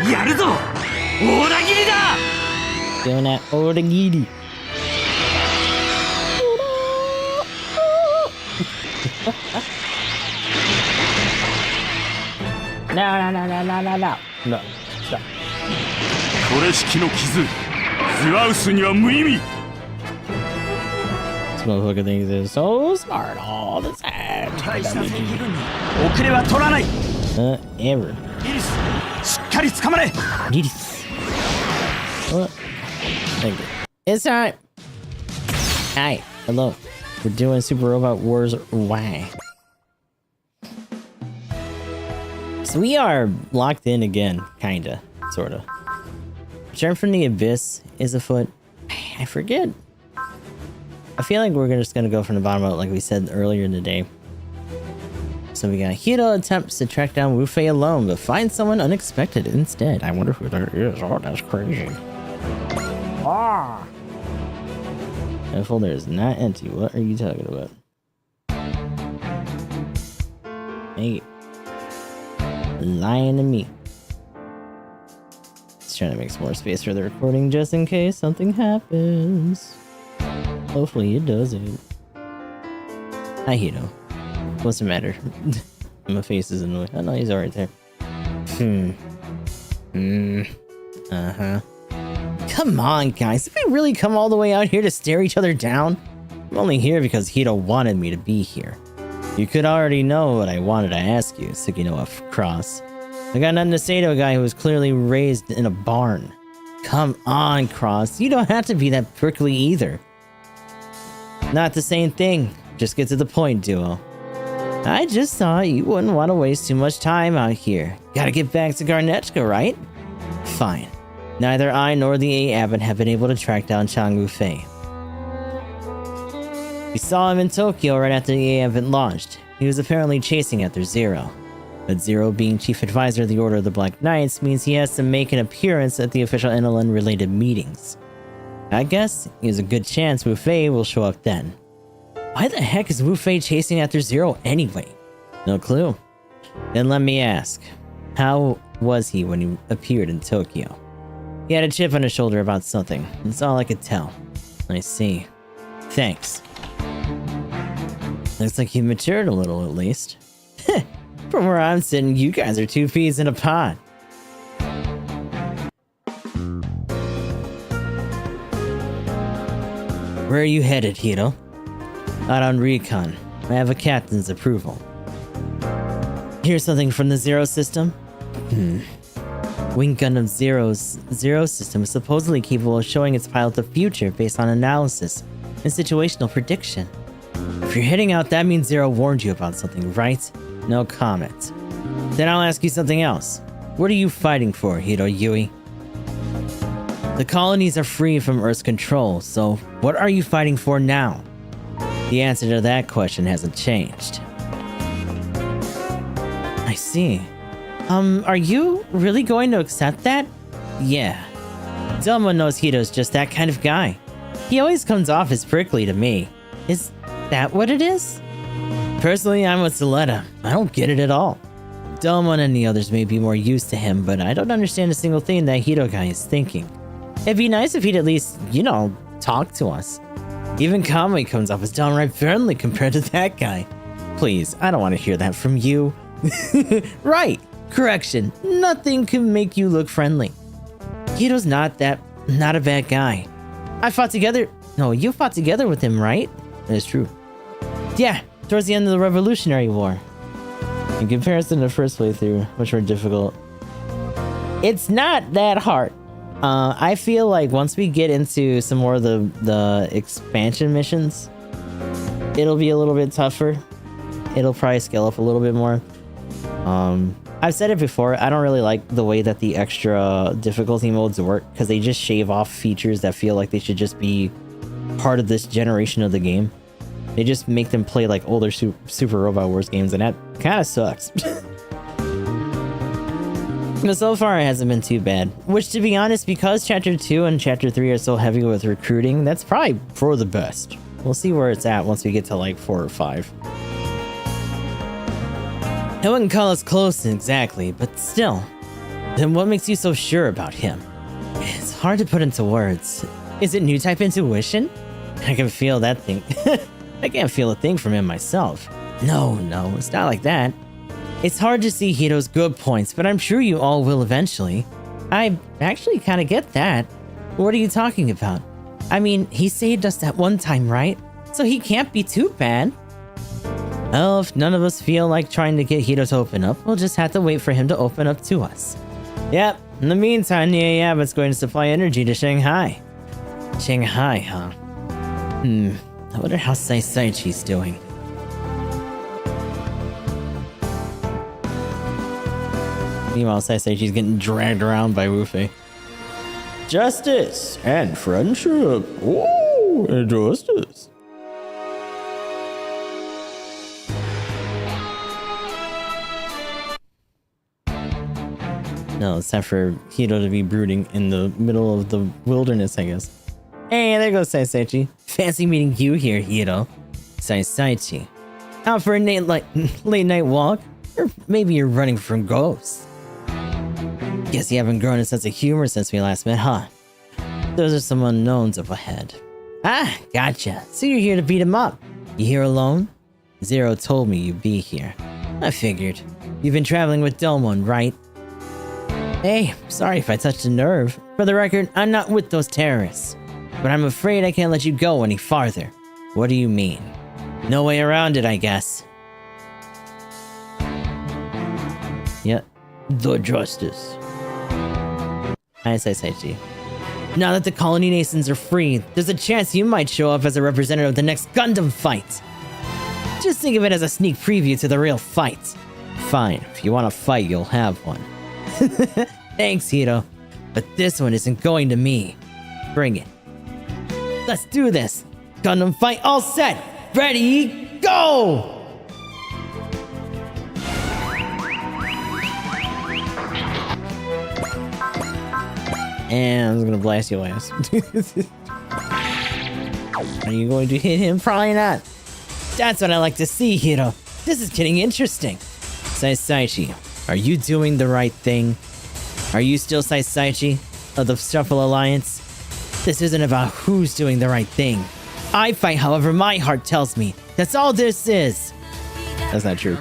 やるぞオーラギリだ Doing that origiri. No. Stop. これ式の傷ズワウスには無意味 This motherfucker thinks they're so smart all the time. 大した敵軍に遅れは取らない Ever. イリスしっかり捕まれ Yes. What? Thank you. It's time. Hi. Hello. We're doing Super Robot Wars Y. So we are locked in again, kinda, sorta. Return from the Abyss is afoot. I forget. I feel like we're just gonna go from the bottom up like we said earlier in the day. So we got Hito attempts to track down Wu Fei alone, but finds someone unexpected instead. I wonder who that is. Oh, that's crazy. Ah! That folder is not empty. What are you talking about? Hey. Lying to me. Just trying to make some more space for the recording just in case something happens. Hopefully it doesn't. Hi, Hito. What's the matter? My face is in the way. Oh no, he's alright there. Uh-huh. Come on, guys. Did we really come all the way out here to stare each other down? I'm only here because Hito wanted me to be here. You could already know what I wanted to ask you, Sugino Cross. I got nothing to say to a guy who was clearly raised in a barn. Come on, Cross. You don't have to be that prickly either. Not the same thing. Just get to the point, Duo. I just thought you wouldn't want to waste too much time out here. Gotta get back to Garnechka, right? Fine. Neither I nor the A Abbot have been able to track down Chang Wu Fei. We saw him in Tokyo right after the A Abbot launched. He was apparently chasing after Zero. But Zero being chief advisor of the Order of the Black Knights means he has to make an appearance at the official NLN-related meetings. I guess there's a good chance Wu Fei will show up then. Why the heck is Wu Fei chasing after Zero anyway? No clue. Then let me ask, how was he when he appeared in Tokyo? He had a chip on his shoulder about something. That's all I could tell. I see. Thanks. Looks like he matured a little at least. From where I'm sitting, you guys are two peas in a pod. Where are you headed, Hito? Out on recon. I have a captain's approval. Here's something from the Zero system. Wing Gundam Zero's Zero system is supposedly capable of showing its pilot the future based on analysis and situational prediction. If you're heading out, that means Zero warned you about something, right? No comment. Then I'll ask you something else. What are you fighting for, Hito Yui? The colonies are free from Earth's control, so what are you fighting for now? The answer to that question hasn't changed. I see. Are you really going to accept that? Yeah. Delma knows Hito's just that kind of guy. He always comes off as prickly to me. Is that what it is? Personally, I'm with Soletta. I don't get it at all. Delma and the others may be more used to him, but I don't understand a single thing that Hito guy is thinking. It'd be nice if he'd at least, you know, talk to us. Even Kamui comes off as downright friendly compared to that guy. Please, I don't want to hear that from you. Right! Correction, nothing can make you look friendly. Hito's not a bad guy. You fought together with him, right? That is true. Yeah, towards the end of the Revolutionary War. In comparison to the first playthrough, which were difficult. It's not that hard. I feel like once we get into some more of the expansion missions, it'll be a little bit tougher. It'll probably scale up a little bit more. I've said it before, I don't really like the way that the extra difficulty modes work, because they just shave off features that feel like they should just be part of this generation of the game. They just make them play like older Super Robot Wars games, and that kind of sucks. But so far it hasn't been too bad. Which, to be honest, because Chapter 2 and Chapter 3 are so heavy with recruiting, that's probably for the best. We'll see where it's at once we get to like 4 or 5. I wouldn't call us close exactly, but still. Then what makes you so sure about him? It's hard to put into words. Is it new type intuition? I can feel that thing. I can't feel a thing from him myself. No, it's not like that. It's hard to see Hito's good points, but I'm sure you all will eventually. I actually kind of get that. What are you talking about? I mean, he saved us that one time, right? So he can't be too bad. Well, if none of us feel like trying to get Hito to open up, we'll just have to wait for him to open up to us. Yep, in the meantime, Yayaba's going to supply energy to Shanghai. Shanghai, huh? I wonder how Saisaichi's doing. Meanwhile, Saisaichi's getting dragged around by Wufei. Justice and friendship. Oh, and justice. No, it's time for Hito to be brooding in the middle of the wilderness, I guess. Hey, there goes Saisaichi. Fancy meeting you here, Hito. Saisaichi. Out for a late night walk? Or maybe you're running from ghosts. Guess you haven't grown a sense of humor since we last met, huh? Those are some unknowns up ahead. Ah, gotcha. So you're here to beat him up. You here alone? Zero told me you'd be here. I figured. You've been traveling with Domon, right? Hey, sorry if I touched a nerve. For the record, I'm not with those terrorists. But I'm afraid I can't let you go any farther. What do you mean? No way around it, I guess. Yep. The justice. Hi, Saisaichi. Now that the colony nations are free, there's a chance you might show up as a representative of the next Gundam fight. Just think of it as a sneak preview to the real fight. Fine, if you want to fight, you'll have one. Thanks, Hito. But this one isn't going to me. Bring it. Let's do this. Gundam fight all set. Ready, go! And I'm gonna blast your ass. Are you going to hit him? Probably not. That's what I like to see, Hito. This is getting interesting. Saisaichi, are you doing the right thing? Are you still Saisaichi of the Shuffle Alliance? This isn't about who's doing the right thing. I fight however my heart tells me. That's all this is. That's not true.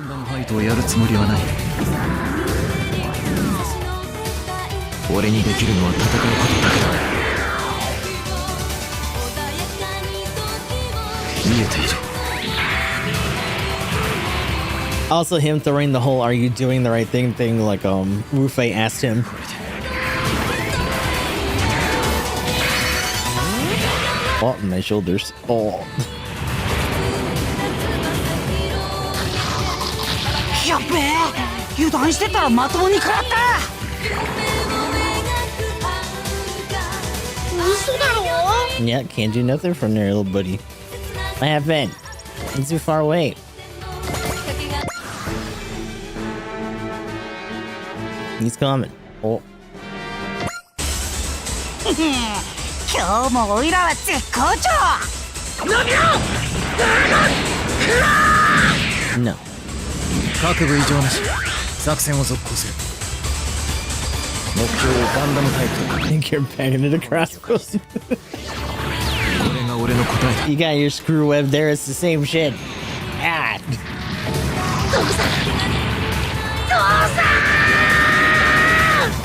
Also, him throwing the whole "Are you doing the right thing?" thing, like Wufei asked him. Oh, my shoulders. Oh. Yeah, can't do nothing from there, little buddy. I haven't. It's too far away. He's coming. Oh. No. I think you're banging it across. You got your screw web there, it's the same shit. Ah.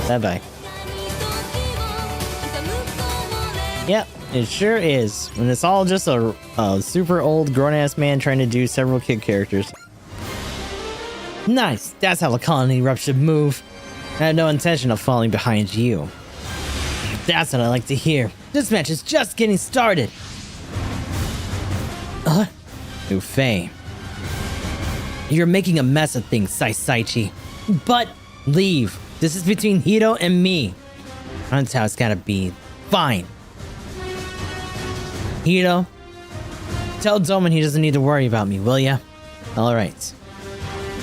Bye-bye. Yep, it sure is. And it's all just a super old grown-ass man trying to do several kid characters. Nice, that's how the colony rep should move. I had no intention of falling behind you. That's what I like to hear. This match is just getting started. Wufei. You're making a mess of things, Saisaichi. But leave. This is between Hito and me. That's how it's gotta be. Fine. Hito, tell Domon he doesn't need to worry about me, will ya? Alright.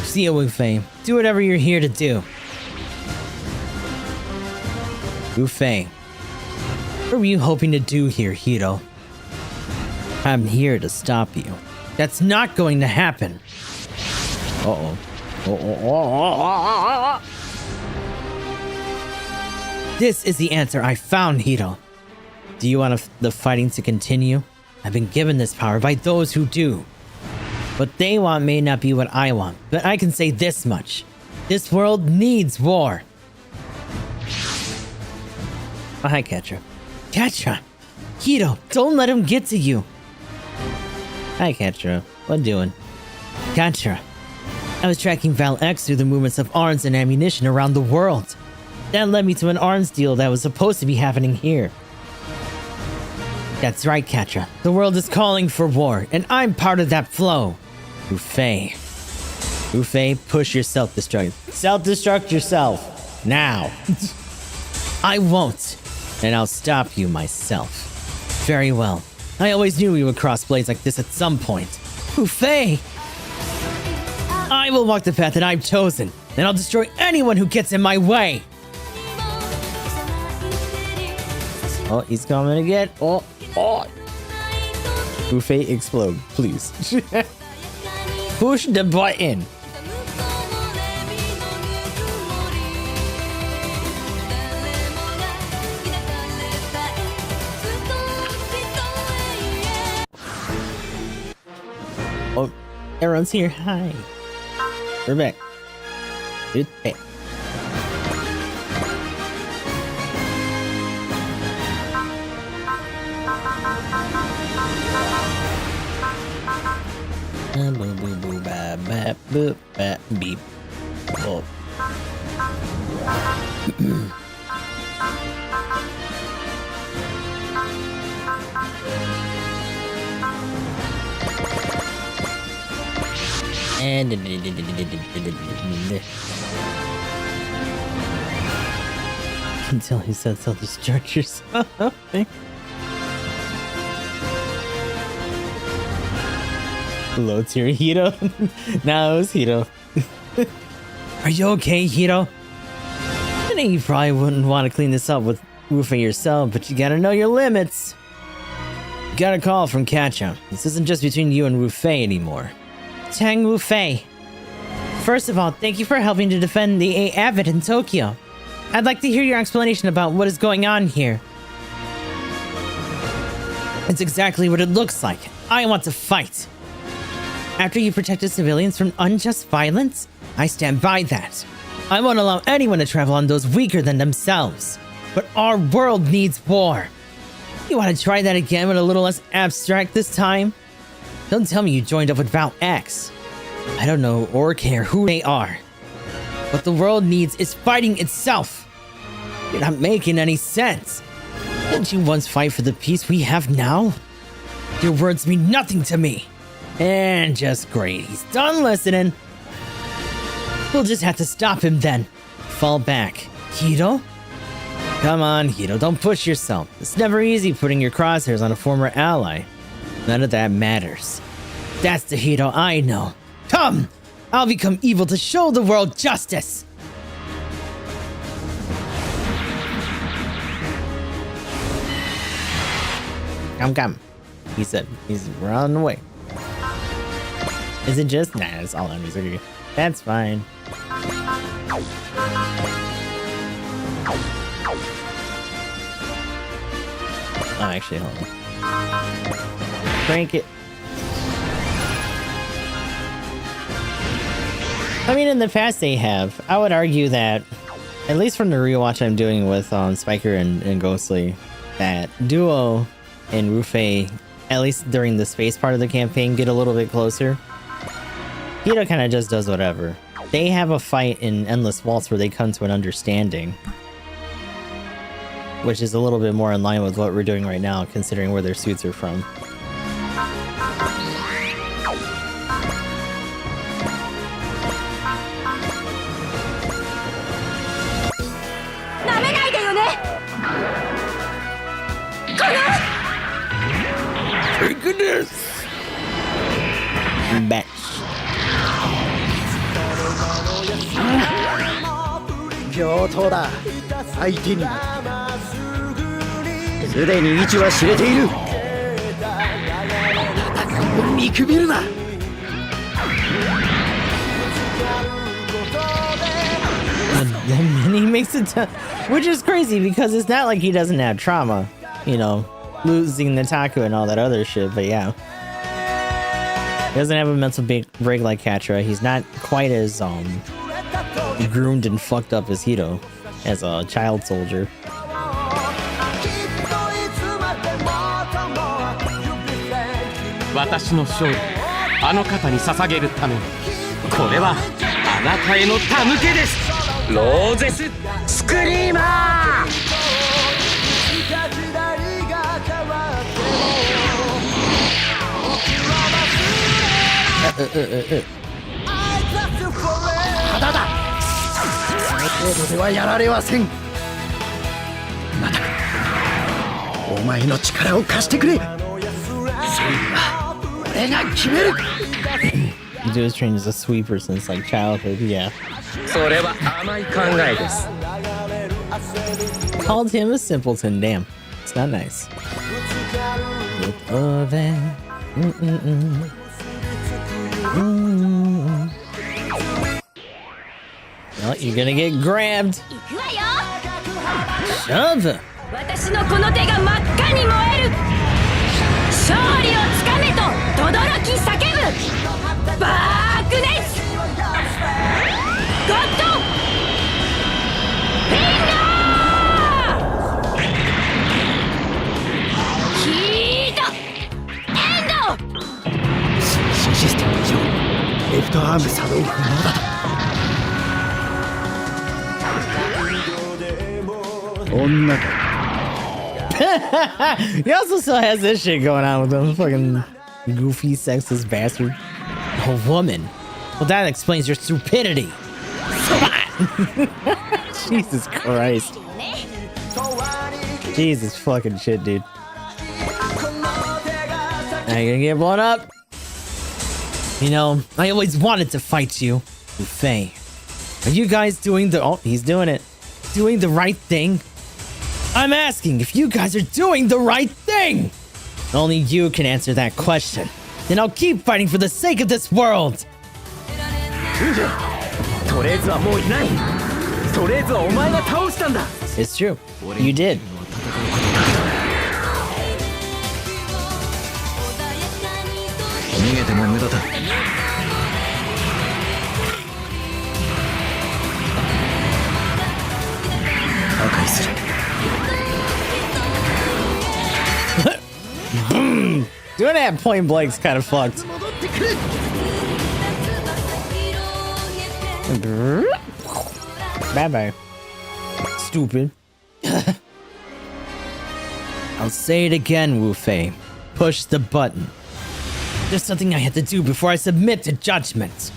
See ya, Wufei. Do whatever you're here to do. Wufei. What were you hoping to do here, Hito? I'm here to stop you. That's not going to happen. This is the answer I found, Hito. Do you want the fighting to continue? I've been given this power by those who do. What they want may not be what I want, but I can say this much. This world needs war. Oh, hi, Ketra. Ketra! Hito, don't let him get to you. Hi, Ketra. What doing? Ketra. I was tracking Val X through the movements of arms and ammunition around the world. That led me to an arms deal that was supposed to be happening here. That's right, Ketra. The world is calling for war, and I'm part of that flow. Ufei. Ufei, push your self-destruct. Self-destruct yourself. Now. I won't. And I'll stop you myself. Very well. I always knew we would cross blades like this at some point. Ufei! I will walk the path that I've chosen, and I'll destroy anyone who gets in my way! Oh, he's coming again. Oh. Ufei, explode, please. Push the button. Oh, everyone's here. Hi. We're back. Good. Hey. Boo boo boo ba ba boop ba beep. Oh. And until he said self-destruct yourself. Hello, tier Hito. No, it was Hito. Are you okay, Hito? I think you probably wouldn't want to clean this up with Ufei yourself, but you gotta know your limits. You got a call from Katja. This isn't just between you and Ufei anymore. Tang Ufei. First of all, thank you for helping to defend the A Avid in Tokyo. I'd like to hear your explanation about what is going on here. It's exactly what it looks like. I want to fight. After you protected civilians from unjust violence, I stand by that. I won't allow anyone to travel on those weaker than themselves. But our world needs war. You want to try that again but a little less abstract this time? Don't tell me you joined up with Val X. I don't know or care who they are. What the world needs is fighting itself. You're not making any sense. Didn't you once fight for the peace we have now? Your words mean nothing to me. And just great, he's done listening. We'll just have to stop him then. Fall back. Hito? Come on, Hito, don't push yourself. It's never easy putting your crosshairs on a former ally. None of that matters. That's the Hito I know. Come! I'll become evil to show the world justice! Come. He said he's running away. Is it just? Nah, it's all enemies. Okay. That's fine. Oh, actually, hold on. Crank it. I mean, in the past they have. I would argue that, at least from the rewatch I'm doing with Spiker and Ghostly, that Duo and Rufei, at least during the space part of the campaign, get a little bit closer. Hito kind of just does whatever. They have a fight in Endless Waltz where they come to an understanding, which is a little bit more in line with what we're doing right now, considering where their suits are from. Thank goodness! Back. 上等だ。相手にすでに位置は知れている。見くびるな。Then he makes it to, which is crazy because it's not like he doesn't have trauma, you know, losing Nataku and all that other shit. But yeah, he doesn't have a mental break like Katra. He's not quite as groomed and fucked up as Hito as a child soldier. 私の勝利あの方に捧げるためにこれはあなたへの手向けですローゼススクリーマー ただだその程度ではやられませんまたお前の力を貸してくれ勝利は俺が決める Dude was trained as a sweeper since like childhood, yeah. それは甘い考えです Called him a simpleton, damn. It's not nice. Look over. Well, you're gonna get grabbed. Shove. 私のこの手が真っ赤に燃える勝利をつかめと轟き叫ぶバークネスゴッドフィンガーヒートエンド新システム以上レフトアーム作動不能だと女か He also still has this shit going on with him. Fucking goofy, sexist bastard. A woman. Well, that explains your stupidity. Jesus Christ. Jesus fucking shit, dude. Now you're gonna get blown up. You know, I always wanted to fight you, Faye. Are you guys doing the... Oh, he's doing it. Doing the right thing? I'm asking if you guys are doing the right thing! Only you can answer that question. Then I'll keep fighting for the sake of this world! It's true. You did. Doing that point blank's kind of fucked. Bye bye. Stupid. I'll say it again, Wu Fei. Push the button. There's something I have to do before I submit to judgment.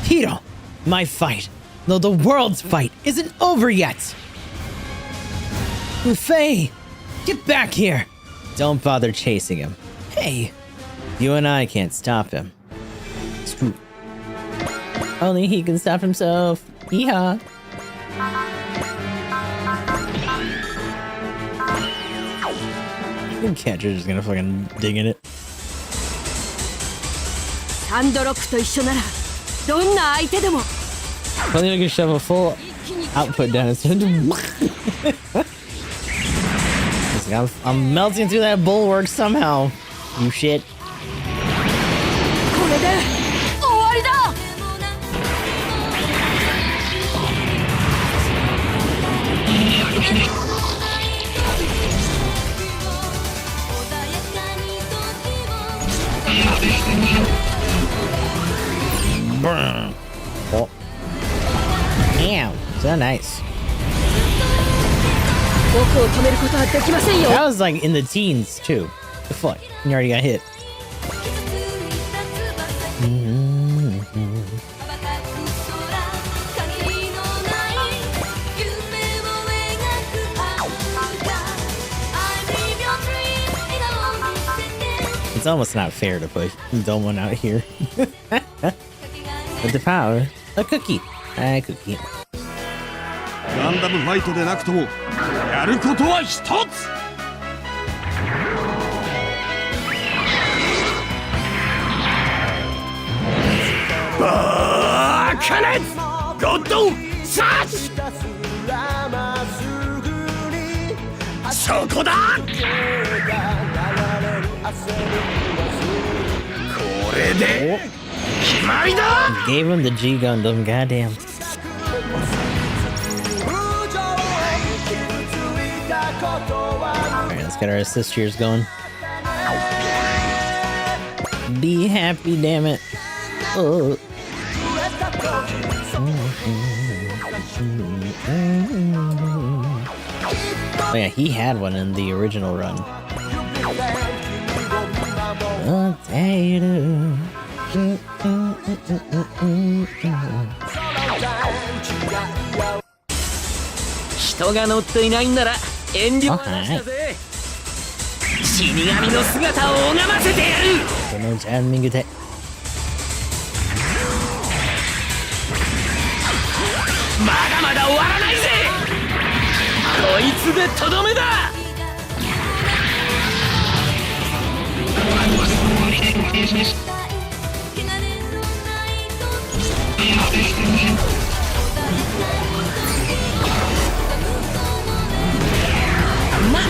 Hito, my fight, though the world's fight, isn't over yet. Wu Fei, get back here. Don't bother chasing him. Hey, you and I can't stop him. It's true. Only he can stop himself. Yeehaw. Catcher's just gonna fucking dig in it. サンドロックと一緒ならどんな相手でも Only I can shove a full output down his head. I'm melting through that bulwark somehow. You shit. これで終わりだ Oh. Damn, so nice. 僕を止めることはできませんよ That was like in the teens too. The fuck? You already got hit. It's almost not fair to put Domo out here. With the power, a cookie. A cookie. ランダムファイトでなくともやることは一つバーカネットゴッドサーチそこだ。これで決まりだ。 Gave him the G Gundam, goddamn. Alright, let's get our assist cheers going. Be happy, damn it. Oh. Oh yeah, he had one in the original run. Potato. 人が乗っていないんなら遠慮はなしだぜ。死神の姿を拝ませてやる。このタイミングでまだまだ終わらないぜ。こいつでとどめだ。まあ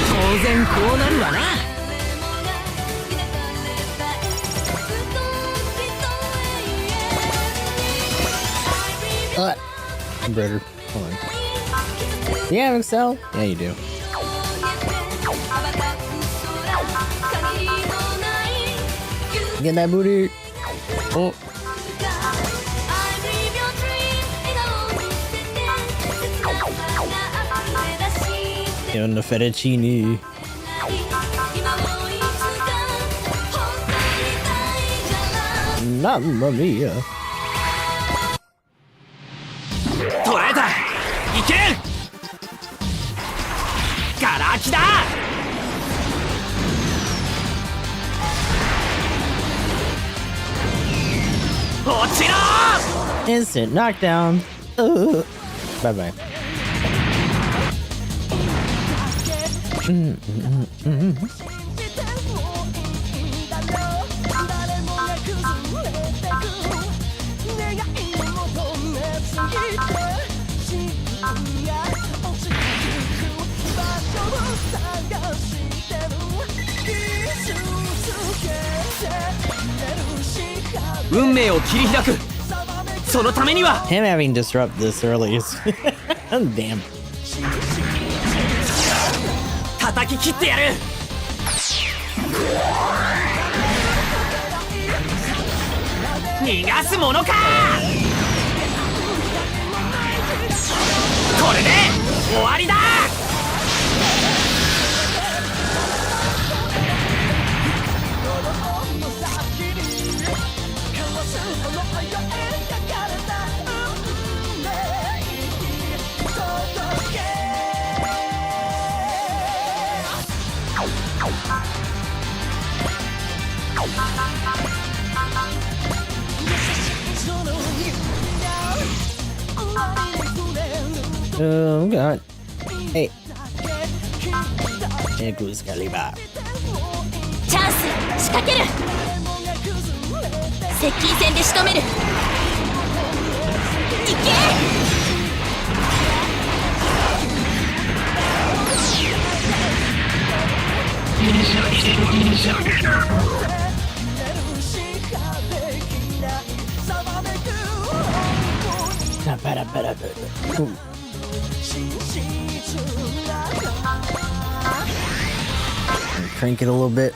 当然こうなるわな。Embroider. Hold on. Do you have Excel? Yeah, you do. Get that booty. Oh. Doing the fettuccine. Mamma mia. 捕らえた。いけ。ガラ空きだ。落ちろ。 Instant knockdown. Bye bye. .運命を切り開く。そのためには Him having disrupt this early is damn. 叩き切ってやる。逃がすものか。これで終わりだ。Oh god. Hey. Excalibur. チャンス仕掛ける。接近戦で仕留める。いけ。Crank it a little bit.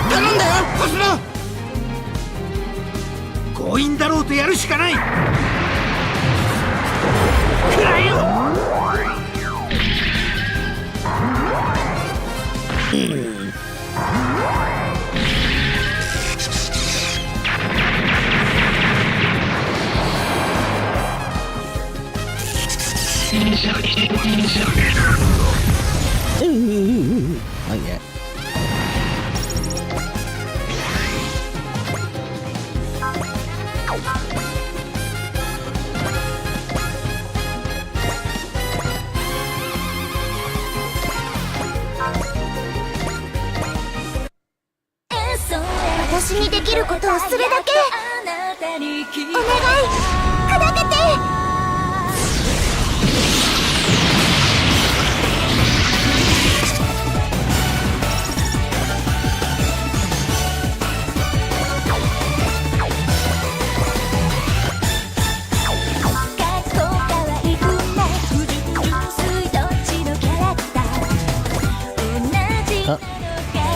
頼んだよ、コスモ。強引だろうとやるしかない。くらえよ。Not yet. ことをするだけ。お願い砕けて。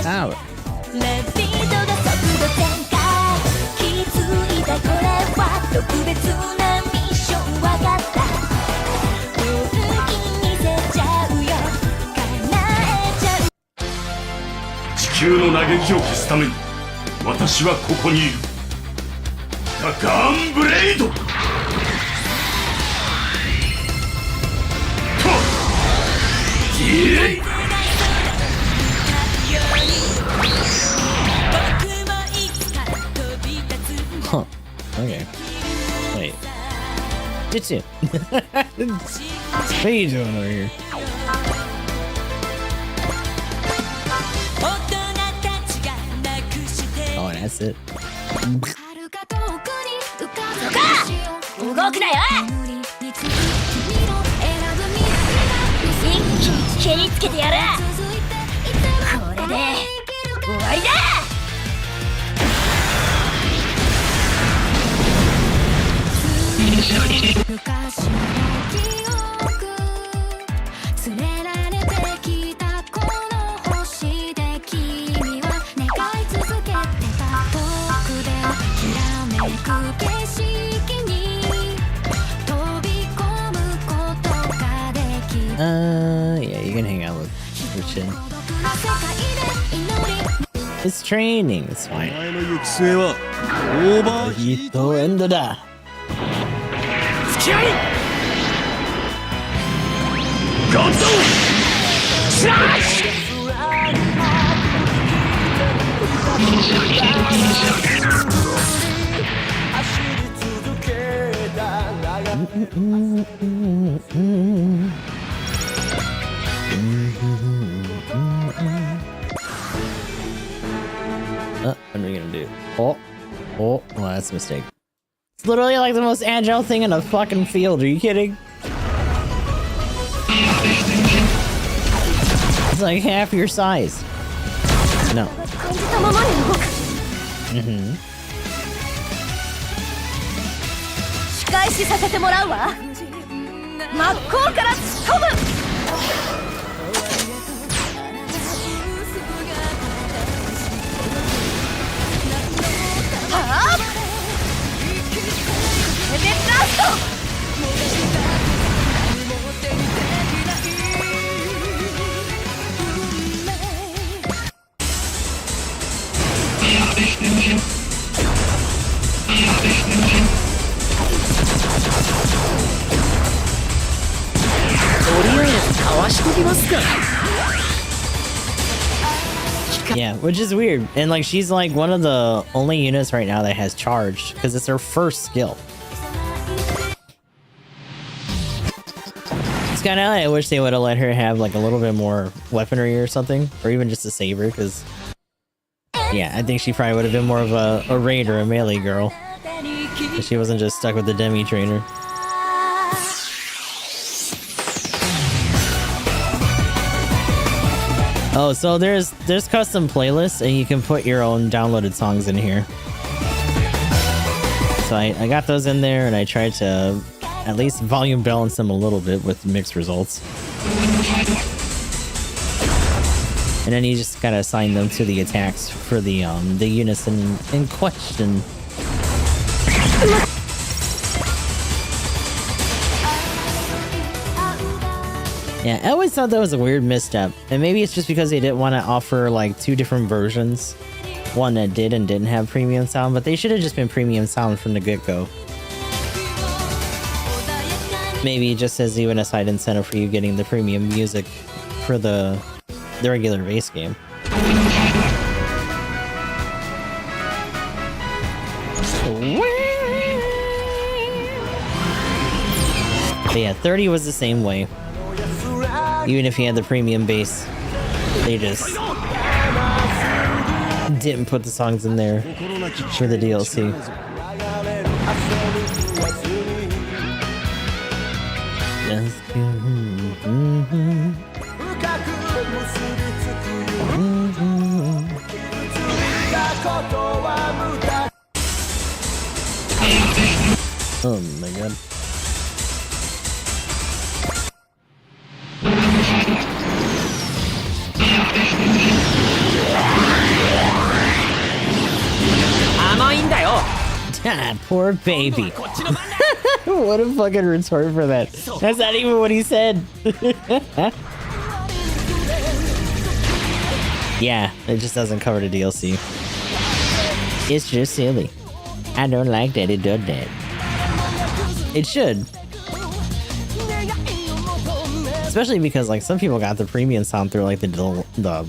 Ow. 地球の嘆きを消すために私はここにいる。ザ・ガーンブレイド。Huh. Okay. Wait. Jitsu. What are you doing over here? Oh, that's it. 動くなよ。一気に蹴りつけてやる。これで終わりだ。昔の記憶連れられてきたこの星で君は願い続けてた。僕できらめく景色に飛び込むことができる。Yeah, you can hang out with Christian. It's training, it's fine. の行く末はオーバーヒートエンドだ。付き合いゴッドスラッシュ。What are we gonna do? Oh, that's a mistake. It's literally like the most agile thing in a fucking field. Are you kidding? It's like half your size. No. Mm-hmm. 仕返しさせてもらうわ。真っ向から突っ込む。はあ。レベルラスト。Yeah, which is weird. And like she's like one of the only units right now that has charged because it's her first skill. It's kind of I wish they would have let her have like a little bit more weaponry or something, or even just a saber, because yeah, I think she probably would have been more of a raid or a melee girl if she wasn't just stuck with the demi trainer. Oh, so there's custom playlists and you can put your own downloaded songs in here. So I got those in there and I tried to at least volume balance them a little bit with mixed results. And then you just gotta assign them to the attacks for the units in question. Yeah, I always thought that was a weird misstep. And maybe it's just because they didn't want to offer like two different versions. One that did and didn't have premium sound, but they should have just been premium sound from the get-go. Maybe just as even a side incentive for you getting the premium music for the regular base game. But yeah, 30 was the same way. Even if you had the premium base, they just didn't put the songs in there for the DLC. Oh my god. God, poor baby. What a fucking retort for that. That's not even what he said. Yeah, it just doesn't cover the DLC. It's just silly. I don't like that it did that. It should. Especially because like some people got the premium sound through like the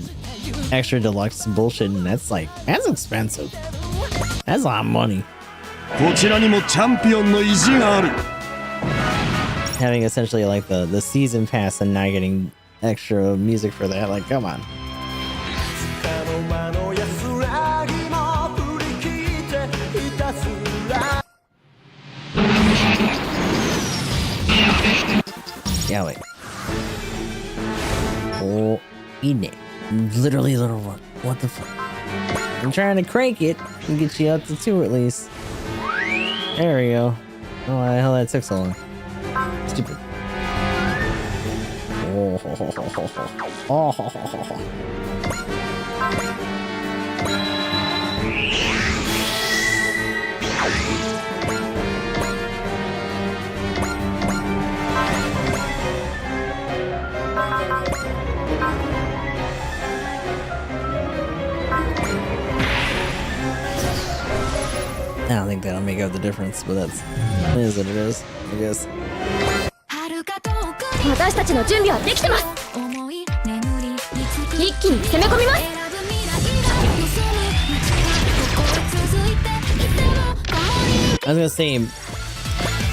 extra deluxe bullshit, and that's expensive. That's a lot of money. Having essentially like the season pass and not getting extra music for that, like come on. Yeah, wait. Oh, eat it. Literally, little one. What the fuck? I'm trying to crank it and get you up to 2 at least. There we go. Oh, why the hell that took so long? Stupid. I don't think that'll make up the difference, but it is what it is, I guess. 私たちの準備はできてます。一気に攻め込みます。 I was gonna say,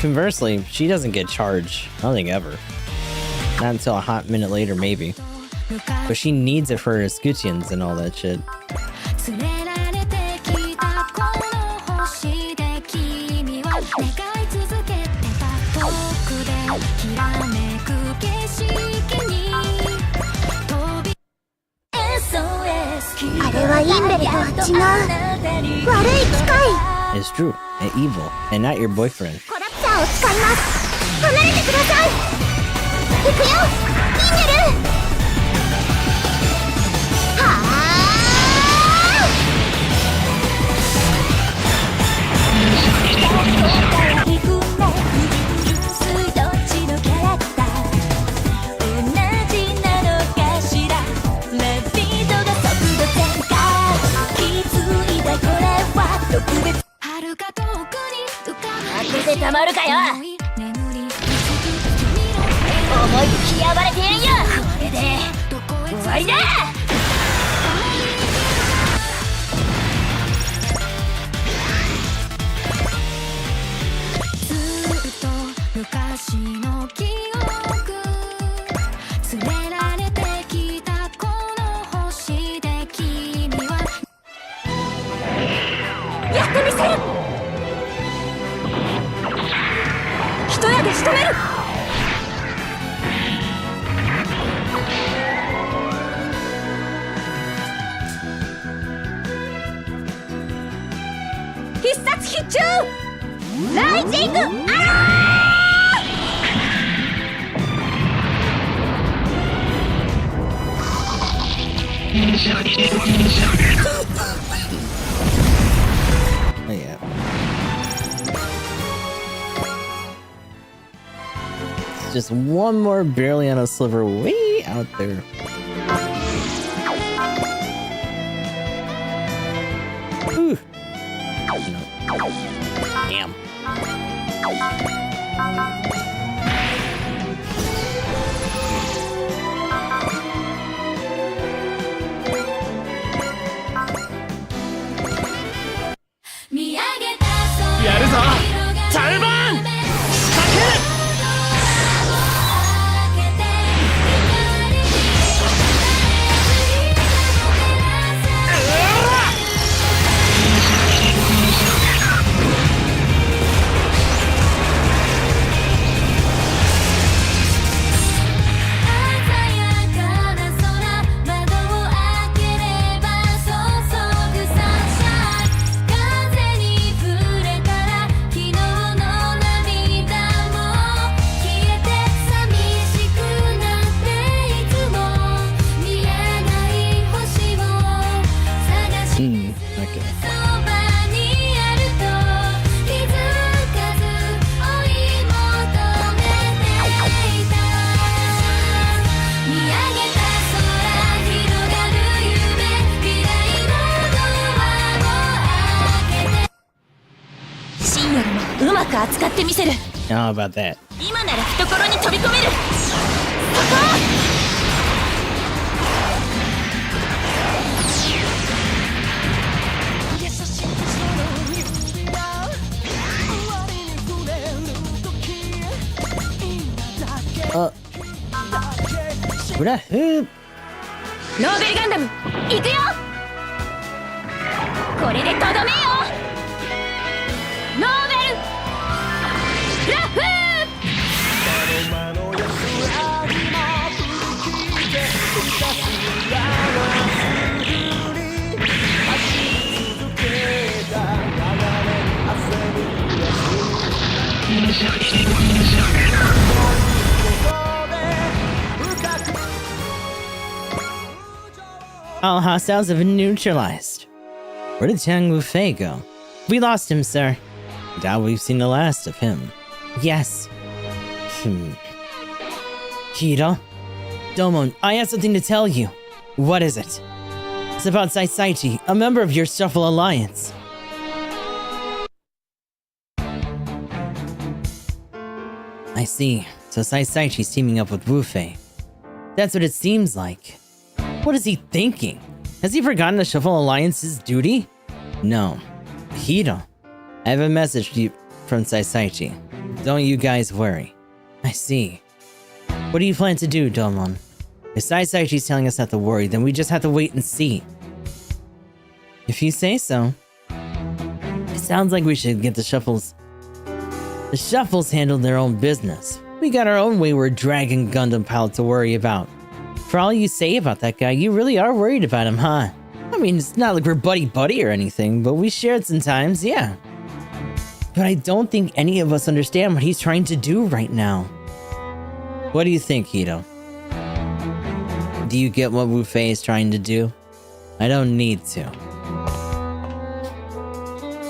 conversely, she doesn't get charged. I don't think ever. Not until a hot minute later, maybe. But she needs it for her Scoutians and all that shit. It's true, and evil, and not your boyfriend. Oh, yeah. It's just one more barely on a sliver way out there. Ooh. No. Damn. く扱ってみせる。 How about that? 今なら懐に飛び込める。そこ。Hula hoop. ノーベルガンダム行くよ。これでとどめよ。ノーベルフラフー。 All hostiles have been neutralized. Where did Tang Wufei go? We lost him, sir. Doubt we've seen the last of him. Yes. Hiro? Domon, I have something to tell you. What is it? It's about Saisaichi, a member of your Shuffle Alliance. I see. So Saisaichi's teaming up with Wufei. That's what it seems like. What is he thinking? Has he forgotten the Shuffle Alliance's duty? No. Hiro, I have a message to you from Saisaichi. Don't you guys worry. I see. What do you plan to do, Domon? If Saisaichi's telling us not to worry, then we just have to wait and see. If you say so. It sounds like we should get the Shuffles. The Shuffles handled their own business. We got our own wayward Dragon Gundam pilot to worry about. For all you say about that guy, you really are worried about him, huh? I mean, it's not like we're buddy-buddy or anything, but we shared sometimes, yeah. But I don't think any of us understand what he's trying to do right now. What do you think, Hito? Do you get what Wufei is trying to do? I don't need to.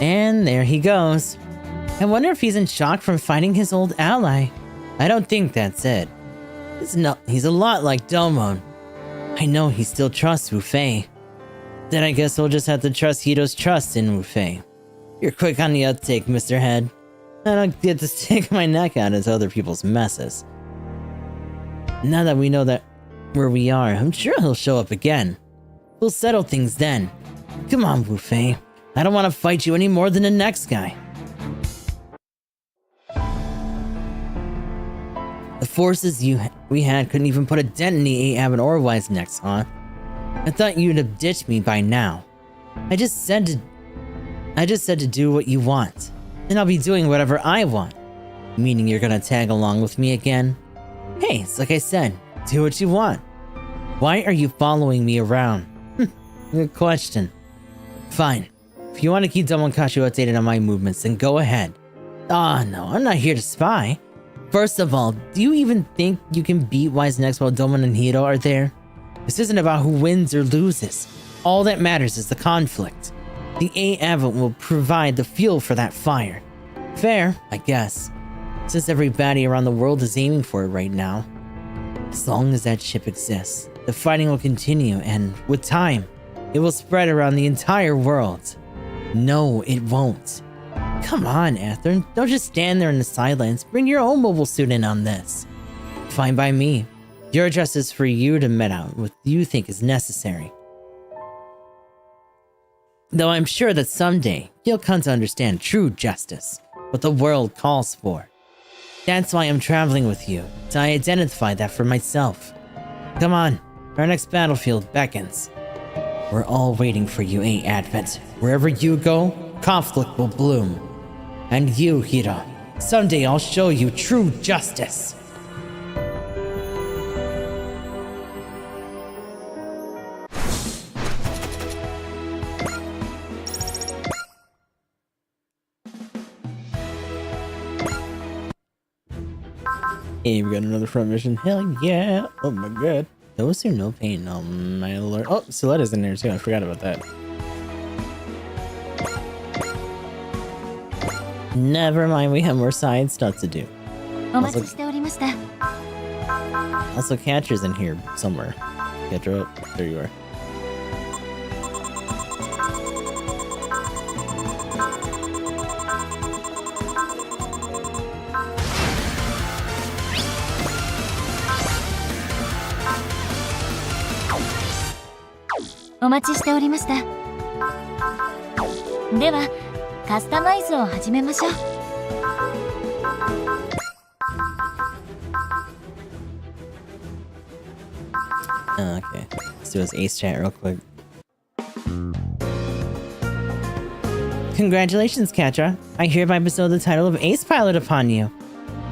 And there he goes. I wonder if he's in shock from fighting his old ally. I don't think that's it. He's a lot like Domon. I know he still trusts Wufei. Then I guess we'll just have to trust Hito's trust in Wufei. You're quick on the uptake, Mr. Head. I don't get to stick my neck out into other people's messes. Now that we know that where we are, I'm sure he'll show up again. We'll settle things then. Come on, Wufei. I don't want to fight you any more than the next guy. The forces we had couldn't even put a dent in the 8 Abbott or Wise necks, huh? I thought you'd have ditched me by now. I just said to do what you want, and I'll be doing whatever I want. Meaning you're gonna tag along with me again? Hey, it's like I said, do what you want. Why are you following me around? Good question. Fine. If you want to keep Domonkashu updated on my movements, then go ahead. Ah, no, I'm not here to spy. First of all, do you even think you can beat Wise next while Domon and Hiro are there? This isn't about who wins or loses. All that matters is the conflict. The A Advent will provide the fuel for that fire. Fair, I guess. Since every baddie around the world is aiming for it right now. As long as that ship exists, the fighting will continue and, with time, it will spread around the entire world. No, it won't. Come on, Atherin, don't just stand there in the sidelines. Bring your own mobile suit in on this. Fine by me. Your address is for you to met out what you think is necessary. Though I'm sure that someday, you'll come to understand true justice, what the world calls for. That's why I'm traveling with you, to identify that for myself. Come on, our next battlefield beckons. We're all waiting for you, A Advent. Wherever you go, conflict will bloom. And you, Hiro, someday I'll show you true justice. Hey, we got another front mission. Hell yeah! Oh my god. Those who no pain. My lord. Oh, Soletta's in there too. I forgot about that. Never mind, we have more side stuff to do. Also, Catcher's in here somewhere. Catcher, oh, there you are. お待ちしておりました。ではカスタマイズを始めましょう。Okay, let's do his ace chat real quick. Congratulations, Katra. I hereby bestow the title of Ace Pilot upon you.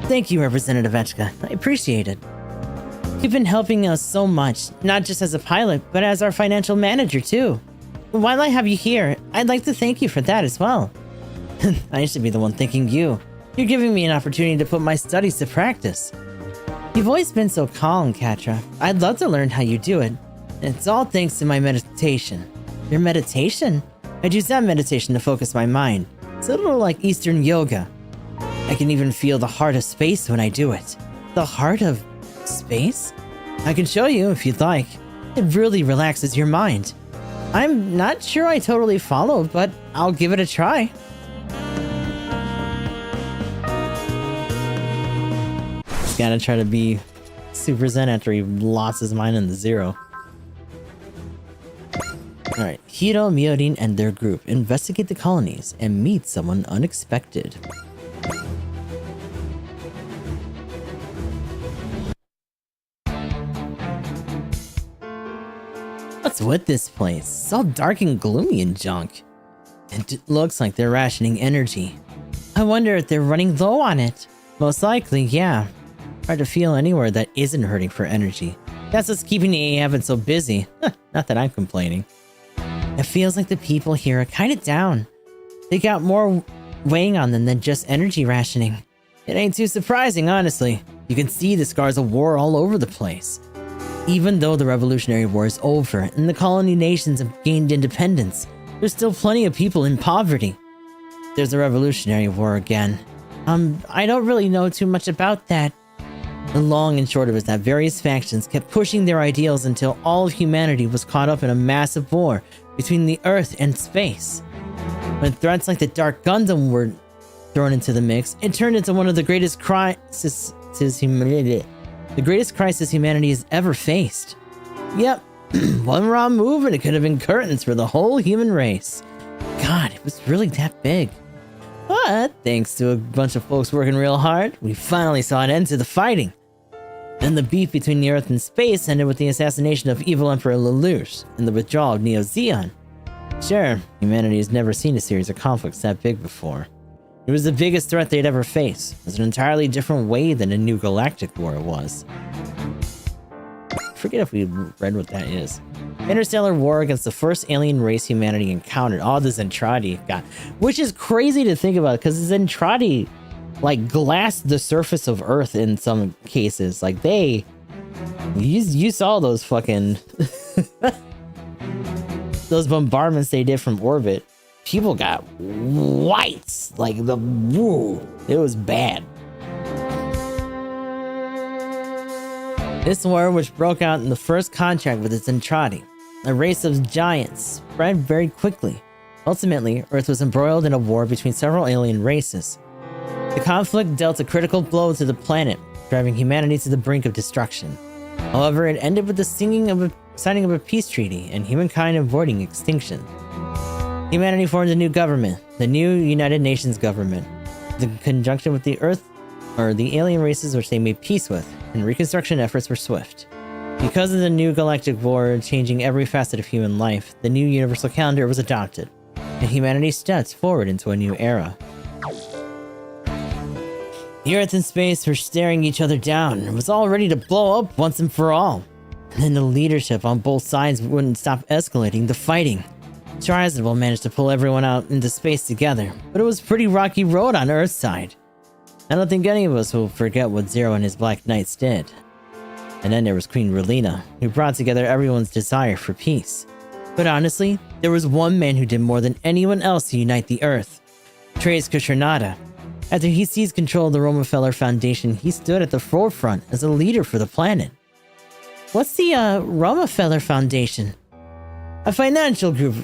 Thank you, Representative Etchka. I appreciate it. You've been helping us so much, not just as a pilot, but as our financial manager, too. While I have you here, I'd like to thank you for that as well. I should be the one thanking you. You're giving me an opportunity to put my studies to practice. You've always been so calm, Katra. I'd love to learn how you do it. It's all thanks to my meditation. Your meditation? I'd use that meditation to focus my mind. It's a little like Eastern yoga. I can even feel the heart of space when I do it. The heart of space? I can show you if you'd like. It really relaxes your mind. I'm not sure I totally followed, but I'll give it a try. He's gotta try to be super zen after he lost his mind in the zero. Alright, Hiro, Miorin, and their group investigate the colonies and meet someone unexpected. What's with this place? It's all dark and gloomy and junk. It looks like they're rationing energy. I wonder if they're running low on it. Most likely, yeah. Hard to feel anywhere that isn't hurting for energy. That's what's keeping the AF so busy. Not that I'm complaining. It feels like the people here are kind of down. They got more weighing on them than just energy rationing. It ain't too surprising, honestly. You can see the scars of war all over the place. Even though the Revolutionary War is over and the colony nations have gained independence, there's still plenty of people in poverty. There's a Revolutionary War again. I don't really know too much about that. The long and short of it is that various factions kept pushing their ideals until all of humanity was caught up in a massive war between the Earth and space. When threats like the Dark Gundam were thrown into the mix, it turned into one of the greatest crises humanity has ever faced. Yep, one wrong move and it could have been curtains for the whole human race. God, it was really that big. But thanks to a bunch of folks working real hard, we finally saw an end to the fighting. Then the beef between the Earth and space ended with the assassination of evil Emperor Lelouch and the withdrawal of Neo Zeon. Sure, humanity has never seen a series of conflicts that big before. It was the biggest threat they'd ever face. It was an entirely different way than a new galactic war was. I forget if we read what that is. Interstellar war against the first alien race humanity encountered. Oh, the Zentradi got, which is crazy to think about because the Zentradi like glassed the surface of Earth in some cases. Like you saw those fucking those bombardments they did from orbit. People got whites, like it was bad. This war, which broke out in the first contract with the Zentradi, a race of giants, spread very quickly. Ultimately, Earth was embroiled in a war between several alien races. The conflict dealt a critical blow to the planet, driving humanity to the brink of destruction. However, it ended with the signing of a peace treaty and humankind avoiding extinction. Humanity formed a new government, the new United Nations government, in conjunction with the alien races which they made peace with, and reconstruction efforts were swift. Because of the new galactic war changing every facet of human life, the new universal calendar was adopted, and humanity stepped forward into a new era. The Earth and space were staring each other down, and was all ready to blow up once and for all. And then the leadership on both sides wouldn't stop escalating the fighting. Trizable managed to pull everyone out into space together, but it was a pretty rocky road on Earth's side. I don't think any of us will forget what Zero and his Black Knights did. And then there was Queen Relina, who brought together everyone's desire for peace. But honestly, there was one man who did more than anyone else to unite the Earth. Tres Kushernada. After he seized control of the Rockefeller Foundation, he stood at the forefront as a leader for the planet. What's the Rockefeller Foundation? A financial group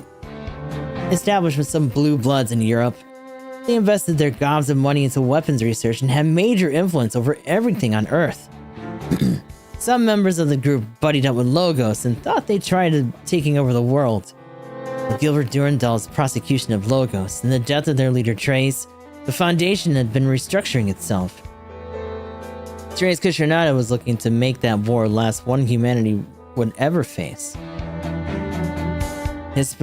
established with some blue bloods in Europe. They invested their gobs of money into weapons research and had major influence over everything on Earth. Some members of the group buddied up with Logos and thought they'd try taking over the world. With Gilbert Durandal's prosecution of Logos and the death of their leader Trace, the Foundation had been restructuring itself. Trace Kushernada was looking to make that war last one humanity would ever face. His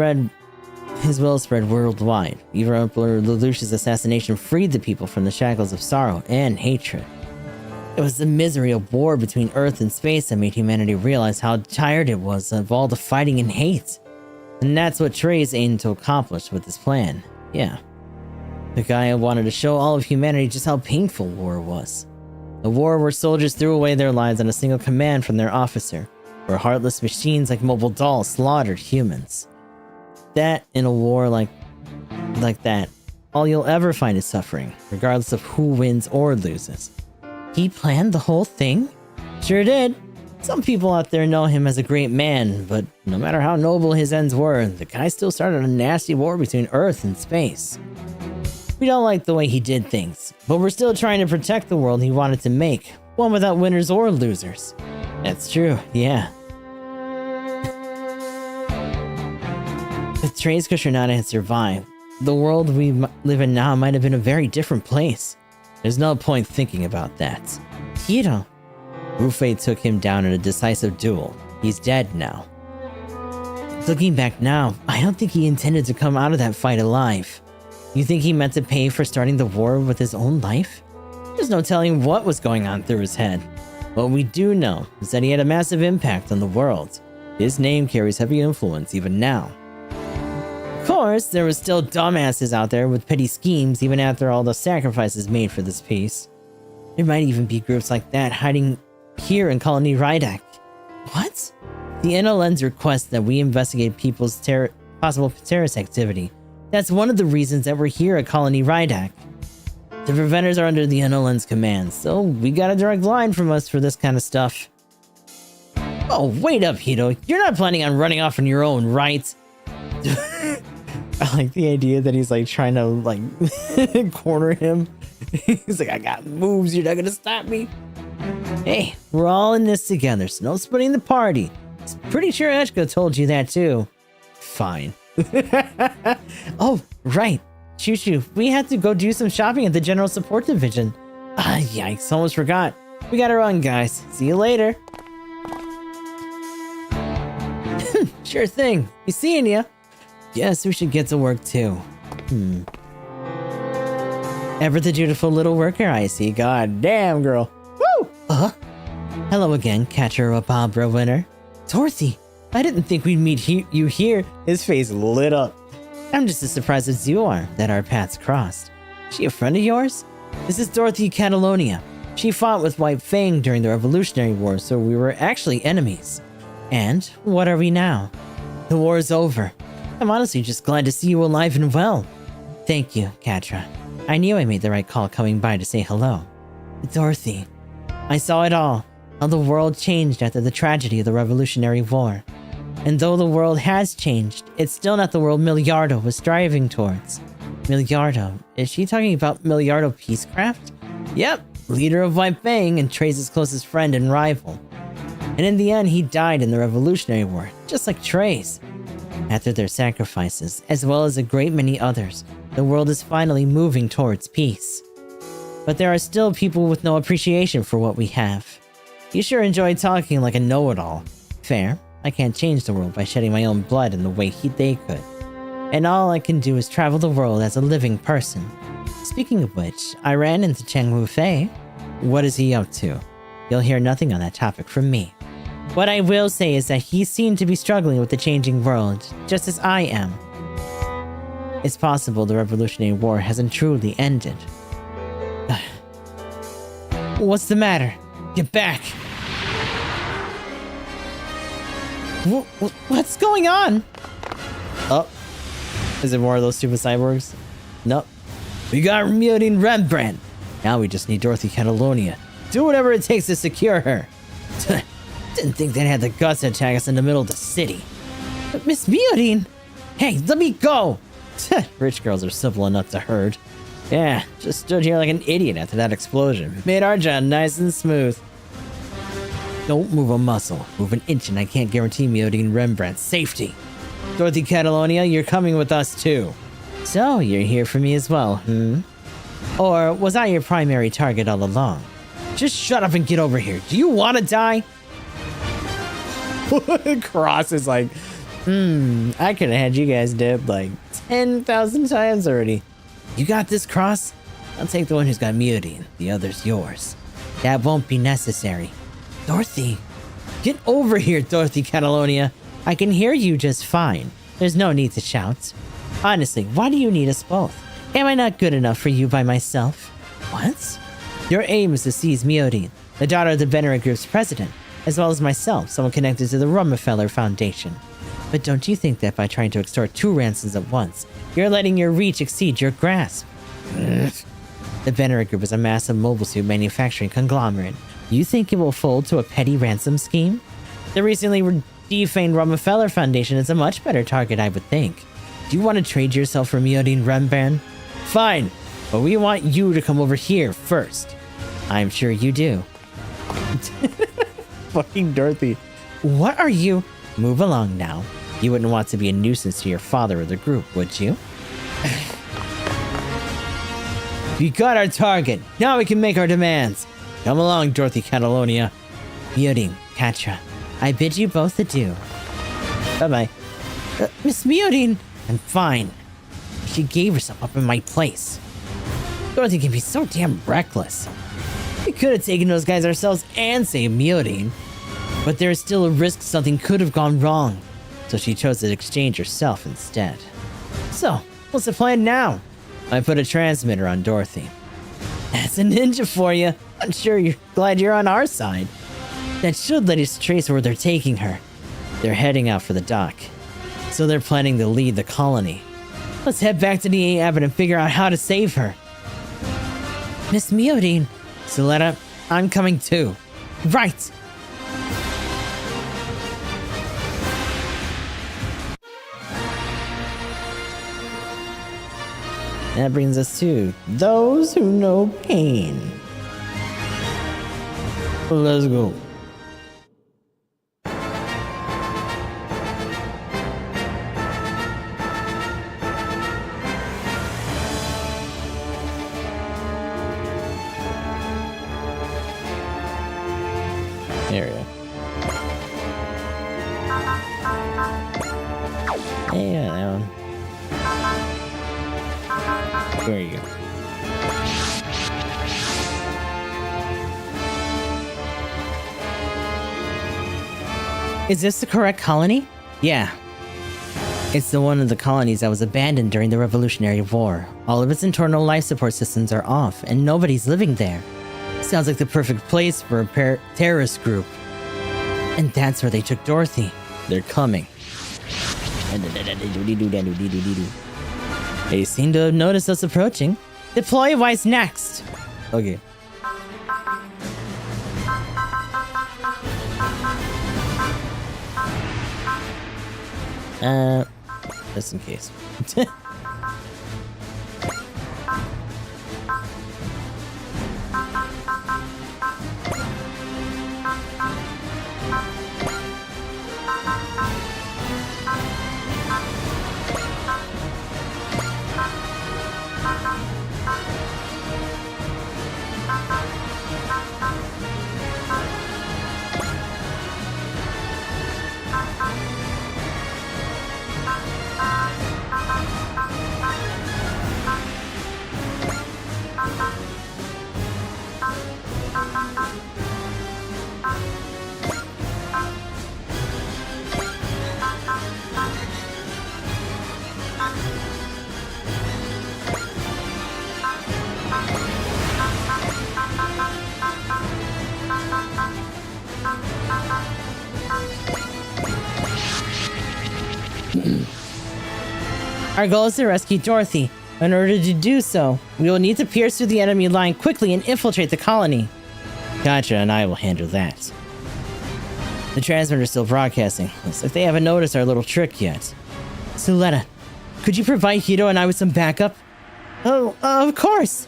will spread worldwide. Evil Emperor Lelouch's assassination freed the people from the shackles of sorrow and hatred. It was the misery of war between Earth and space that made humanity realize how tired it was of all the fighting and hate. And that's what Trace aimed to accomplish with his plan. Yeah. The guy wanted to show all of humanity just how painful war was. A war where soldiers threw away their lives on a single command from their officer, where heartless machines like mobile dolls slaughtered humans. That in a war like that, all you'll ever find is suffering, regardless of who wins or loses. He planned the whole thing? Sure did. Some people out there know him as a great man, but no matter how noble his ends were, the guy still started a nasty war between Earth and space. We don't like the way he did things, but we're still trying to protect the world he wanted to make, one without winners or losers. That's true, yeah. If Trace Kushernada had survived, the world we live in now might have been a very different place. There's no point thinking about that. Hiro. Rufei took him down in a decisive duel. He's dead now. Looking back now, I don't think he intended to come out of that fight alive. You think he meant to pay for starting the war with his own life? There's no telling what was going on through his head. What we do know is that he had a massive impact on the world. His name carries heavy influence even now. Of course, there were still dumbasses out there with petty schemes even after all the sacrifices made for this peace. There might even be groups like that hiding here in Colony Rydak. What? The NLN's request that we investigate people's possible terrorist activity. That's one of the reasons that we're here at Colony Rydak. The preventers are under the NLN's command, so we got a direct line from us for this kind of stuff. Oh, wait up, Hito. You're not planning on running off on your own, right? I like the idea that he's like trying to like corner him. He's like, I got moves, you're not gonna stop me. Hey, we're all in this together, so no splitting the party. Pretty sure Eshka told you that too. Fine. Oh, right. Choo-choo, we had to go do some shopping at the General Support Division. Yikes, almost forgot. We gotta run, guys. See you later. Sure thing. Be seeing ya. Guess we should get to work too. Ever the dutiful little worker, I see. God damn, girl. Woo! Hello again, Catcher of Barbara winner. Dorothy, I didn't think we'd meet you here. His face lit up. I'm just as surprised as you are that our paths crossed. Is she a friend of yours? This is Dorothy Catalonia. She fought with White Fang during the Revolutionary War, so we were actually enemies. And what are we now? The war is over. I'm honestly just glad to see you alive and well. Thank you, Catra. I knew I made the right call coming by to say hello. Dorothy, I saw it all. How the world changed after the tragedy of the Revolutionary War. And though the world has changed, it's still not the world Miliardo was striving towards. Miliardo? Is she talking about Miliardo Peacecraft? Yep, leader of White Fang and Trace's closest friend and rival. And in the end, he died in the Revolutionary War, just like Trace. After their sacrifices, as well as a great many others, the world is finally moving towards peace. But there are still people with no appreciation for what we have. You sure enjoy talking like a know-it-all. Fair. I can't change the world by shedding my own blood in the way they could. And all I can do is travel the world as a living person. Speaking of which, I ran into Cheng Wu-Fei. What is he up to? You'll hear nothing on that topic from me. What I will say is that he seemed to be struggling with the changing world, just as I am. It's possible the Revolutionary War hasn't truly ended. What's the matter? Get back! What's going on? Oh. Is it more of those stupid cyborgs? Nope. We got muting Rembrandt. Now we just need Dorothy Catalonia. Do whatever it takes to secure her. Didn't think they'd have the guts to attack us in the middle of the city. But Miss Mutin! Hey, let me go! Rich girls are simple enough to herd. Yeah, just stood here like an idiot after that explosion. Made our job nice and smooth. Don't move a muscle. Move an inch and I can't guarantee Miodi and Rembrandt's safety. Dorothy Catalonia, you're coming with us too. So, you're here for me as well, hmm? Or was I your primary target all along? Just shut up and get over here. Do you want to die? Cross is like, I could have had you guys dead like 10,000 times already. You got this, Cross? I'll take the one who's got Miodi. The other's yours. That won't be necessary. Dorothy, get over here, Dorothy Catalonia. I can hear you just fine. There's no need to shout. Honestly, why do you need us both? Am I not good enough for you by myself? What? Your aim is to seize Miodi, the daughter of the Venera Group's president, as well as myself, someone connected to the Rummefeller Foundation. But don't you think that by trying to extort 2 ransoms at once, you're letting your reach exceed your grasp? The Venera Group is a massive mobile suit manufacturing conglomerate. You think it will fold to a petty ransom scheme? The recently defamed Rummefeller Foundation is a much better target, I would think. Do you want to trade yourself for Miodi and Rembrandt? Fine, but we want you to come over here first. I'm sure you do. Fucking Dorothy. What are you? Move along now. You wouldn't want to be a nuisance to your father or the group, would you? We got our target. Now we can make our demands. Come along, Dorothy Catalonia. Miodi, Catra, I bid you both adieu. Bye-bye. Miss Miodi, I'm fine. She gave herself up in my place. Dorothy can be so damn reckless. We could have taken those guys ourselves and saved Miodi, but there is still a risk something could have gone wrong, so she chose to exchange herself instead. So, what's the plan now? I put a transmitter on Dorothy. That's a ninja for you. I'm sure you're glad you're on our side. That should let us trace where they're taking her. They're heading out for the dock, so they're planning to lead the colony. Let's head back to the Abbot and figure out how to save her. Miss Miodine. Soletta, I'm coming too. Right. That brings us to those who know pain. Let's go. There we go. Yeah, that one. There you go. Is this the correct colony? Yeah. It's the one of the colonies that was abandoned during the Revolutionary War. All of its internal life support systems are off, and nobody's living there. Sounds like the perfect place for a terrorist group. And that's where they took Dorothy. They're coming. They seem to have noticed us approaching. Deploy Wise next. Okay. Just in case. Our goal is to rescue Dorothy. In order to do so, we will need to pierce through the enemy line quickly and infiltrate the colony. Gotcha, and I will handle that. The transmitter is still broadcasting. Looks like they haven't noticed our little trick yet. Suletta, could you provide Hito and I with some backup? Oh, of course!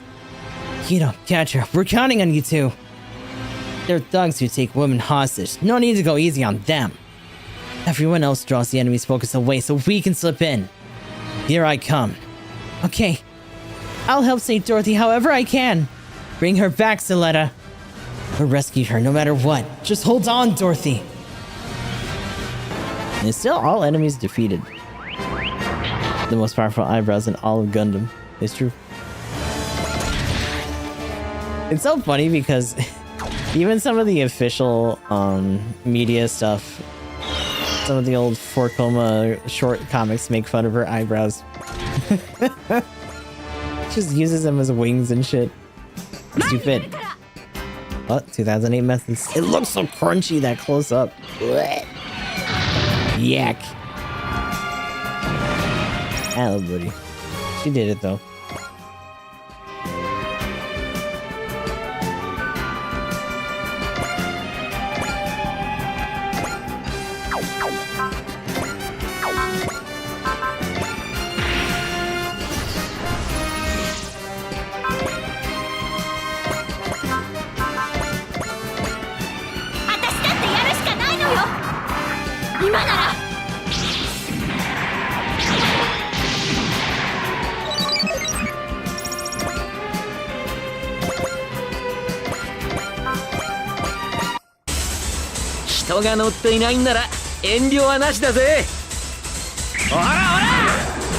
Hito, Catcher, we're counting on you two. They're thugs who take women hostage. No need to go easy on them. Everyone else draws the enemy's focus away so we can slip in. Here I come. Okay. I'll help save Dorothy however I can. Bring her back, Soletta. Or rescue her no matter what. Just hold on, Dorothy. And it's still all enemies defeated. The most powerful eyebrows in all of Gundam. It's true. It's so funny because even some of the official media stuff, some of the old 4-Koma short comics make fun of her eyebrows. Just uses them as wings and shit. Stupid. Oh, 2008 methods. It looks so crunchy that close up. Blech. Yak. Hello, buddy. She did it though.人が乗っていないんなら遠慮はなしだぜ。ほらほら、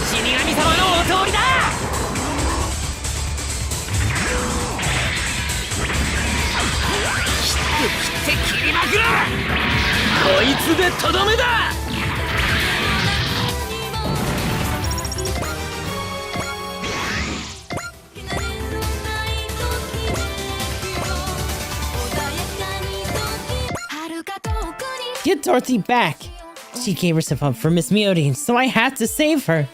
死神様のお通りだ。切って切りまくる。こいつでとどめだ。Get Dorothy back! She gave herself up for Miss Miodine, so I had to save her.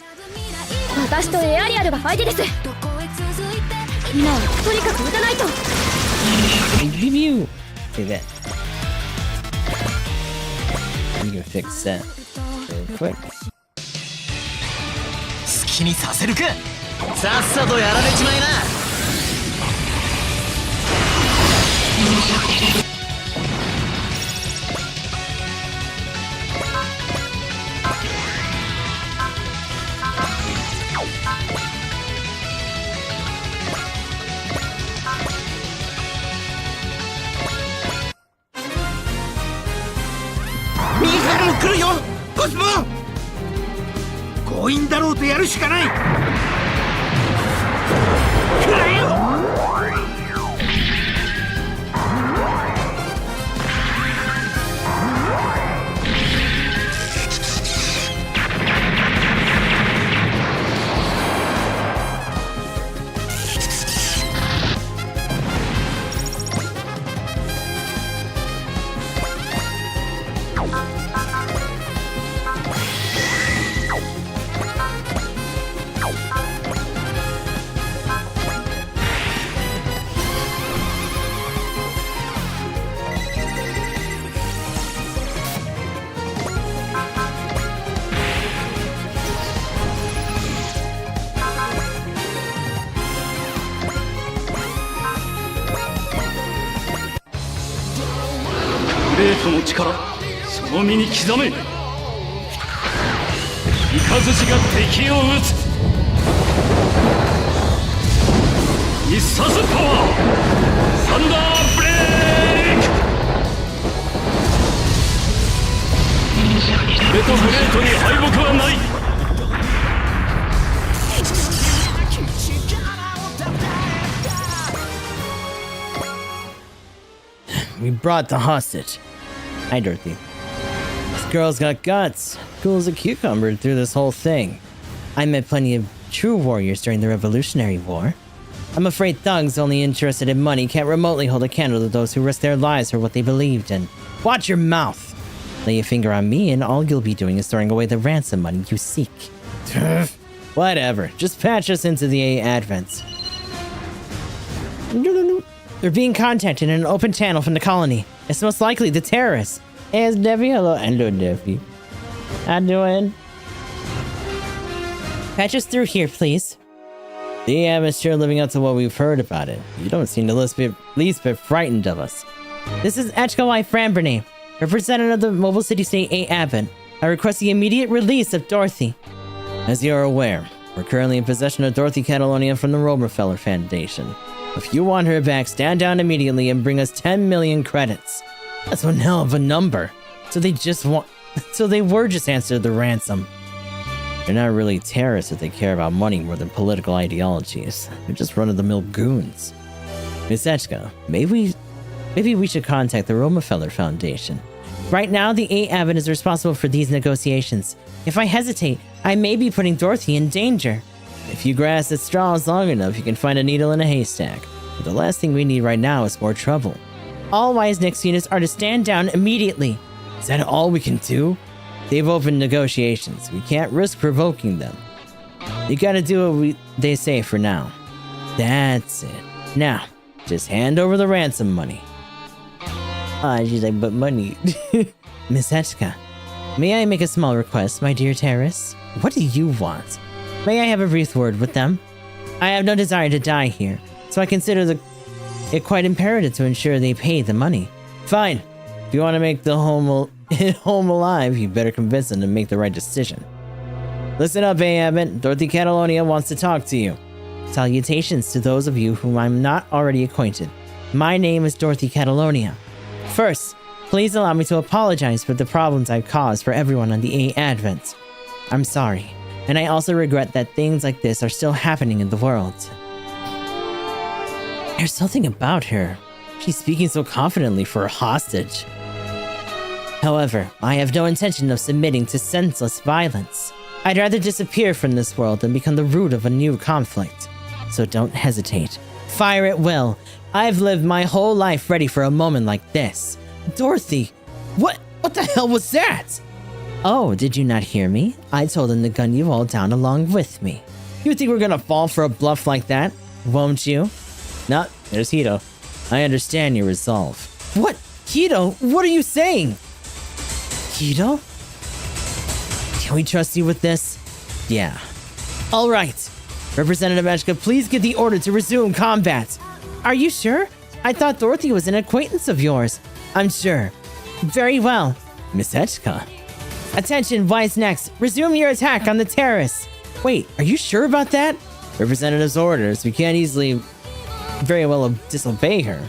私とエアリアルが相手です。今はとにかく撃たないと。Give you. Say that. You can fix that real quick. 好きにさせるか。さっさとやられちまいな。来るよコスモ。強引だろうとやるしかない。くらえよ。グレートの力、その身に刻め。雷が敵を撃つ。必殺パワー、サンダーブレイク。俺とグレートに敗北はない。We brought the hostage. Hi, Dorothy. This girl's got guts. Cool as a cucumber through this whole thing. I met plenty of true warriors during the Revolutionary War. I'm afraid thugs only interested in money can't remotely hold a candle to those who risk their lives for what they believed in. Watch your mouth! Lay a finger on me and all you'll be doing is throwing away the ransom money you seek. Whatever. Just patch us into the A Advents. They're being contacted in an open channel from the colony. It's most likely the terrorists. Hey, it's Debbie. Hello, Debbie. How doing? Patch us through here, please. The atmosphere living up to what we've heard about it. You don't seem the least bit frightened of us. This is Echka Y. Framberney, representative of the Mobile City State A. Advent. I request the immediate release of Dorothy. As you are aware, we're currently in possession of Dorothy Catalonia from the Rockefeller Foundation. If you want her back, stand down immediately and bring us 10 million credits. That's one hell of a number. So they were just answered the ransom. They're not really terrorists if they care about money more than political ideologies. They're just run-of-the-mill goons. Miss Echka, maybe we should contact the Rockefeller Foundation. Right now, the A. Advent is responsible for these negotiations. If I hesitate, I may be putting Dorothy in danger. If you grasp at straws long enough, you can find a needle in a haystack. But the last thing we need right now is more trouble. All wise Nix units are to stand down immediately. Is that all we can do? They've opened negotiations. We can't risk provoking them. You gotta do what they say for now. That's it. Now, just hand over the ransom money. She's like, but money. Miss Echka, may I make a small request, my dear Terrace? What do you want? May I have a brief word with them? I have no desire to die here, so I consider it quite imperative to ensure they pay the money. Fine. If you want to make the home alive, you better convince them to make the right decision. Listen up, A. Advent. Dorothy Catalonia wants to talk to you. Salutations to those of you whom I'm not already acquainted. My name is Dorothy Catalonia. First, please allow me to apologize for the problems I've caused for everyone on the A. Advent. I'm sorry, and I also regret that things like this are still happening in the world. There's something about her. She's speaking so confidently for a hostage. However, I have no intention of submitting to senseless violence. I'd rather disappear from this world than become the root of a new conflict. So don't hesitate. Fire at will. I've lived my whole life ready for a moment like this. Dorothy, what the hell was that? Oh, did you not hear me? I told them to gun you all down along with me. You think we're gonna fall for a bluff like that? Won't you? Nah, there's Hito. I understand your resolve. What? Hito, what are you saying? Hito? Can we trust you with this? Yeah. All right. Representative Echka, please give the order to resume combat. Are you sure? I thought Dorothy was an acquaintance of yours. I'm sure. Very well. Miss Echka. Attention, Wise Next. Resume your attack on the terrace. Wait, are you sure about that? Representative's orders. We can't very well disobey her.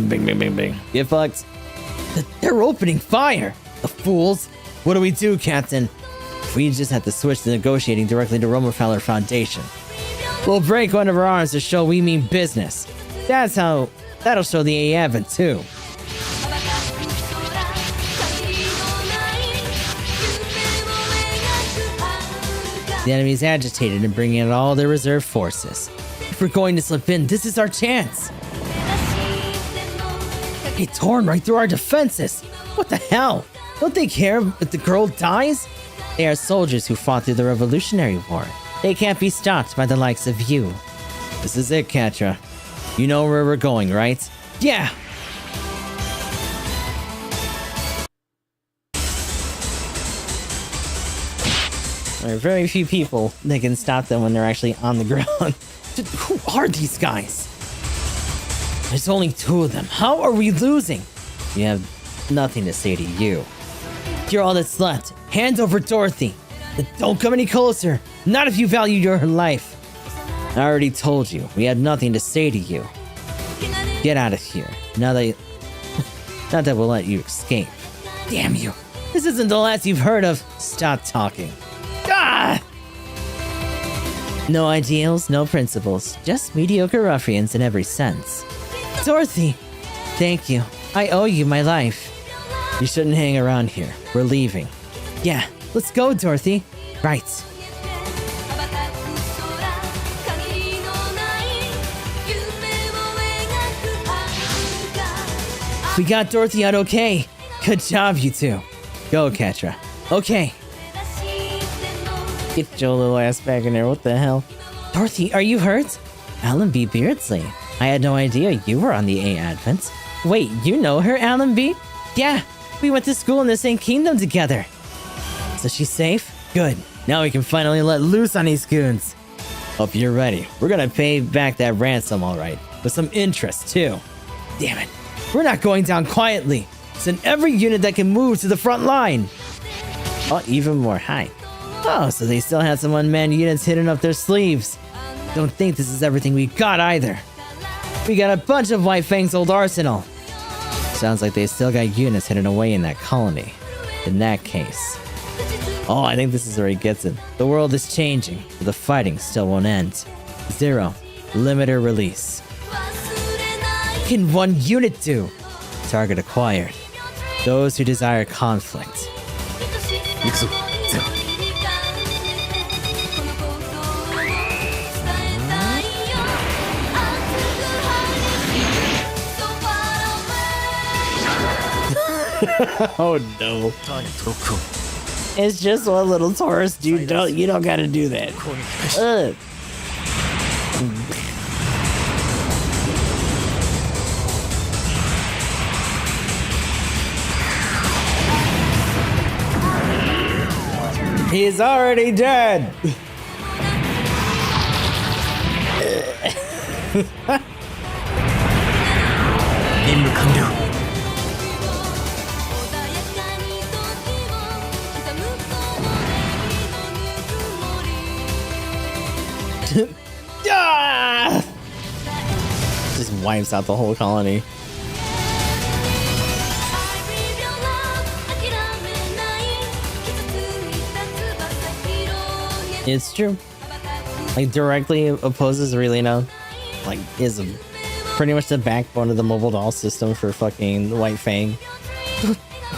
Bing, bing, bing, bing. Get fucked. They're opening fire. The fools. What do we do, Captain? We just have to switch to negotiating directly to Rockefeller Foundation. We'll break one of our arms to show we mean business. That'll show the A. Advent too. The enemy's agitated and bringing in all their reserve forces. If we're going to slip in, this is our chance. They torn right through our defenses. What the hell? Don't they care if the girl dies? They are soldiers who fought through the Revolutionary War. They can't be stopped by the likes of you. This is it, Katra. You know where we're going, right? Yeah! There are very few people that can stop them when they're actually on the ground. Who are these guys? There's only two of them. How are we losing? We have nothing to say to you. You're all that's left. Hand over Dorothy. Don't come any closer. Not if you value your life. I already told you. We had nothing to say to you. Get out of here. Not that we'll let you escape. Damn you. This isn't the last you've heard of. Stop talking. Ah! No ideals, no principles. Just mediocre ruffians in every sense. Dorothy! Thank you. I owe you my life. You shouldn't hang around here. We're leaving. Yeah, let's go, Dorothy. Right. We got Dorothy out okay. Good job, you two. Go, Katra. Okay. Get your little ass back in there. What the hell? Dorothy, are you hurt? Alan B. Beardsley. I had no idea you were on the A. Advent. Wait, you know her, Alan B? Yeah, we went to school in the same kingdom together. So she's safe? Good. Now we can finally let loose on these goons. Hope you're ready. We're gonna pay back that ransom, alright. With some interest, too. Damn it. We're not going down quietly. Send every unit that can move to the front line. Oh, even more. Hi. Oh, so they still had some unmanned units hidden up their sleeves. Don't think this is everything we got either. We got a bunch of White Fang's old arsenal. Sounds like they still got units hidden away in that colony. In that case. Oh, I think this is where he gets it. The world is changing, but the fighting still won't end. 0. Limiter release. What can one unit do? Target acquired. Those who desire conflict. 行くぞゼロ。Oh no. It's just one little Taurus, dude. You don't gotta do that. Ugh. He's already dead. Ah! Just wipes out the whole colony. It's true. Like, directly opposes Relino. Like, is pretty much the backbone of the mobile doll system for fucking White Fang.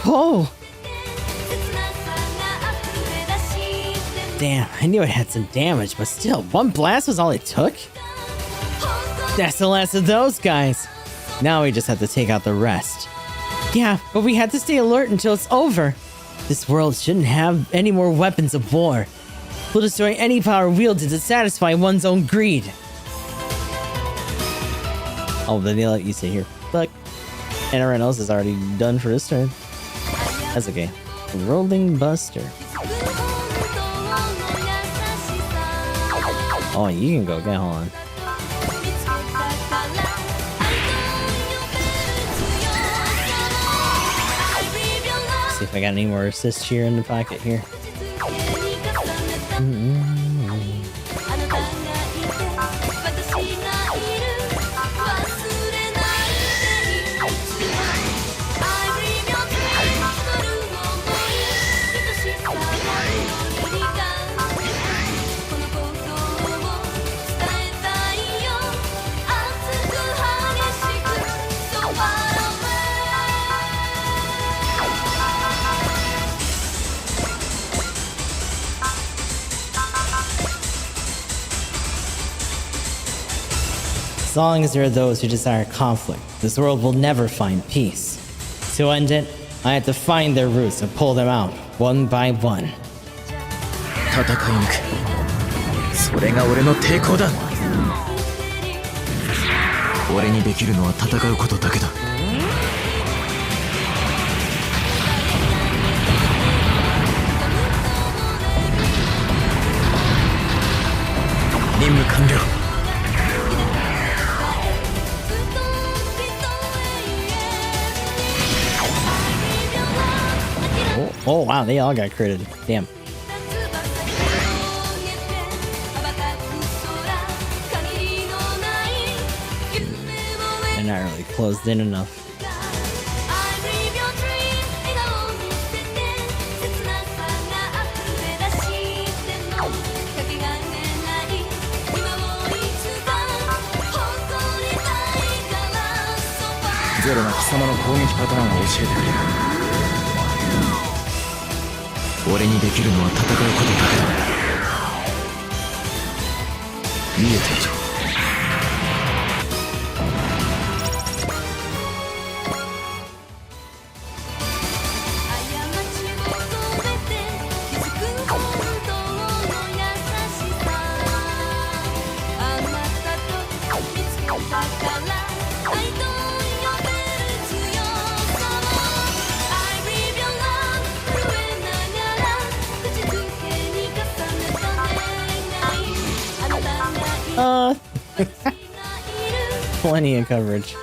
Oh! Damn, I knew it had some damage, but still, one blast was all it took? That's the last of those guys. Now we just have to take out the rest. Yeah, but we had to stay alert until it's over. This world shouldn't have any more weapons of war. We'll destroy any power wielded to satisfy one's own greed. Oh, then they'll let you sit here. Look. And everyone else is already done for this turn. That's okay. Rolling Buster. Oh, you can go. Get on. See if I got any more assist here in the pocket here. As long as there are those who desire conflict, this world will never find peace. To end it, I have to find their roots and pull them out, one by one. 戦い抜く。それが俺の抵抗だ。俺にできるのは戦うことだけだ。任務完了。Oh wow, they all got critted. Damn. They're not really closed in enough. Zero が貴様の攻撃パターンを教えてくれる。俺にできるのは戦うことだけだ。見えている。Plenty of coverage.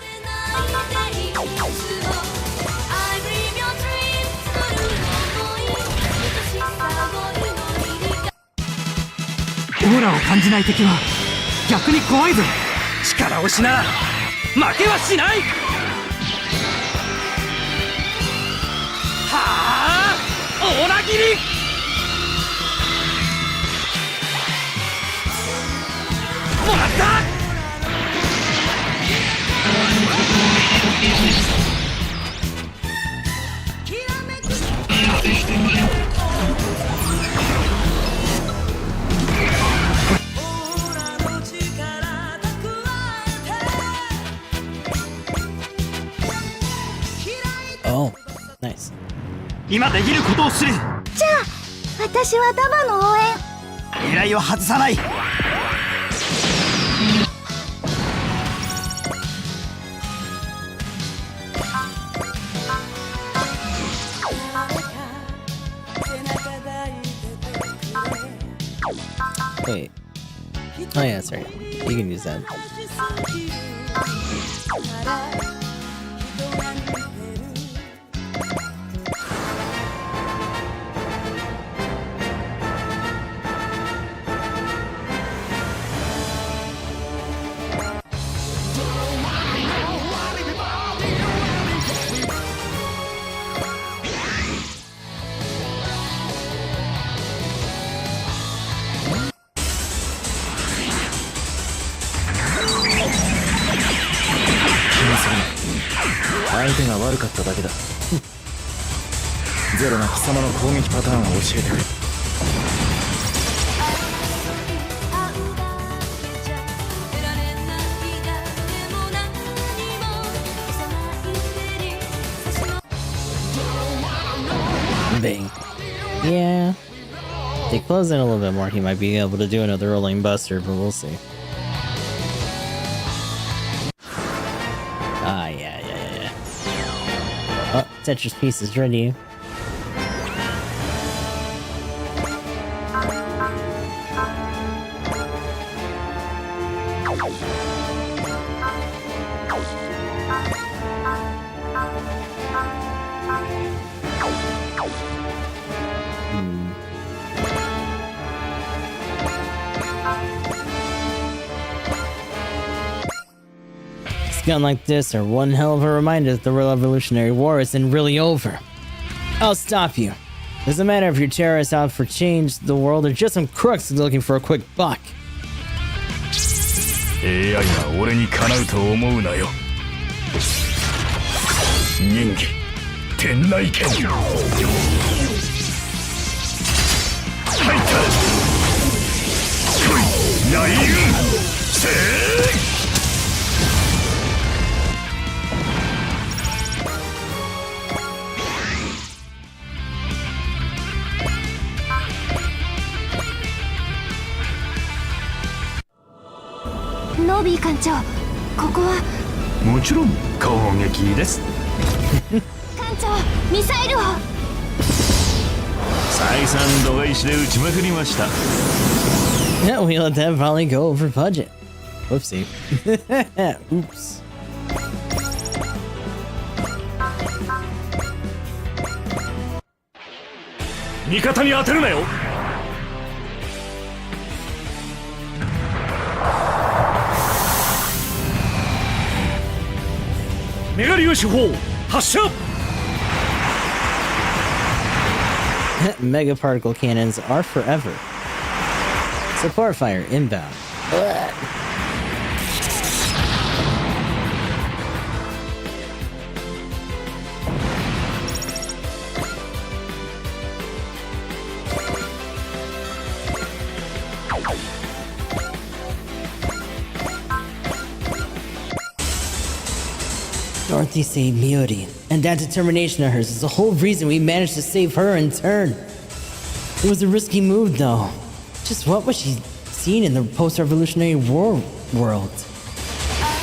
ーラを感じない敵は逆に怖いぞ。力押しなら負けはしない。はあ、オーラ切り。もらった。Oh, nice. 今できることをする。じゃあ私はダバの応援。狙いを外さない。Wait. Oh yeah, sorry. You can use that.相手が悪かっただけだ。ゼロが貴様の攻撃パターンを教えてくれ。Bang. Yeah. They close in a little bit more, he might be able to do another rolling buster, but we'll see. Ah, yeah. Oh, Tetris piece is ready. Gun like this are one hell of a reminder that the Revolutionary War isn't really over. I'll stop you. Doesn't matter if you're terrorists out for change the world or just some crooks looking for a quick buck. AI が俺にかなうと思うなよ。人間天内剣。入った。来い雷雲。せー。ノビー艦長、ここは。もちろん攻撃です。艦長、ミサイルを。再三度外視で撃ちまくりました。Yeah, we let that volley go over budget. Whoopsie. Oops. 味方に当てるなよ。メガリオ手法発射。Mega particle cannons are forever. Support fire inbound. Northeast Miori, and that determination of hers is the whole reason we managed to save her in turn. It was a risky move, though. Just what was she seeing in the post-revolutionary war world?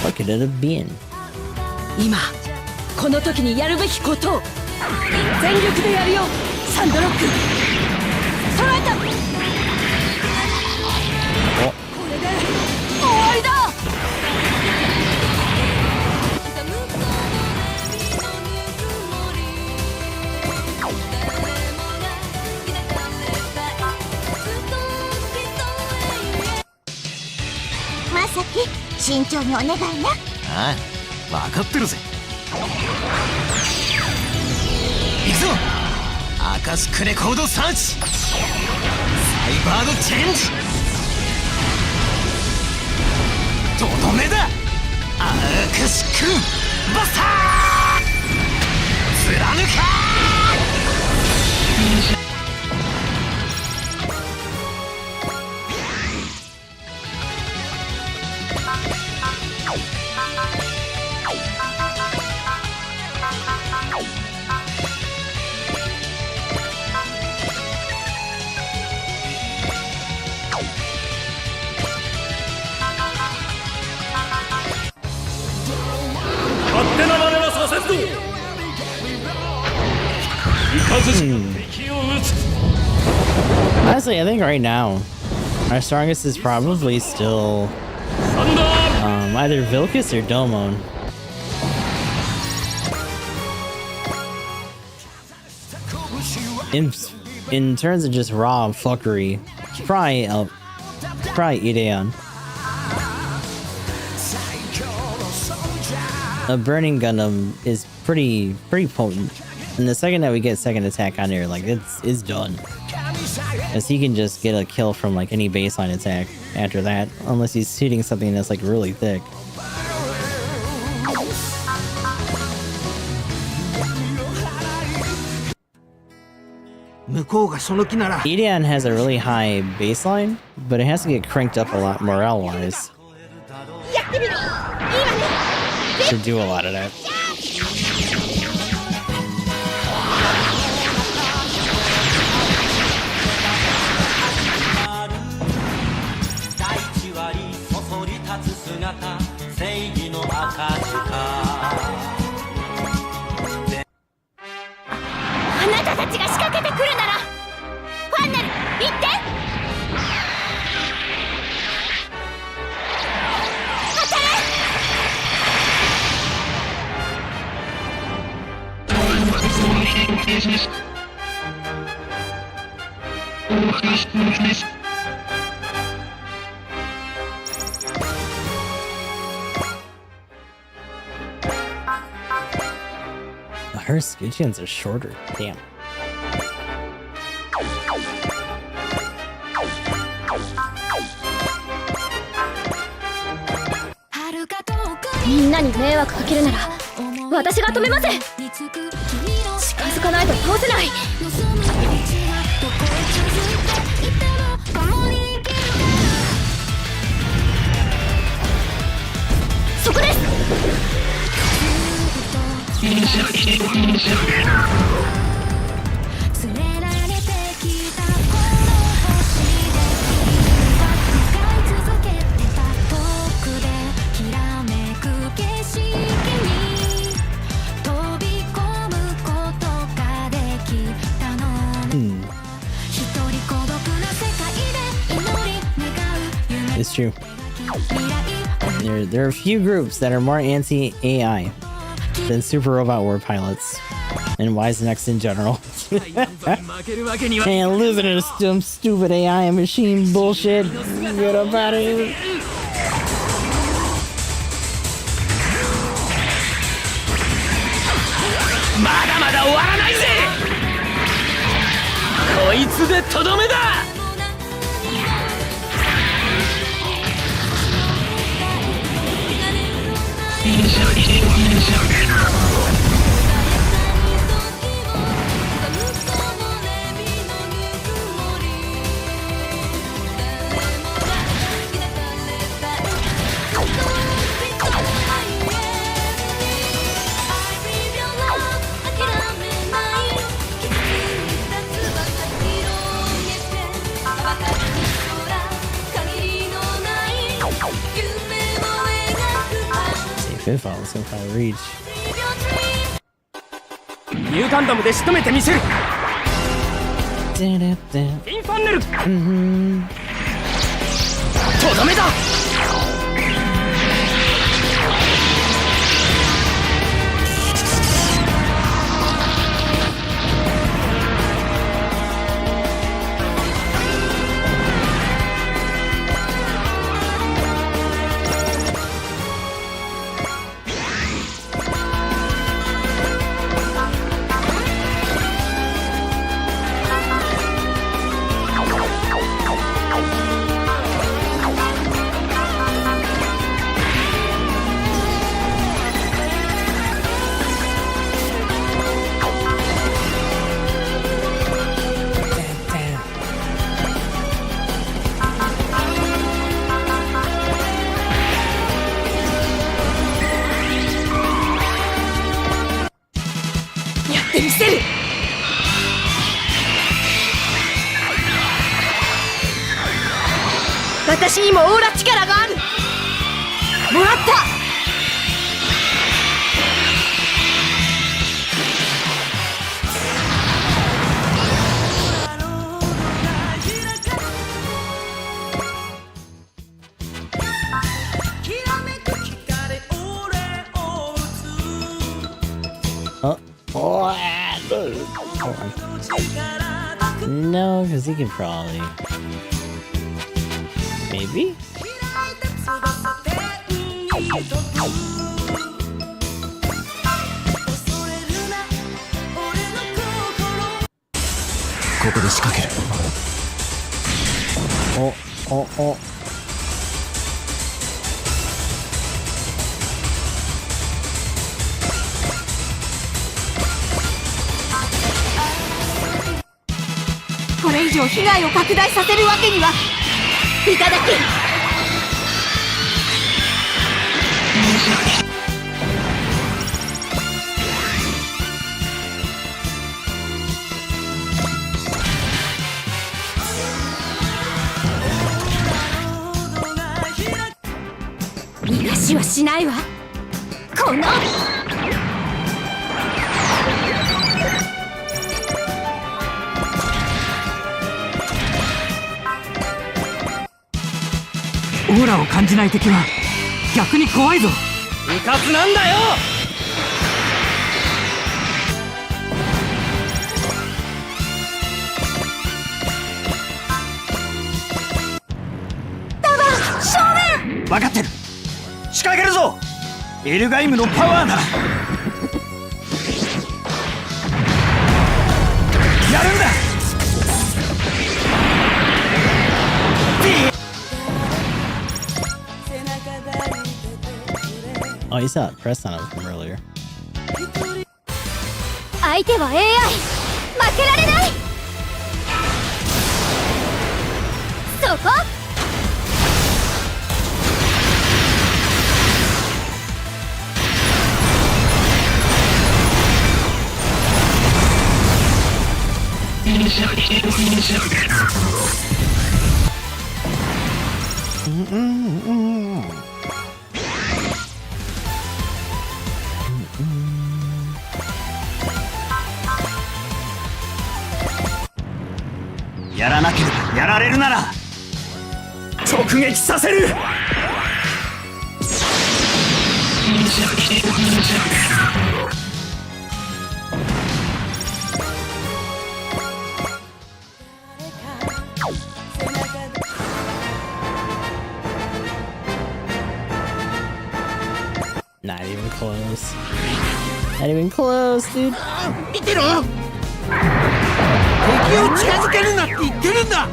What could it have been? 今この時にやるべきことを全力でやるよ、サンドロック。捉えた。これで終わりだ。慎重にお願いね。ああ、分かってるぜ。行くぞ、アカシックレコードサーチ、サイバードチェンジ、とどめだ、アカシックバスター、貫か勝手な真似はさせんぞ。敵を撃つ。 Honestly, I think right now, our strongest is probably still either Vilcus or Domon. In terms of just raw fuckery, probably Ideon. A Burning Gundam is pretty potent, and the second that we get second attack on here, like it's done. Because he can just get a kill from like any baseline attack after that, unless he's shooting something that's like really thick. Ideon has a really high baseline, but it has to get cranked up a lot morale-wise to do a lot of that. Her Skichians are shorter. Damn. It's true. There are a few groups that are more anti-AI than Super Robot War pilots and Wise Next in general. And losing to some stupid AI machine bullshit. Get up out of here. Fifth, I was gonna probably reach. ニューガンダムで仕留めてみせる。インファンネル。とどめだ。私にもオーラ力がある。もらった。No, because he can probably. Maybe? Oh, oh, oh. これ以上被害を拡大させるわけにはいただき。逃がしはしないわ。このオーラを感じない敵は逆に怖いぞ。うかつなんだよ。分かってる。仕掛けるぞ。エルガイムのパワーだ。やるんだ。Oh, you saw it press on him from earlier. 相手は AI。 負けられない。そこ。やらなければやられるなら直撃させる。Not even close. Not even close, dude. 見てろ。敵を近づけるなって言ってるんだ。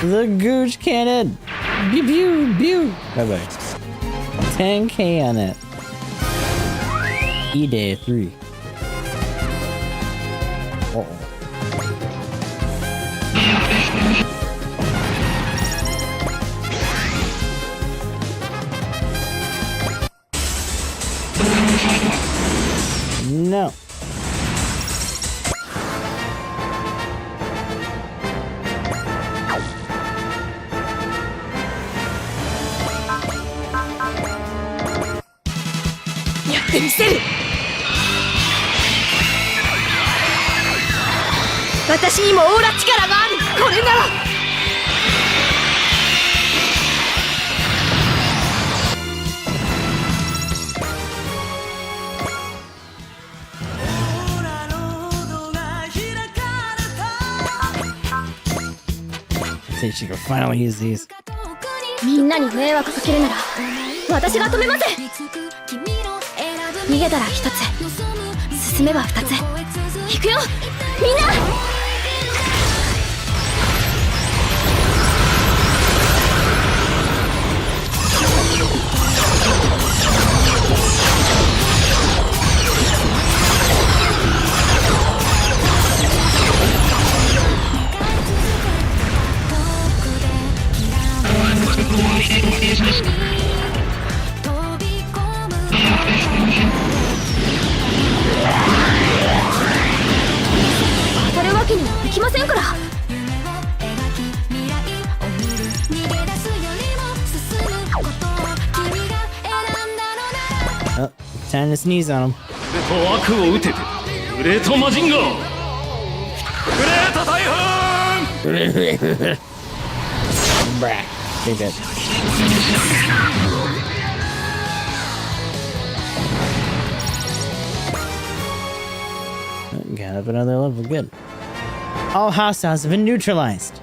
The Gooch Cannon! Pew pew pew! Bye bye. 10k on it. E-Day 3. Uh-oh. No.見せる。私にもオーラ力がある。これなら。I think she could finally use these. みんなに迷惑かけるなら私が止めます。逃げたら一つ、進めば二つ。行くよみんな。当たるわけにはいきませんから。Time to sneeze on him. 悪を打ててグレートマジンガーグレート大噴 Brah. Pretty good. Got up another level. Good. All hostiles have been neutralized.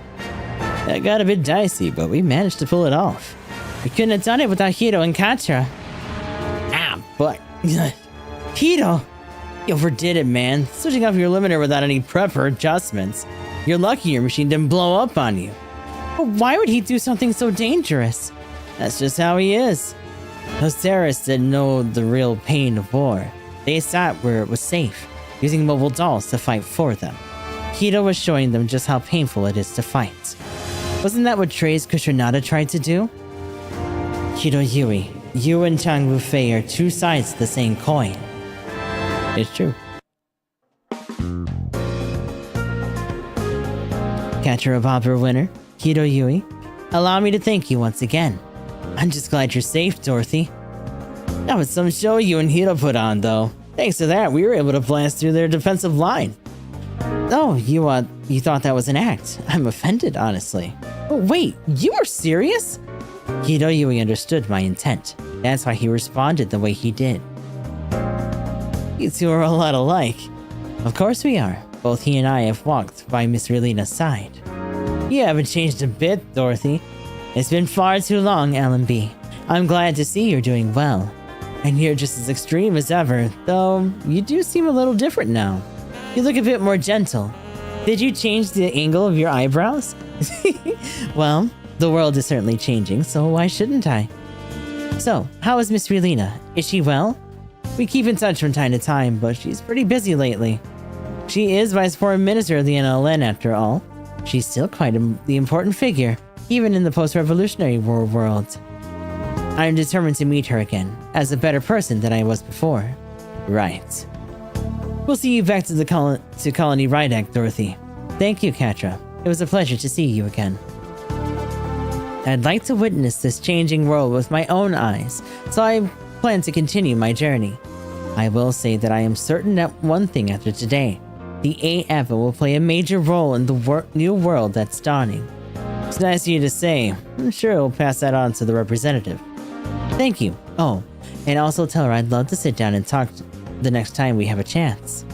That got a bit dicey, but we managed to pull it off. We couldn't have done it without Hito and Katra. Ah, but Hito, you overdid it, man. Switching off your limiter without any prep or adjustments. You're lucky your machine didn't blow up on you. But why would he do something so dangerous? That's just how he is. Those terrorists didn't know the real pain of war. They sat where it was safe, using mobile dolls to fight for them. Hito was showing them just how painful it is to fight. Wasn't that what Trey's Kushinada tried to do? Hito Yui, you and Chang Wufei are two sides of the same coin. It's true. Catcher of Opera winner, Hito Yui, allow me to thank you once again. I'm just glad you're safe, Dorothy. That was some show you and Hito put on, though. Thanks to that, we were able to blast through their defensive line. Oh, you thought that was an act. I'm offended, honestly. Oh, wait, you were serious? Hito Yui understood my intent. That's why he responded the way he did. You two are a lot alike. Of course we are. Both he and I have walked by Miss Relina's side. You haven't changed a bit, Dorothy. It's been far too long, LMB. I'm glad to see you're doing well. And you're just as extreme as ever, though you do seem a little different now. You look a bit more gentle. Did you change the angle of your eyebrows? Well, the world is certainly changing, so why shouldn't I? So, how is Miss Relina? Is she well? We keep in touch from time to time, but she's pretty busy lately. She is Vice Foreign Minister of the NLN after all. She's still quite the important figure, even in the post-revolutionary war world. I am determined to meet her again, as a better person than I was before. Right. We'll see you back to the Colony Rydak, Dorothy. Thank you, Katra. It was a pleasure to see you again. I'd like to witness this changing world with my own eyes, so I plan to continue my journey. I will say that I am certain that one thing after today, the AF will play a major role in the new world that's dawning. It's nice of you to say. I'm sure I'll pass that on to the representative. Thank you. Oh, and also tell her I'd love to sit down and talk the next time we have a chance.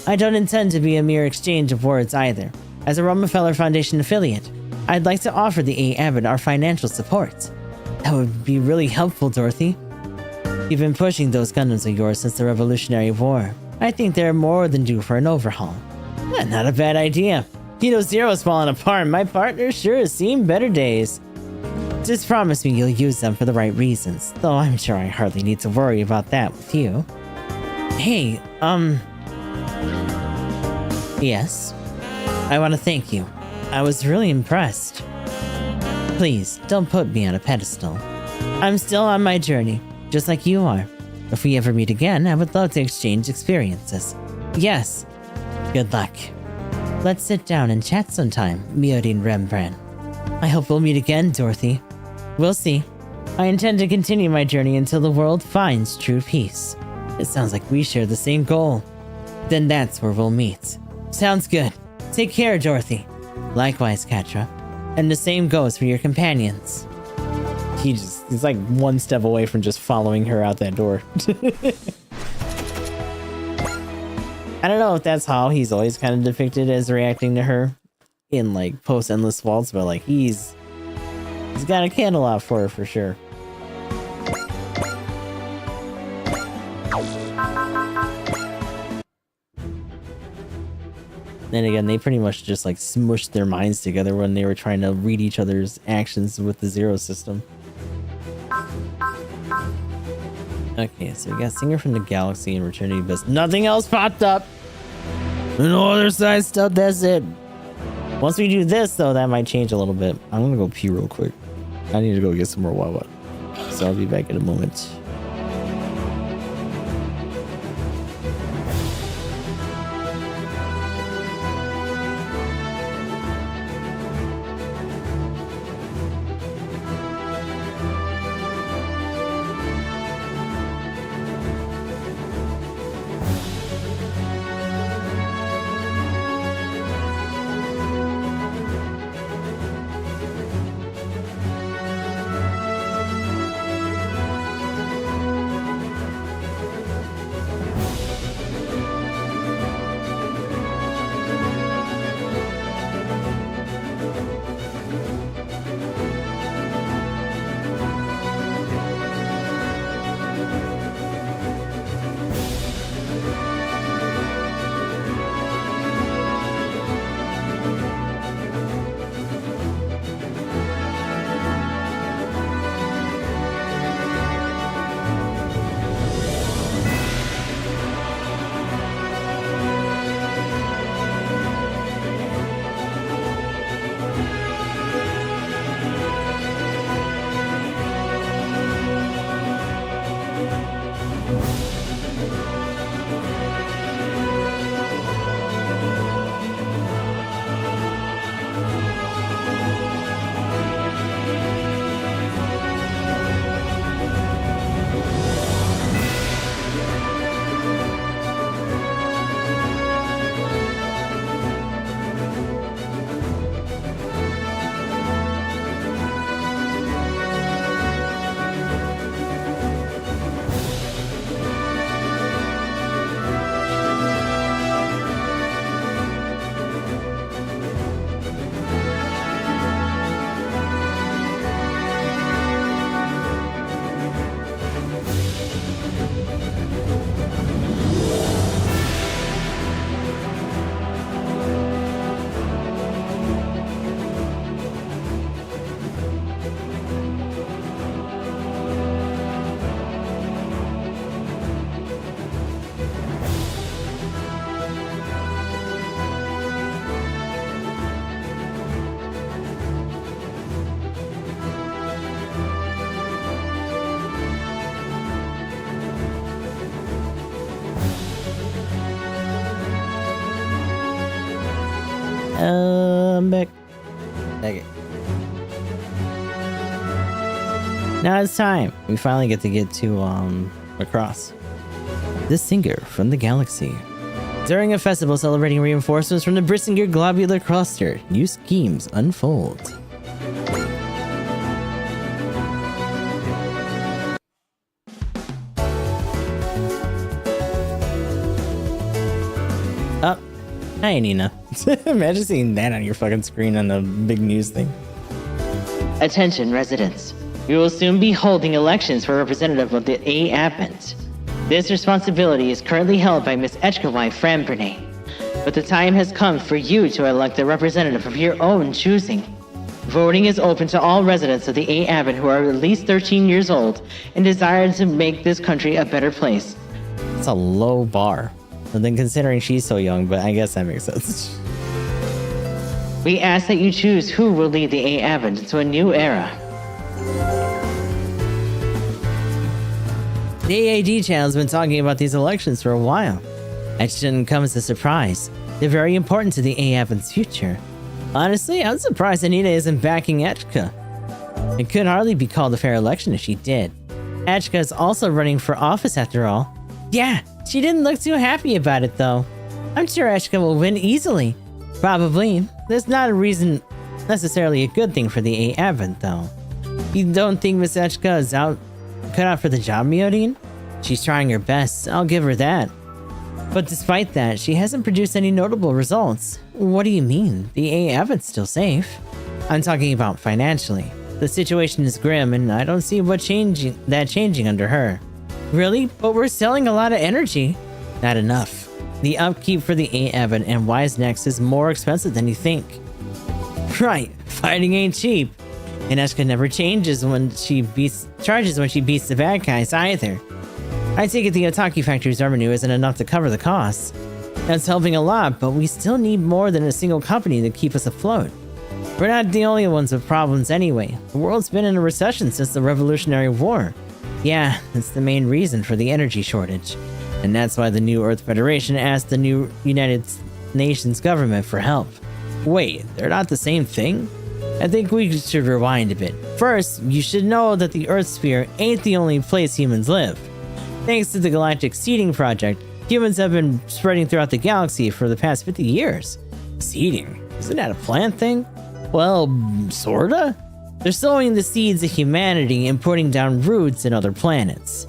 I don't intend to be a mere exchange of words either. As a Rockefeller Foundation affiliate, I'd like to offer the A. Abbott our financial support. That would be really helpful, Dorothy. You've been pushing those Gundams of yours since the Revolutionary War. I think they're more than due for an overhaul. Not a bad idea. Hito Zero's falling apart. My partner sure has seen better days. Just promise me you'll use them for the right reasons, though I'm sure I hardly need to worry about that with you. Hey, yes? I want to thank you. I was really impressed. Please, don't put me on a pedestal. I'm still on my journey, just like you are. If we ever meet again, I would love to exchange experiences. Yes. Good luck. Let's sit down and chat sometime, Miodin Rembrandt. I hope we'll meet again, Dorothy. We'll see. I intend to continue my journey until the world finds true peace. It sounds like we share the same goal. Then that's where we'll meet. Sounds good. Take care, Dorothy. Likewise, Katra. And the same goes for your companions. He's like one step away from just following her out that door. I don't know if that's how he's always kind of depicted as reacting to her in like post Endless Waltz, but like he's got a candle out for her for sure. Then again, they pretty much just like smushed their minds together when they were trying to read each other's actions with the Zero system. Okay, so we got Singer from the Galaxy and Return to the Abyss. Nothing else popped up. No other side stuff, that's it. Once we do this, though, that might change a little bit. I'm gonna go pee real quick. I need to go get some more Wawa. So I'll be back in a moment. Alembic. Okay. Now it's time. We finally get to across. The singer from the galaxy. During a festival celebrating reinforcements from the Brissinger Globular Cluster, new schemes unfold. Oh, hi Nina. Imagine seeing that on your fucking screen on the big news thing. Attention residents. We will soon be holding elections for representative of the A Advent. This responsibility is currently held by Miss Echkawai Frambernay. But the time has come for you to elect a representative of your own choosing. Voting is open to all residents of the A Advent who are at least 13 years old and desire to make this country a better place. It's a low bar. And then considering she's so young, but I guess that makes sense. We ask that you choose who will lead the A Advent into a new era. The AAD channel's been talking about these elections for a while. It shouldn't come as a surprise. They're very important to the A Advent's future. Honestly, I'm surprised Anita isn't backing Echka. It could hardly be called a fair election if she did. Echka is also running for office after all. Yeah, she didn't look too happy about it though. I'm sure Echka will win easily. Probably. That's not a reason necessarily a good thing for the A Advent though. You don't think Miss Echka is cut out for the job, Miodine? She's trying her best, I'll give her that. But despite that, she hasn't produced any notable results. What do you mean? The A Advent's still safe. I'm talking about financially. The situation is grim and I don't see what changing under her. Really? But we're selling a lot of energy. Not enough. The upkeep for the A Advent and Wise Next is more expensive than you think. Right, fighting ain't cheap. And Eshka never charges when she beats the bad guys either. I take it the Otaki Factory's revenue isn't enough to cover the costs. That's helping a lot, but we still need more than a single company to keep us afloat. We're not the only ones with problems anyway. The world's been in a recession since the Revolutionary War. Yeah, that's the main reason for the energy shortage. And that's why the New Earth Federation asked the new United Nations government for help. Wait, they're not the same thing? I think we should rewind a bit. First, you should know that the Earth Sphere ain't the only place humans live. Thanks to the Galactic Seeding Project, humans have been spreading throughout the galaxy for the past 50 years. Seeding? Isn't that a plant thing? Well, sorta? They're sowing the seeds of humanity and putting down roots in other planets.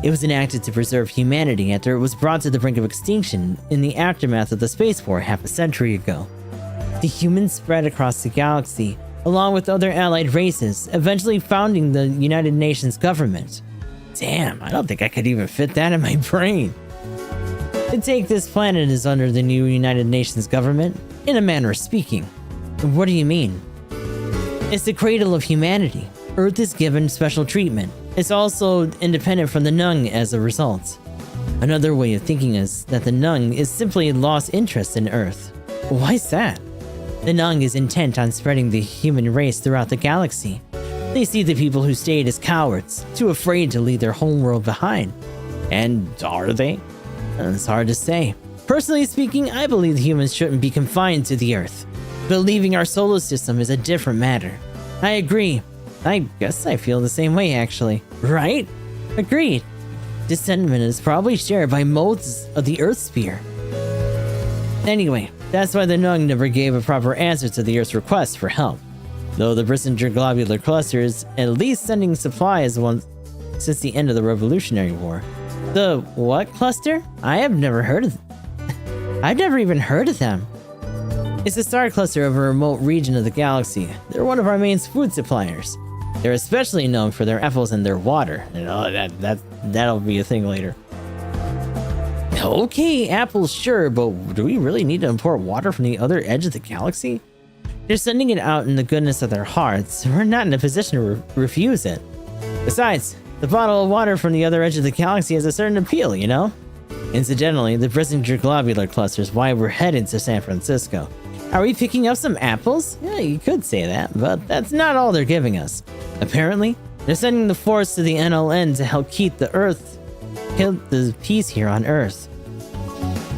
It was enacted to preserve humanity after it was brought to the brink of extinction in the aftermath of the space war half a century ago. The humans spread across the galaxy, along with other allied races, eventually founding the United Nations government. Damn, I don't think I could even fit that in my brain. To take this planet is under the new United Nations government, in a manner of speaking. What do you mean? It's the cradle of humanity. Earth is given special treatment. It's also independent from the Nung as a result. Another way of thinking is that the Nung is simply lost interest in Earth. Why's that? The Nung is intent on spreading the human race throughout the galaxy. They see the people who stayed as cowards, too afraid to leave their homeworld behind. And are they? It's hard to say. Personally speaking, I believe humans shouldn't be confined to the Earth. But leaving our solar system is a different matter. I agree. I guess I feel the same way actually. Right? Agreed. This sentiment is probably shared by most of the Earth Sphere. Anyway, that's why the Nung never gave a proper answer to the Earth's request for help. Though the Brissinger Globular Cluster is at least sending supplies since the end of the Revolutionary War. The what cluster? I've never even heard of them. It's a star cluster of a remote region of the galaxy. They're one of our main food suppliers. They're especially known for their apples and their water. That'll be a thing later. Okay, apples, sure, but do we really need to import water from the other edge of the galaxy? They're sending it out in the goodness of their hearts. We're not in a position to refuse it. Besides, the bottle of water from the other edge of the galaxy has a certain appeal, you know? Incidentally, the Brissinger Globular Cluster is why we're headed to San Francisco. Are we picking up some apples? Yeah, you could say that, but that's not all they're giving us. Apparently, they're sending the force to the NLN to help keep the peace here on Earth.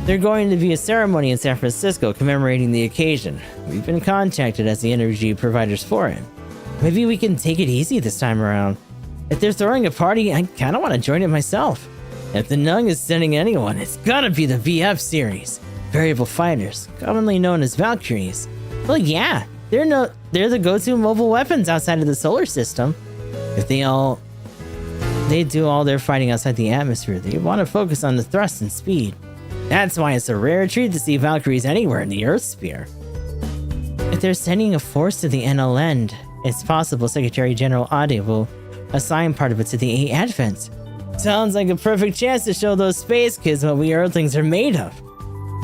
There's going to be a ceremony in San Francisco commemorating the occasion. We've been contacted as the energy providers for it. Maybe we can take it easy this time around. If they're throwing a party, I kind of want to join it myself. If the Nung is sending anyone, it's gotta be the VF series. Variable fighters, commonly known as Valkyries. Well, yeah, they're the go-to mobile weapons outside of the solar system. If they do all their fighting outside the atmosphere, they want to focus on the thrust and speed. That's why it's a rare treat to see Valkyries anywhere in the Earth sphere. If they're sending a force to the NL end, it's possible Secretary General Ade will assign part of it to the 8 Advents. Sounds like a perfect chance to show those space kids what we Earthlings are made of.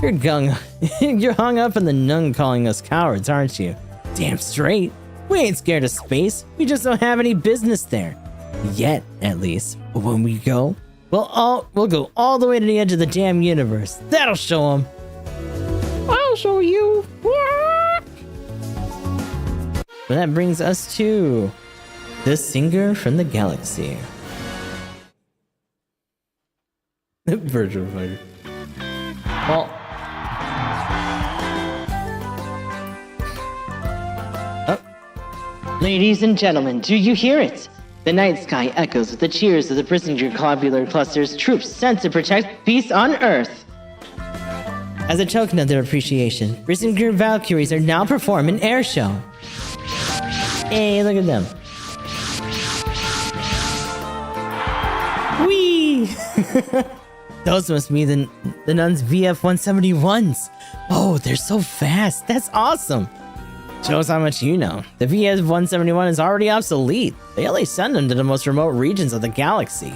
You're hung up in the Nung calling us cowards, aren't you? Damn straight. We ain't scared of space. We just don't have any business there. Yet, at least. But when we go, we'll go all the way to the edge of the damn universe. That'll show them. I'll show you. But that brings us to the singer from the galaxy. Virtual fighter. Well. Ladies and gentlemen, do you hear it? The night sky echoes with the cheers of the Brissinger Globular Cluster's troops sent to protect peace on Earth. As a token of their appreciation, Brissinger Valkyries are now performing an air show. Hey, look at them. Whee! Those must be the Nun's VF-171s. Oh, they're so fast. That's awesome. Shows how much you know. The VF-171 is already obsolete. They only send them to the most remote regions of the galaxy.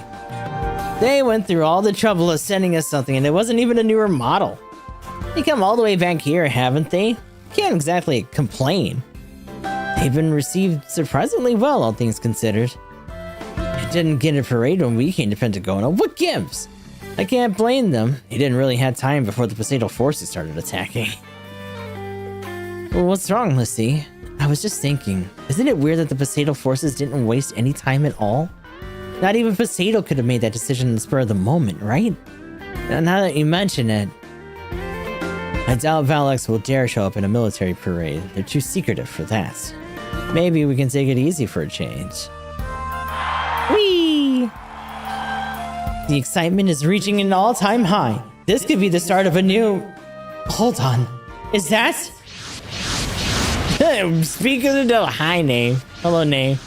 They went through all the trouble of sending us something, and it wasn't even a newer model. They come all the way back here, haven't they? Can't exactly complain. They've been received surprisingly well, all things considered. It didn't get a parade when we came to Pentagona. What gives? I can't blame them. They didn't really have time before the Poseidon forces started attacking. Well, what's wrong, Lissy? I was just thinking, isn't it weird that the Poseidon forces didn't waste any time at all? Not even Poseidon could have made that decision in the spur of the moment, right? Now that you mention it, I doubt Valx will dare show up in a military parade. They're too secretive for that. Maybe we can take it easy for a change. Whee! The excitement is reaching an all-time high. This could be the start of a new... Hold on. Is that... Speak of the devil. Hi, Nay. Hello, Nay.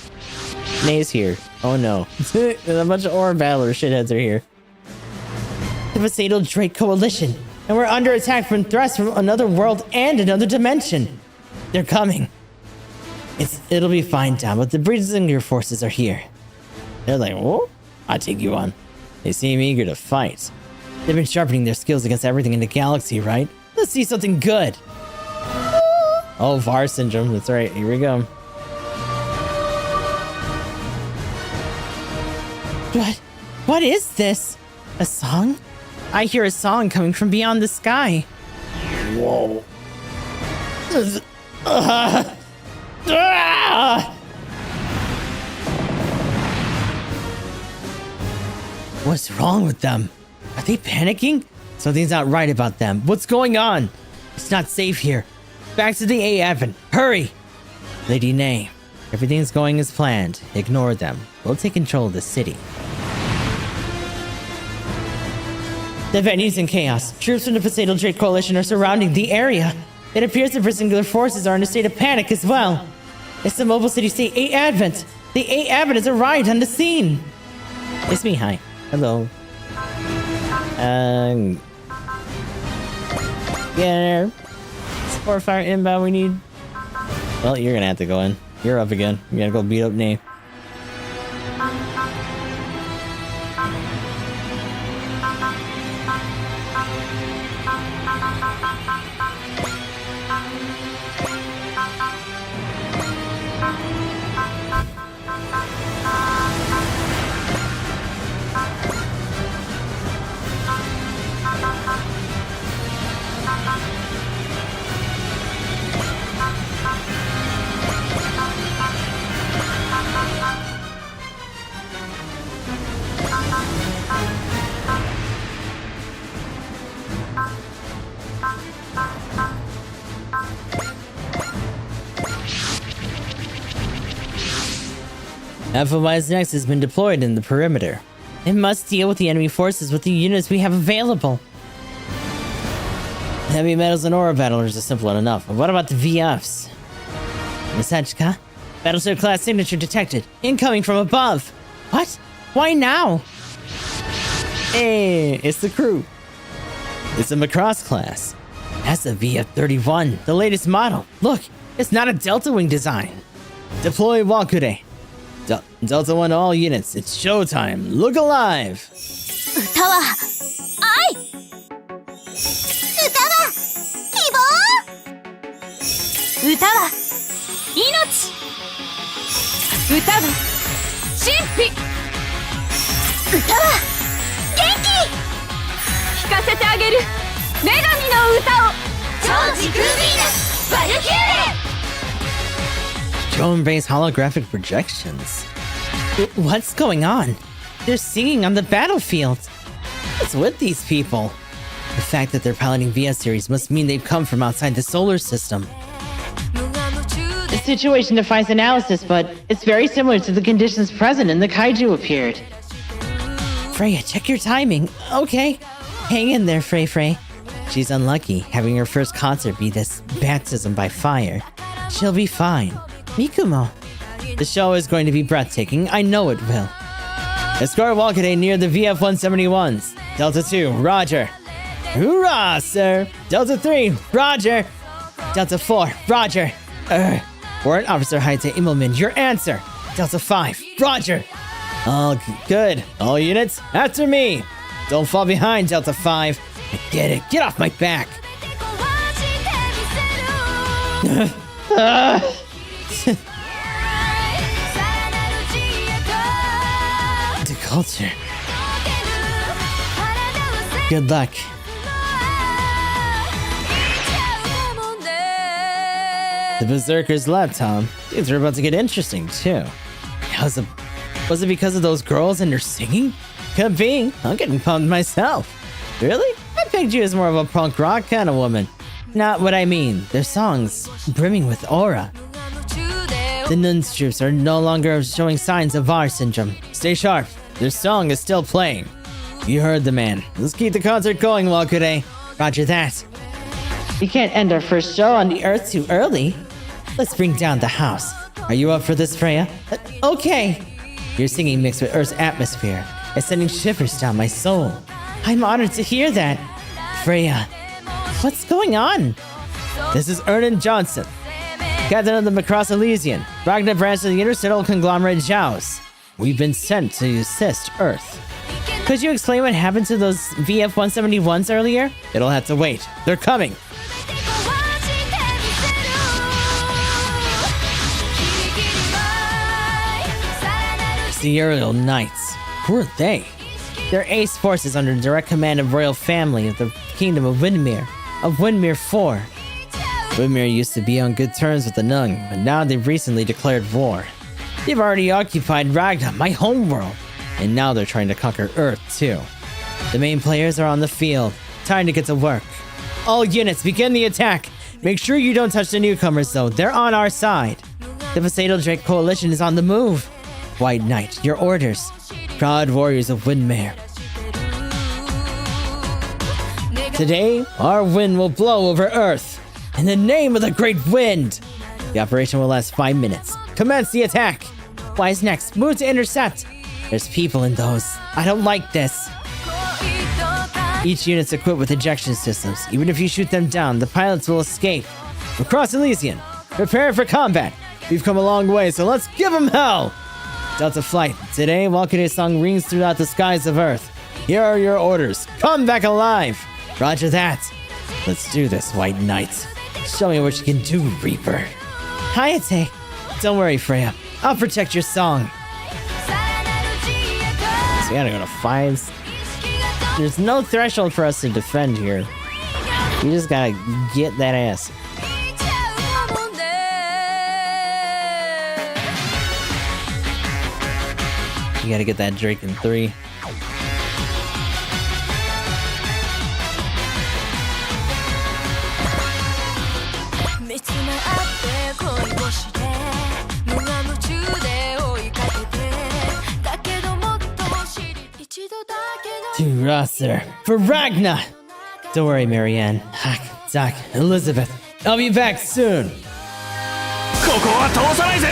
Nay's here. Oh, no. A bunch of Ore Battler shitheads are here. The Poseidon Drake Coalition. And we're under attack from threats from another world and another dimension. They're coming. It'll be fine, Tom, but the Brissinger forces are here. They're like, whoa, I'll take you on. They seem eager to fight. They've been sharpening their skills against everything in the galaxy, right? Let's see something good. Oh, VAR syndrome. That's right. Here we go. What is this? A song? I hear a song coming from beyond the sky. Whoa. What's wrong with them? Are they panicking? Something's not right about them. What's going on? It's not safe here. Back to the A-Advent. Hurry! Lady Nay, everything's going as planned. Ignore them. We'll take control of the city. The venue's in chaos. Troops from the Poseidon Drake Coalition are surrounding the area. It appears the Brissinger forces are in a state of panic as well. It's the Mobile City State 8 Advent. The 8 Advent has arrived on the scene. It's me, hi. Hello. Yeah. Support fire inbound we need. Well, you're gonna have to go in. You're up again. You gotta go beat up Nate. Alpha Y's Next has been deployed in the perimeter. It must deal with the enemy forces with the units we have available. Heavy metals and aura battlers are simple enough. But what about the VFs? Misachka? Battleship class signature detected. Incoming from above. What? Why now? Hey, it's the crew. It's a Macross class. That's the VF-31, the latest model. Look, it's not a Delta Wing design. Deploy Walkure. Delta 1 to all units. It's showtime. Look alive. 歌は愛、歌は希望、歌は命、歌は神秘、歌は元気、聴かせてあげる女神の歌を、超時空ヴィーナスバルキューレ。 Drone-based holographic projections. What's going on? They're singing on the battlefield. What's with these people? The fact that they're piloting VS series must mean they've come from outside the solar system. The situation defies analysis, but it's very similar to the conditions present in the kaiju appeared. Freya, check your timing. Okay. Hang in there, Frey. She's unlucky, having her first concert be this baptism by fire. She'll be fine. Mikumo. The show is going to be breathtaking. I know it will. Escort Walkade near the VF-171s. Delta 2, roger. Hoorah, sir. Delta 3, roger. Delta 4, roger. Warrant Officer Haite Immelman, your answer. Delta 5, roger. All good. All units, after me. Don't fall behind, Delta 5. I get it. Get off my back. The culture. Good luck. The Berserkers left, Tom. Things are about to get interesting, too. Was it because of those girls and their singing? Could be. I'm getting pumped myself. Really? I picked you as more of a punk rock kind of woman. Not what I mean. Their songs brimming with aura. The Nuns troops are no longer showing signs of VAR syndrome. Stay sharp. Their song is still playing. You heard the man. Let's keep the concert going, Walkure. Roger that. We can't end our first show on The Earth too early. Let's bring down the house. Are you up for this, Freya? Okay. Your singing mixed with Earth's atmosphere is sending shivers down my soul. I'm honored to hear that. Freya, what's going on? This is Ernan Johnson, captain of the Macross Elysian, Ragnar branch of the interstellar conglomerate Jaws. We've been sent to assist Earth. Could you explain what happened to those VF-171s earlier? It'll have to wait. They're coming. The Aerial Knights. Who are they? They're ace forces under direct command of royal family of the Kingdom of Windmere, of Windmere 4. Windmere used to be on good terms with the Nung, but now they've recently declared war. They've already occupied Ragna, my homeworld, and now they're trying to conquer Earth too. The main players are on the field. Time to get to work. All units, begin the attack. Make sure you don't touch the newcomers though, they're on our side. The Poseidon Drake Coalition is on the move. White Knight, your orders. Proud warriors of Windmere. Today, our wind will blow over Earth. In the name of the Great Wind! The operation will last 5 minutes. Commence the attack! Wise next, move to intercept! There's people in those. I don't like this. Each unit's equipped with ejection systems. Even if you shoot them down, the pilots will escape. Across Elysian, prepare for combat. We've come a long way, so let's give them hell! Delta Flight, today Walkure's song rings throughout the skies of Earth. Here are your orders. Come back alive! Roger that. Let's do this, White Knight. Show me what you can do, Reaper. Hayate. Don't worry, Freya. I'll protect your song. So we gotta go to 5s. There's no threshold for us to defend here. We just gotta get that ass. You gotta get that Drake in 3. To Rosser. For Ragna! Don't worry, Marianne. Huck, Doc, Elizabeth. I'll be back soon! ここは通さないぜ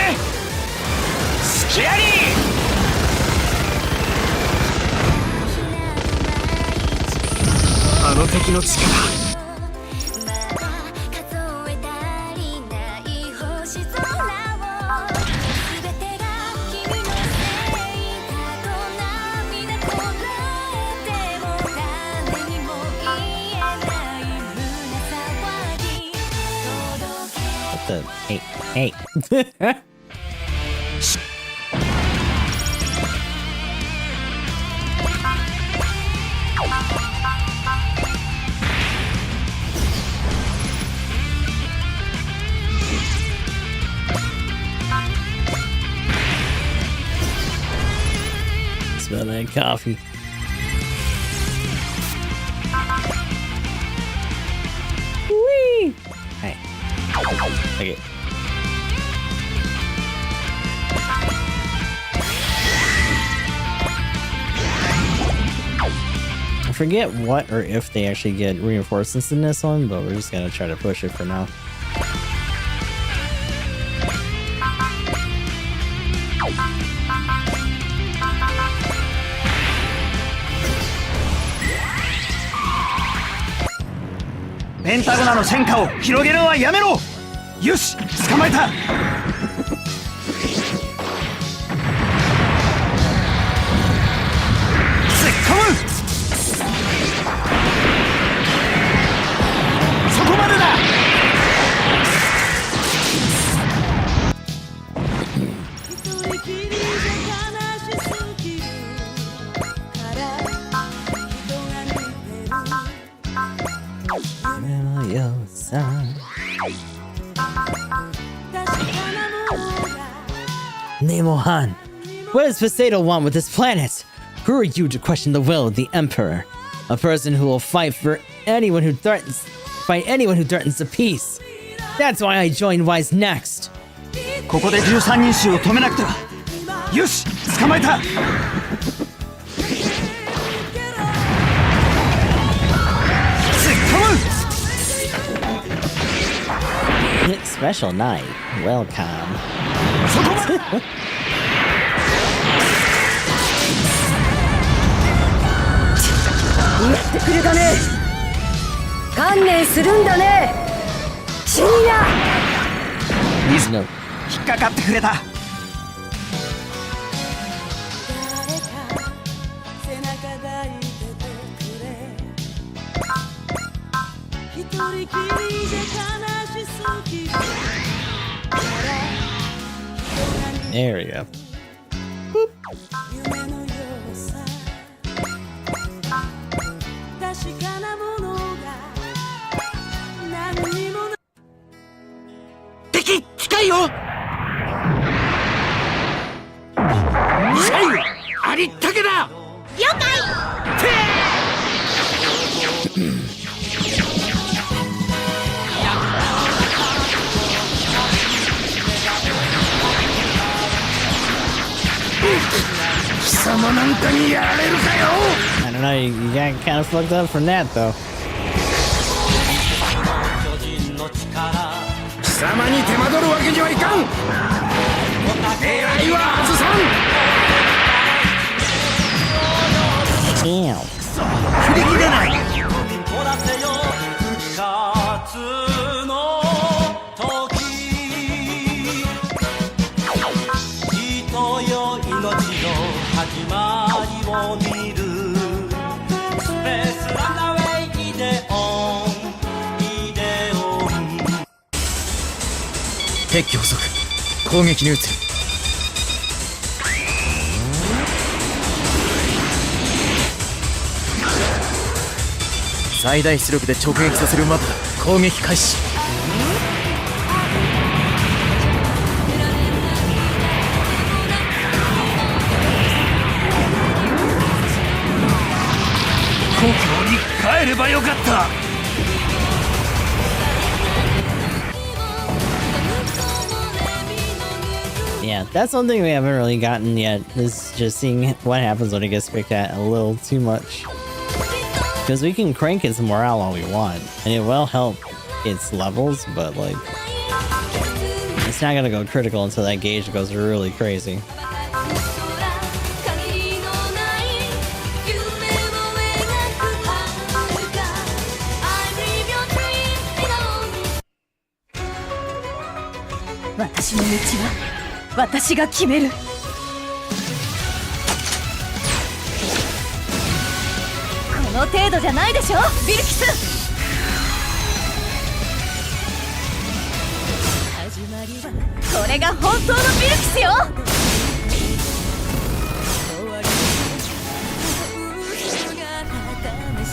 スキアリーあの敵の力数え足りない星空を全てが君のせいだと涙こらえても誰にも言えない胸騒ぎ届け What the? Hey. Smell that coffee. Whee! Hey. Okay. I forget what or if they actually get reinforcements in this one, but we're just gonna try to push it for now.ペンタゴナの戦果を広げるのはやめろよし捕まえたそこまでだNemohan, what does Poseidon want with this planet? Who are you to question the will of the Emperor? A person who will fight anyone who threatens the peace. That's why I joined Wise next. ここで13人衆を止めなくてはよし捕まえた Special night. Welcome. やってくれたね観念するんだねシニア水野引っかかってくれたThere we go. Boop. Teki, 近いよシャイありったけだ了解貴様なんかにやられるかよ I don't know, you got kind of fucked up from that though. 貴様に手間取るわけにはいかん狙いは外さん Damn. 振り切れない撤去不足攻撃に移る最大出力で直撃させるマップ攻撃開始故郷に帰ればよかった Yeah, that's something we haven't really gotten yet. Is just seeing what happens when it gets picked at a little too much. Because we can crank its morale all we want, and it will help its levels, but like, it's not gonna go critical until that gauge goes really crazy.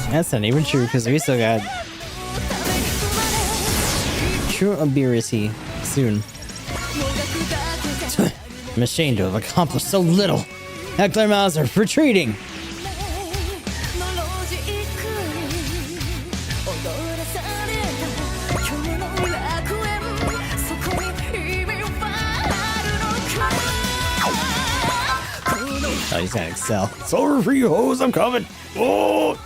That's not even true, because we still got true ability soon. I'm ashamed to have accomplished so little. Heckler Mouse are retreating. Oh, he's gonna excel. Sorry for you hoes, I'm coming. Oh!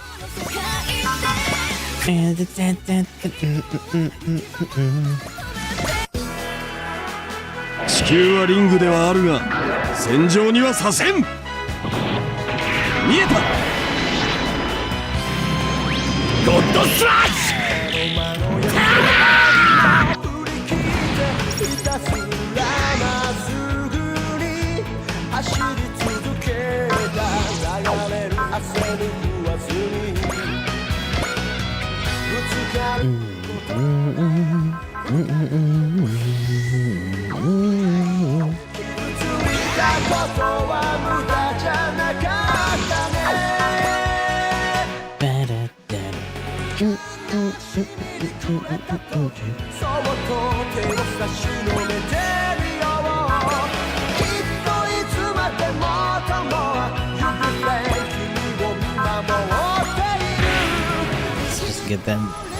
Let's just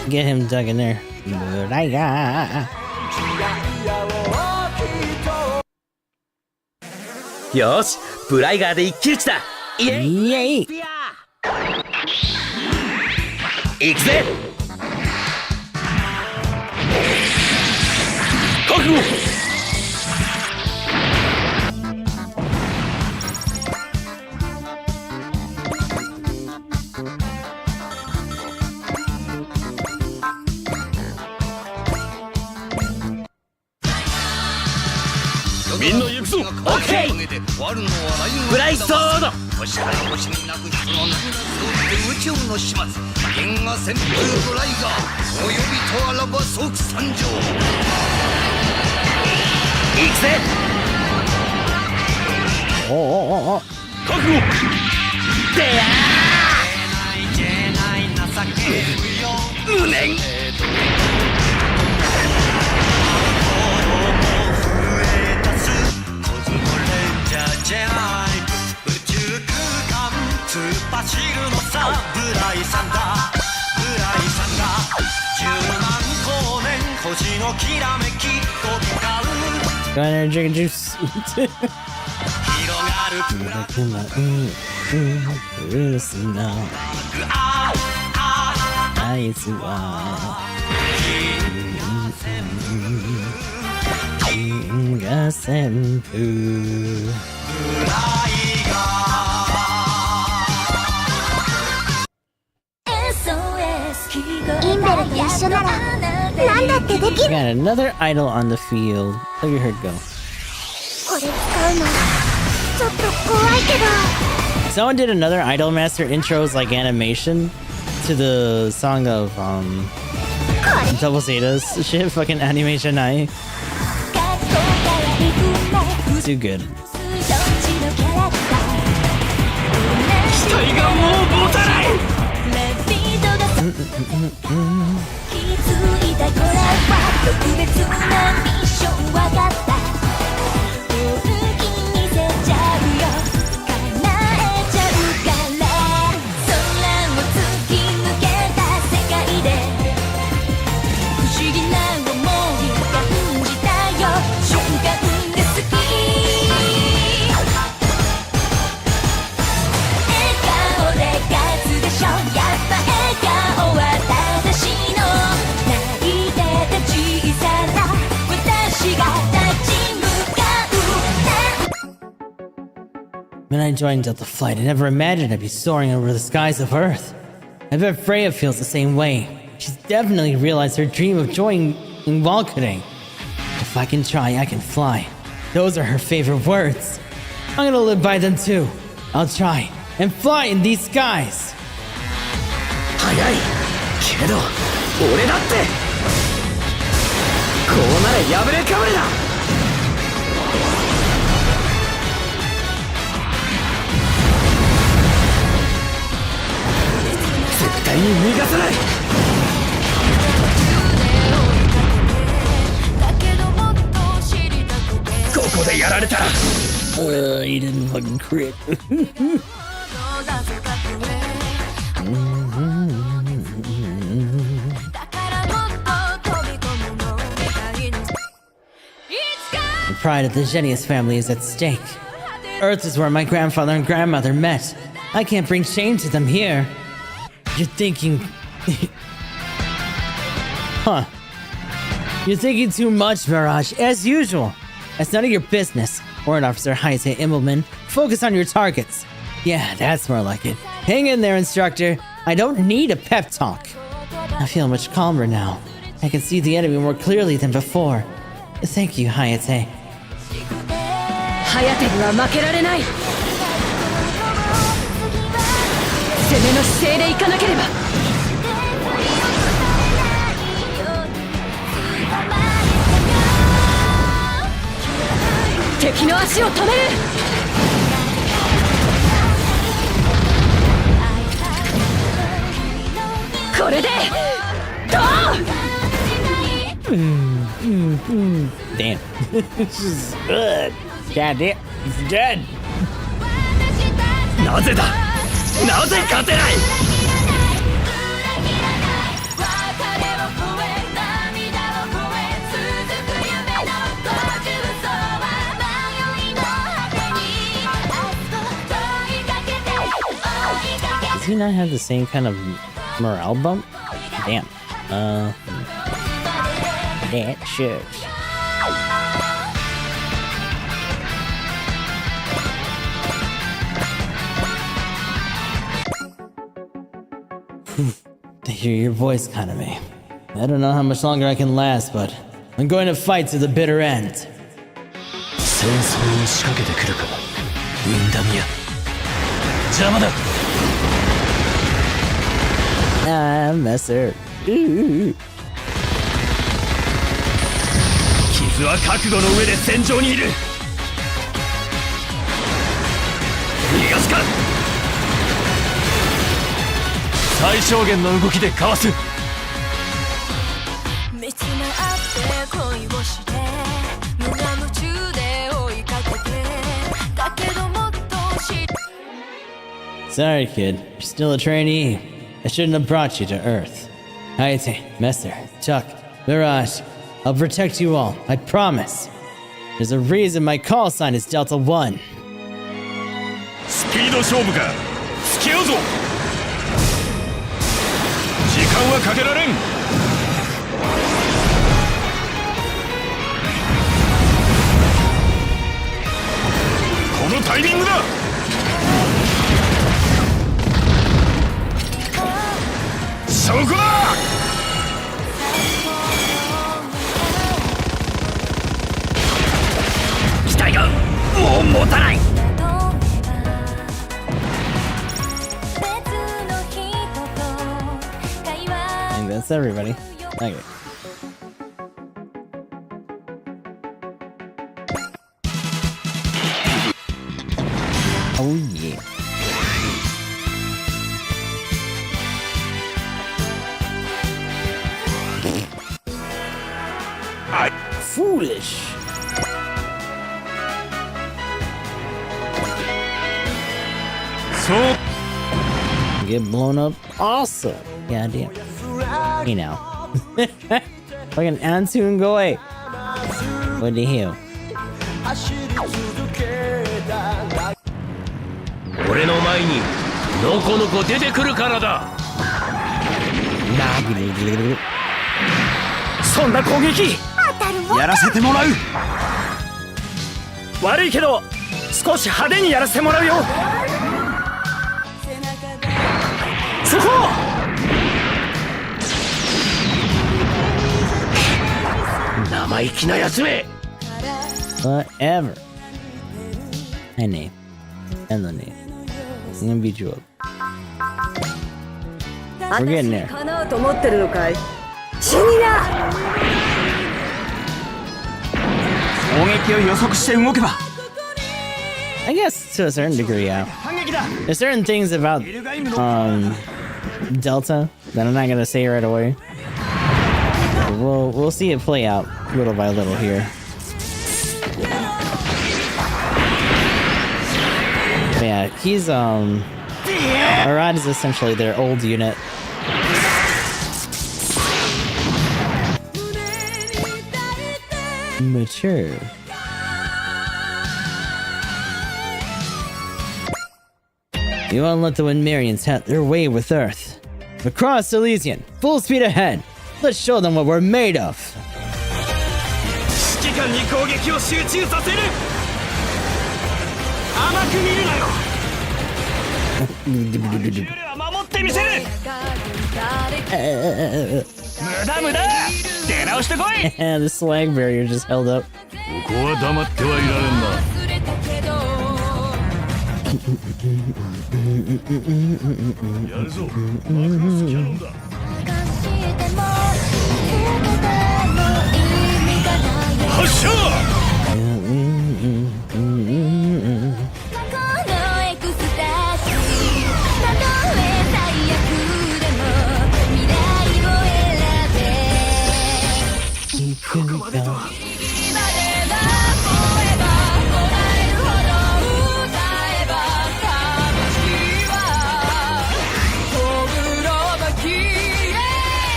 get him dug in there. Yosh, ブライガーで一騎打ちだ。イエイ。イエイ。行くぜ。覚悟。みんな行くぞ。オッケー。ブライソード。星から星に泣く人の涙宇宙の始末。銀河旋風ブライガー。お呼びとあらば即参上。行くぜ。おお。覚悟。でやー。無念。突っ走るのさブライさんだブライさんだ10万光年星のきらめき飛び交う Got energy juice. 広がるあいつは銀河旋風ブライガーインベルと一緒なら何だってでき We る got another idol on the field. Look at her go. これ使うのちょっと怖いけど Someone did another Idol Master intros like animation to the song of Double Zeta's shit, fucking animation eye. Too good. 期待がもう持たない気づいたこれは特別なミッションわかった本気にせちゃうよ叶えちゃうから空を突き抜けた世界で不思議な想い感じたよ瞬間で好き笑顔で勝つでしょやっぱ When I joined Delta Flight, I never imagined I'd be soaring over the skies of Earth. I bet Freya feels the same way. She's definitely realized her dream of joining Valkyrie. If I can try, I can fly. Those are her favorite words. I'm gonna live by them too. I'll try and fly in these skies. 早いけど俺だってこうなれ破れかぶれだ絶対に逃がさないここでやられたら He didn't fucking crit. The pride of the Genius family is at stake. Earth is where my grandfather and grandmother met. I can't bring shame to them here. You're thinking... Huh. You're thinking too much, Mirage, as usual. That's none of your business. Warrant Officer Hayate Immelman, focus on your targets. Yeah, that's more like it. Hang in there, instructor. I don't need a pep talk. I feel much calmer now. I can see the enemy more clearly than before. Thank you, Hayate. ハヤテには負けられない。攻めの姿勢でいかなければ。敵の足を止める。これでどうDamn. This is good. God damn. He's dead. なぜだなぜ勝てないDoes he not have the same kind of morale bump? Damn. That shit. To hear your voice, Kaname. I don't know how much longer I can last, but I'm going to fight to the bitter end. 戦争を仕掛けてくるかウィンダミア邪魔だ Ah, messer. 傷は覚悟の上で戦場にいる逃がすか最小限の動きでかわす見つめ合って恋をして無我夢中で追いかけてだけどもっと知 Sorry, kid. You're still a trainee. I shouldn't have brought you to Earth. Hayate, Messer, Chuck, Mirage. I'll protect you all. I promise. There's a reason my call sign is Delta 1. スピード勝負か付き合うぞ時間はかけられんこのタイミングだそこだ機体がもう持たない I think that's everybody. Okay. Oh yeah. Foolish. So Get blown up. Awesome. Goddamn. Hey now. Fucking Antoon, go away. What the hell? 俺の前にのこのこ出てくるからだそんな攻撃やらせてもらう悪いけど少し派手にやらせてもらうよ。そこ。生意気なやつめ。 Whatever. Hi, name. Hello, name. I'm gonna beat you up. We're getting there. かなうと思ってるのかい。死にな。攻撃を予測して動けば I guess to a certain degree, yeah. There's certain things about Delta that I'm not gonna say right away. We'll see it play out little by little here. But yeah, he's Arad is essentially their old unit. Mature. You won't let the Windmarians have their way with Earth. Across Elysian, full speed ahead. Let's show them what we're made of. 指揮官に攻撃を集中させる甘く見るなよ守ってみせる無駄無駄出直してこい The slag barrier just held up. ここは黙ってはいられんな。やるぞ。マクロスキャノンだ。発射。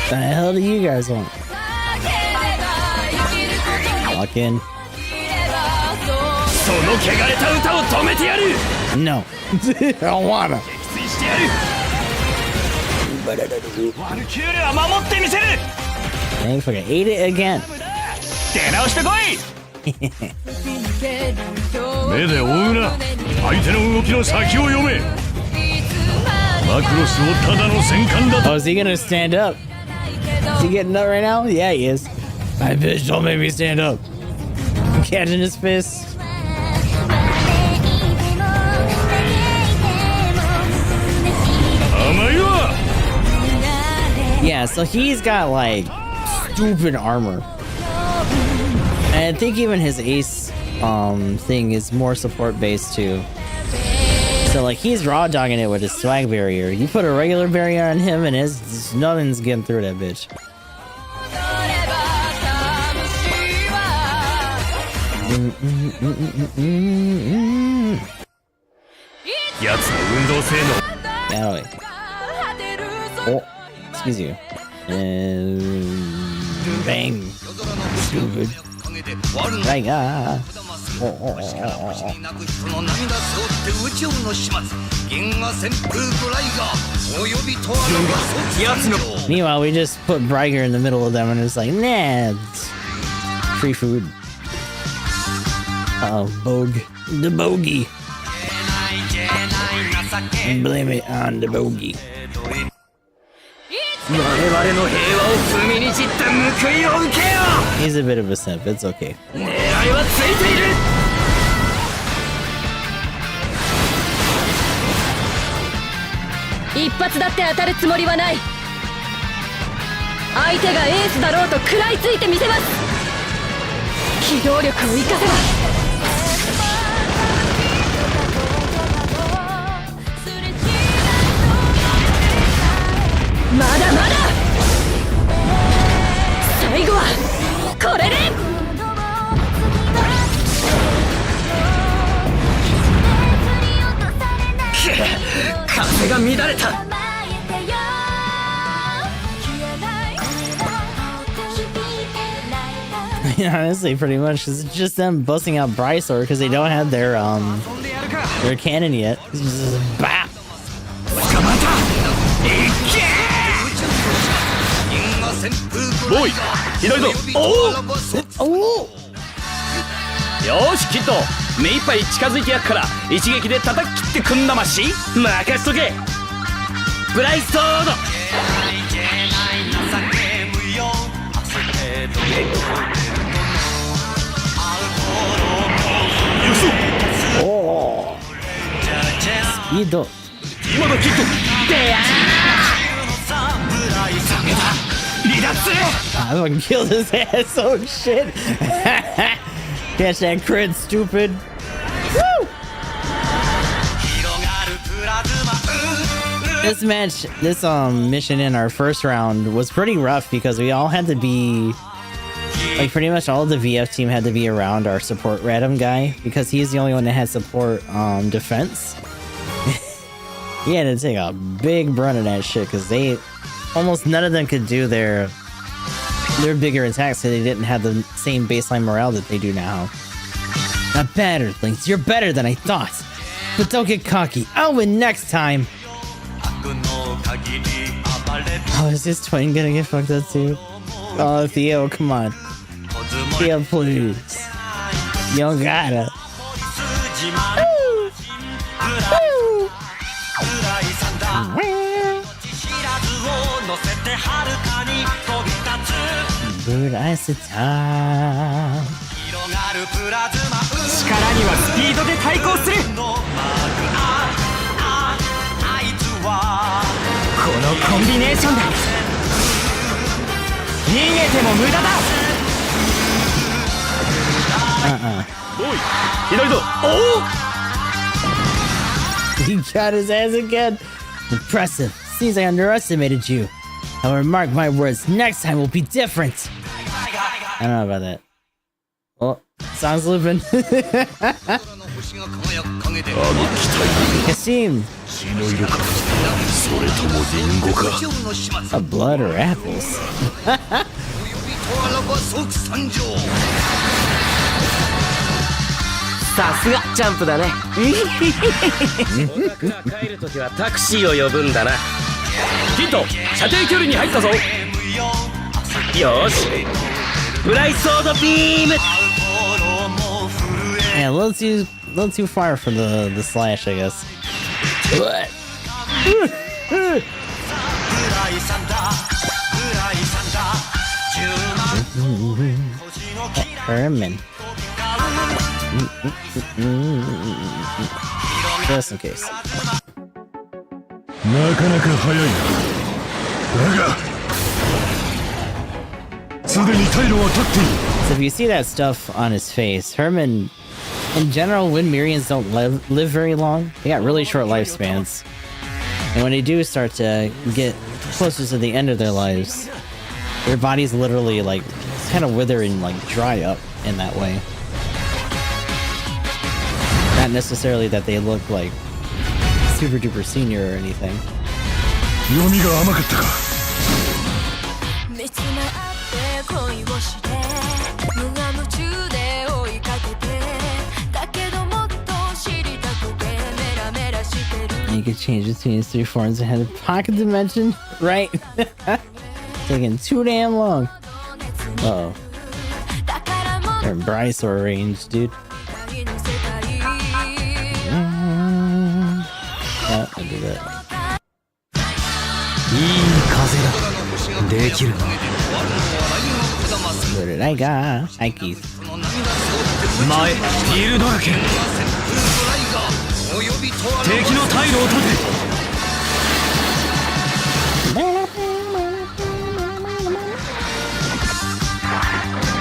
The hell do you guys want? Lock in. その汚れた歌を止めてやる No. I don't wanna. 撃墜してやるワルキューレは守ってみせる Dang, fucking ate it again. 出直してこい目で追うな。相手の動きの先を読め。マクロスをただの戦艦だと。 Oh, is he gonna stand up? Is he getting up right now? Yeah, he is. My bitch, don't make me stand up. I'm catching his fist. Yeah, so he's got like stupid armor. And I think even his ace thing is more support based too. So like he's raw dogging it with his swag barrier. You put a regular barrier on him and nothing's getting through that bitch. That way. Oh, excuse you. Bang. Stupid. Like, Meanwhile, we just put Bryger in the middle of them and it's like, nah, it's free food. Bogue. The bogey. Blame it on the bogey. He's a bit of a simp, it's okay. 一発だって当たるつもりはない。相手がエースだろうと食らいついてみせます。機動力を生かせば。まだまだ。最後はこれで。風が乱れた。Honestly, pretty much, it's just them busting out Brysor because they don't have their cannon yet. It's just bap. Boy, 左だ。おお。よしキッド、目いっぱい近づいてやっから一撃で叩き切ってくんなまし。任しとけ。ブライストード。いいど。今のキッドでや離脱。 I fucking killed his ass. Oh shit. Catch that crit, stupid. Woo! This match, this mission in our first round was pretty rough because we all had to be like pretty much all of the VF team had to be around our support Radom guy because he's the only one that had support defense. He had to take a big brunt of that shit because they almost none of them could do their bigger attacks so they didn't have the same baseline morale that they do now. Not bad, Earthlings. You're better than I thought. But don't get cocky. I'll win next time. Oh, is his twin gonna get fucked up too? Oh, Theo, come on. Theo, please. You don't gotta. Good ice time. 力にはスピードで対抗する。このコンビネーションだ。逃げても無駄だ。おい左だ。おお He got his ass again. Impressive. Seems I underestimated you. However, mark my words, next time will be different. I don't know about that. Oh, song's looping. Kasim. A blood or apples? さすがジャンプだね。帰るときはタクシーを呼ぶんだな。キッド、射程距離に入ったぞ。よし、ブライソードビーム。 Yeah, a little too far for the slash, I guess. What? Herman. Just in case. なかなか早いな。だがすでに退路は立っている。 So if you see that stuff on his face, Herman, in general, when Mirians don't live very long, they got really short lifespans. And when they do start to get closer to the end of their lives, their bodies literally like kind of wither and like dry up in that way. Not necessarily that they look like super duper senior or anything. 読みが甘かったか。見つめ合って恋をして無我夢中で追いかけてだけどもっと知りたくてメラメラしてる And you could change between his three forms and had a pocket dimension, right? Taking too damn long. Uh oh. They're in Brysaur range, dude. Yeah, I do that. いい風だ。できるな。 What did I got? Ikes. 前、ヒールだらけ。敵の退路を断て。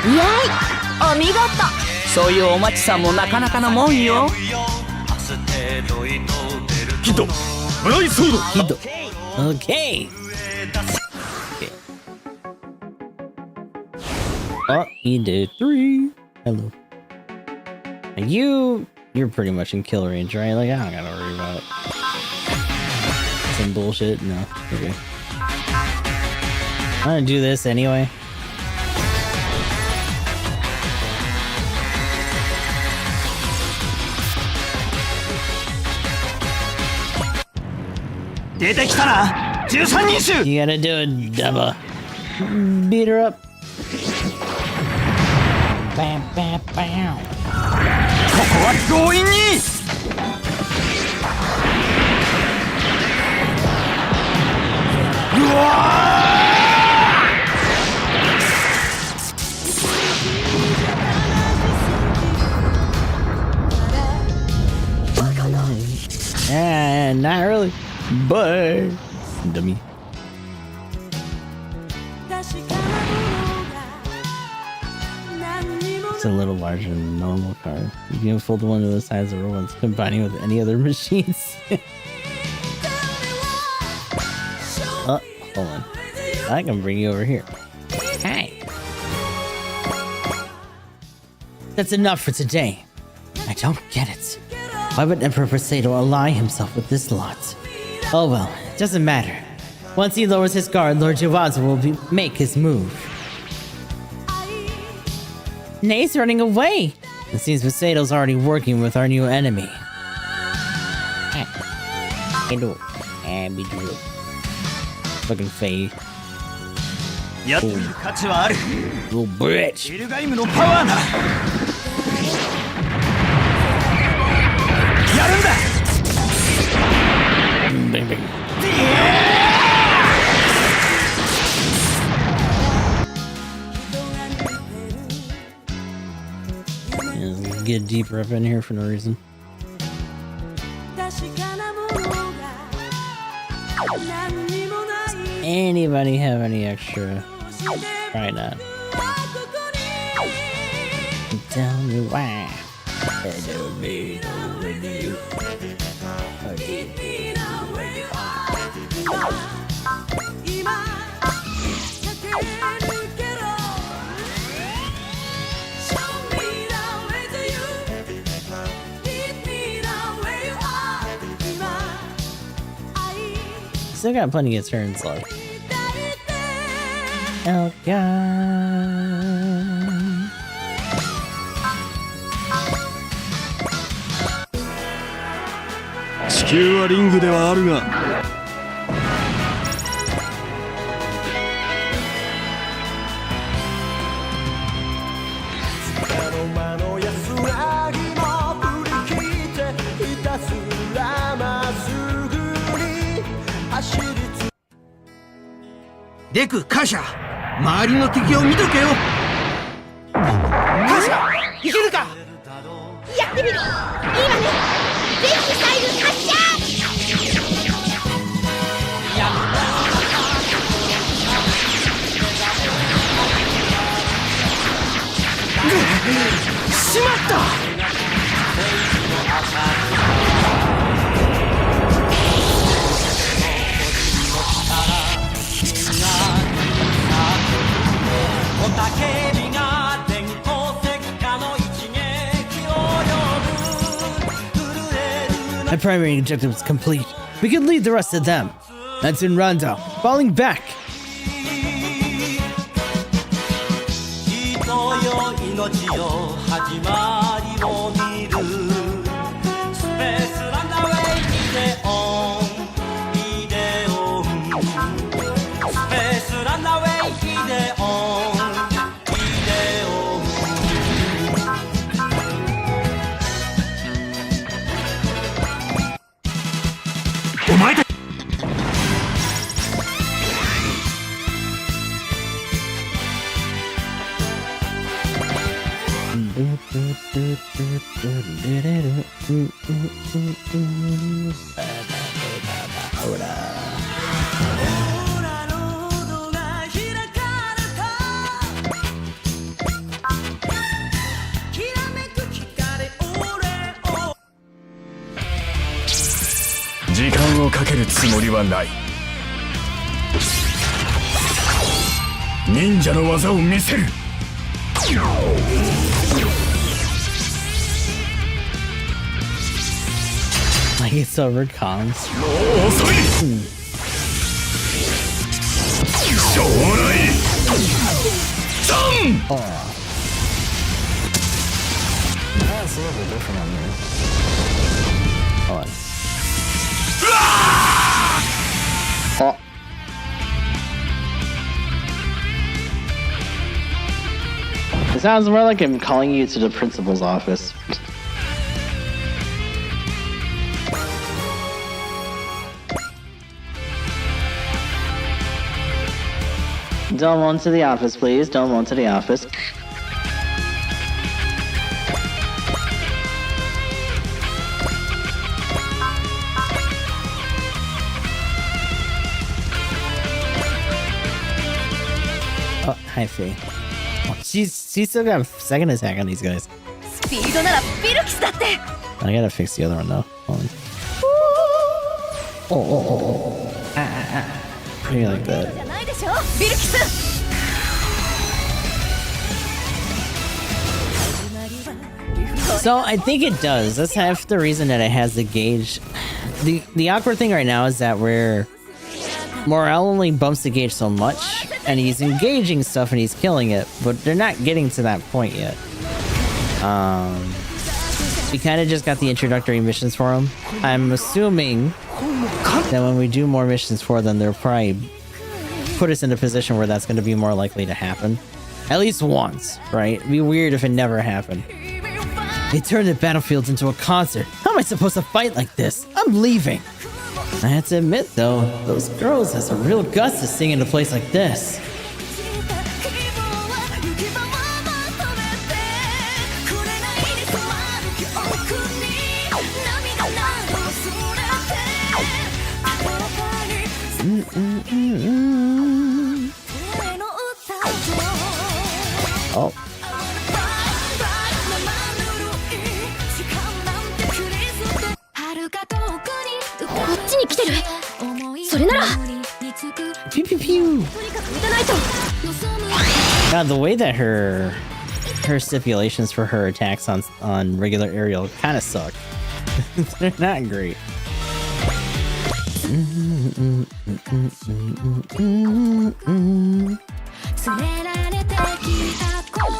イエイお見事。そういうお待ちさんもなかなかのもんよ。キッド、ブライソード。 Kido. Okay. Oh, he did 3. Hello. And you're pretty much in kill range, right? Like, I don't gotta worry about some bullshit. No. Okay. I'm gonna do this anyway.出てきたな。13人衆。 You gotta do it, Dubba. Beat her up. Bam, bam, bam. 強引に。うわNot really, but dummy. It's a little larger than a normal car. You can fold one to the size of the ones, combining with any other machines. Oh, hold on. I can bring you over here. Hey. That's enough for today. I don't get it. Why would Emperor Briseidor ally himself with this lot? Oh well, it doesn't matter. Once he lowers his guard, Lord Juwaza will make his move. Nay's running away! It seems Briseidor's already working with our new enemy. Hello. Fucking Faye. やってみる価値はある。 Little bitch. ビルガイムのパワーだ。やるんだ。 Bang, bang. Yeah, get deeper up in here for no reason. Anybody have any extra? Probably not. Tell me why. I don't know when you. Still got plenty of turns left. Oh god. 地球はリングではあるが デク、カシャ、周りの敵を見とけよ。カシャ、いけるか。やってみる。いいわね。全ミサイル発射。しまった。 My primary objective is complete. We can lead the rest of them. That's in Rondo. Falling back.時間をかけるつもりはない。忍者の技を見せる。 Like it's over comms. もう遅い。将来。ドン。 That's a little bit different on there. Hold on. Oh. It sounds more like I'm calling you to the principal's office. Don't run to the office, please. Don't run to the office. Oh, hi, Faye. Oh, she's still got a second attack on these guys. スピードならビルキスだって I gotta fix the other one though. Hold on. Oh. How do you like that? じゃないでしょビルキス So I think it does. That's half the reason that it has the gauge. The awkward thing right now is that Morale only bumps the gauge so much, and he's engaging stuff and he's killing it, but they're not getting to that point yet. We kind of just got the introductory missions for him. I'm assuming that when we do more missions for them, they'll probably put us in a position where that's going to be more likely to happen. At least once, right? It'd be weird if it never happened. They turned the battlefields into a concert. How am I supposed to fight like this? I'm leaving. I have to admit, though, those girls have some real guts to sing in a place like this. Oh. こっちに来てるそれなら Pew pew pew. とにかく撃たないと God, the way that her stipulations for her attacks on regular aerial kind of suck. They're not great. 連れられてきたこの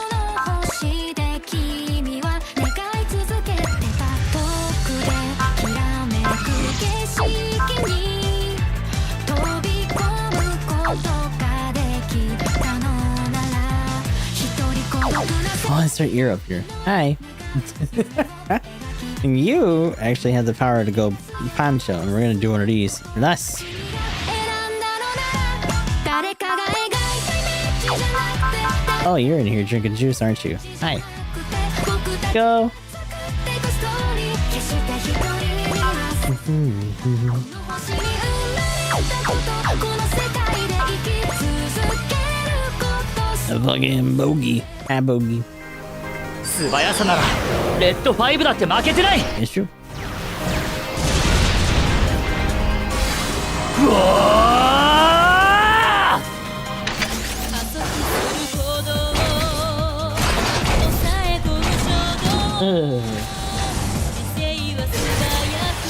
星で君は願い続けてた遠くできらめく景色に飛び込むことができたのなら一人孤独な Oh, let's start ear up here. Hi. And you actually have the power to go poncho, and we're gonna do one of these. Nice. 選んだのなら誰かが描いたイメージじゃなくて Oh, you're in here drinking juice, aren't you? Hi. 僕たち Go. ストーリー決して一人にはこの星に生まれたことこの世界で生き続けること A fucking bogey. Ah, bogey. 素早さならレッド5だって負けてない It's true. うわ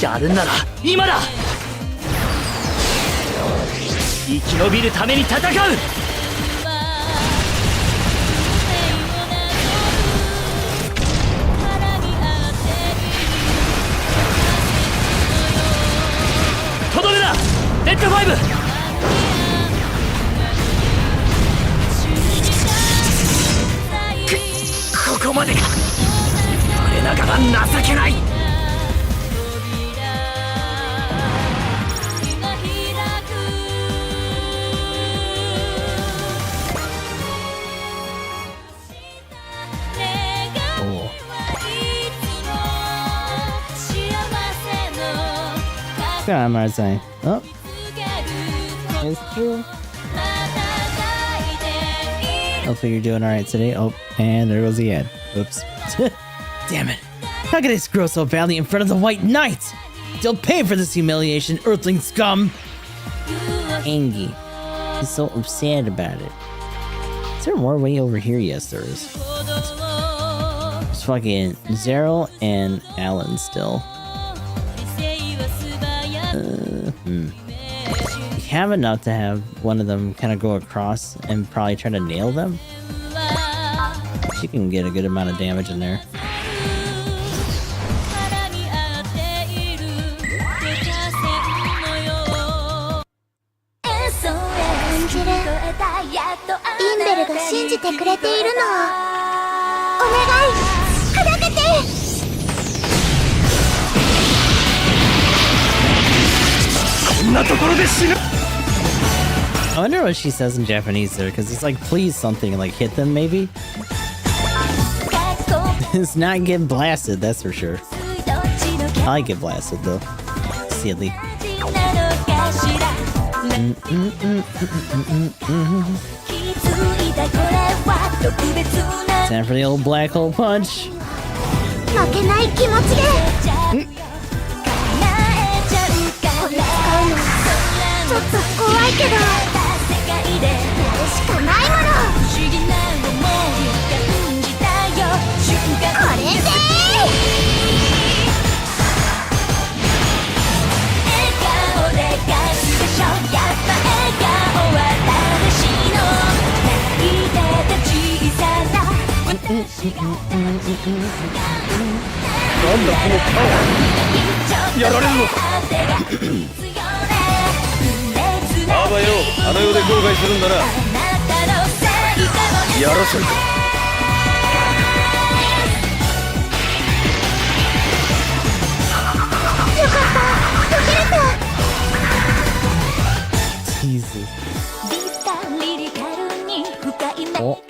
ーやるなら今だ生き延びるために戦うとどめだレッド5ここまでか我ながら情けない God, I'm not saying. Oh. It's true. Hopefully you're doing alright today. Oh, and there goes the end. Oops. Damn it. How could I screw so badly in front of the White Knight? They'll pay for this humiliation, Earthling scum! Angie. He's so upset about it. Is there more way over here? Yes, there is. There's fucking Zero and Alan still. You have enough to have one of them kind of go across and probably try to nail them. She can get a good amount of damage in there. I wonder what she says in Japanese there, because it's like please something, like hit them maybe? It's not get blasted, that's for sure. I get blasted though. Silly. Time for the old black hole punch. 負けない気持ちでこれ使うのちょっと怖いけどやるしかないものこれでなんだこのパワーやられるのかあばよあの世で後悔するんだなやらせるかよかった解けれた Jesus. お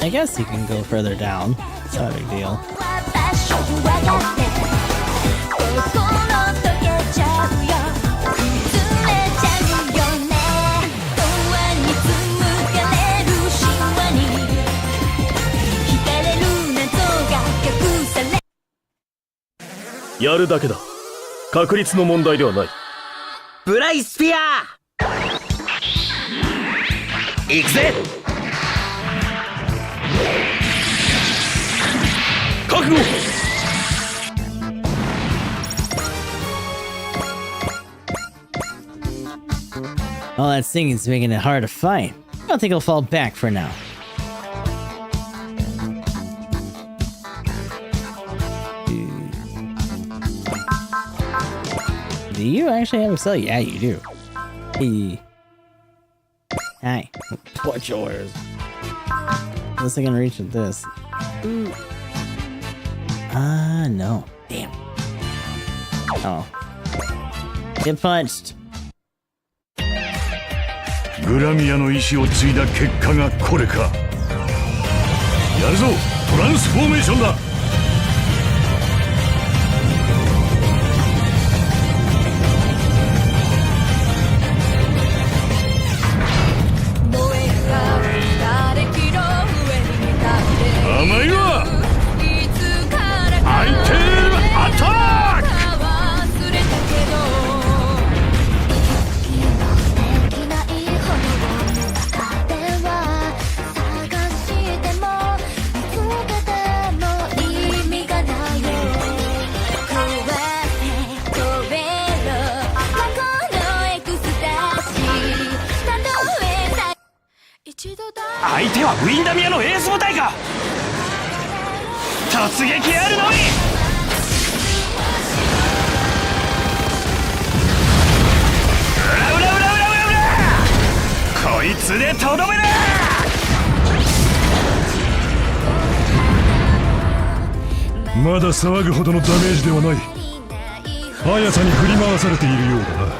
I guess you can go further down. It's not a big deal. Ya やるだけだ確率の問題ではないブライスフィア行くぜ覚悟 All that singing's making it hard to fight. I don't think I'll fall back for now. Do you actually have Excel? Yeah, you do. Hey. Hi. What's yours? Unless I can reach with this. No. Damn. Oh. Get punched. グラミアの意志を継いだ結果がこれか。やるぞ、トランスフォーメーションだ。甘いわ。アイテムアタック。相手はウィンダミアのエース部隊か。突撃あるのみ。うらうらうらうらうらうら。こいつでとどめだ。まだ騒ぐほどのダメージではない。速さに振り回されているようだな。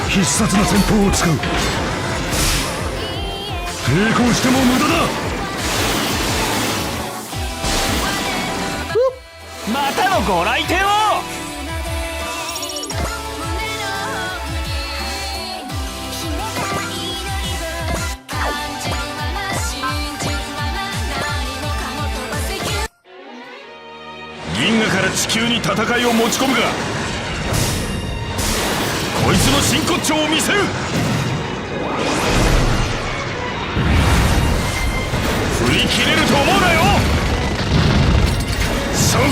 必殺な戦法を使う。抵抗しても無駄だ。またのご来店を。銀河から地球に戦いを持ち込むがこいつの真骨頂を見せる。振り切れると思うなよ。そこだ。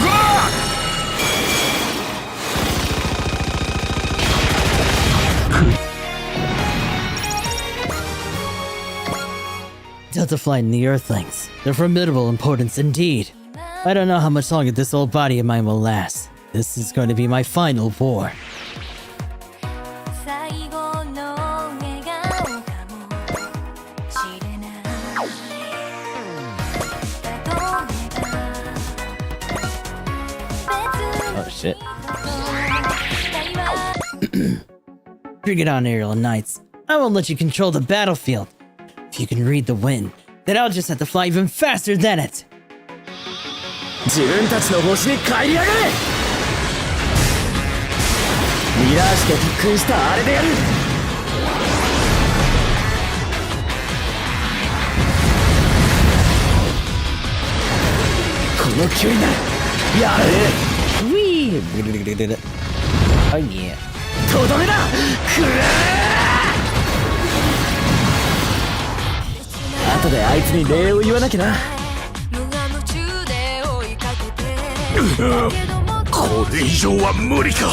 Delta Flight and the Earthlings. They're formidable importance indeed. I don't know how much longer this old body of mine will last. This is going to be my final war. Bring it on, Aerial Knights. I won't let you control the battlefield. If you can read the wind, then I'll just have to fly even faster than it. 自分たちの星に帰りやがれ。ミラージュで特訓したあれでやる。この距離ならやれ。Wee! Oh yeah. とどめだ。くらー。後であいつに礼を言わなきゃな。これ以上は無理か。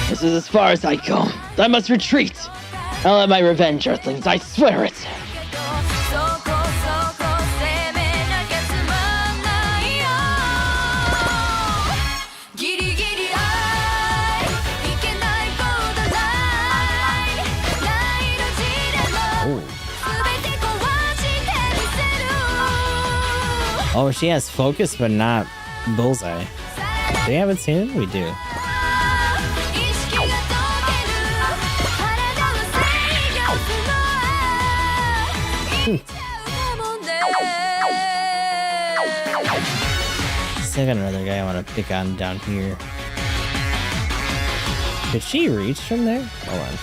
This is as far as I go. I must retreat. I'll have my revenge, Earthlings. I swear it. Oh, she has focus, but not bullseye. Do you have it soon? We do. Still got another guy I want to pick on down here. Could she reach from there? Hold on.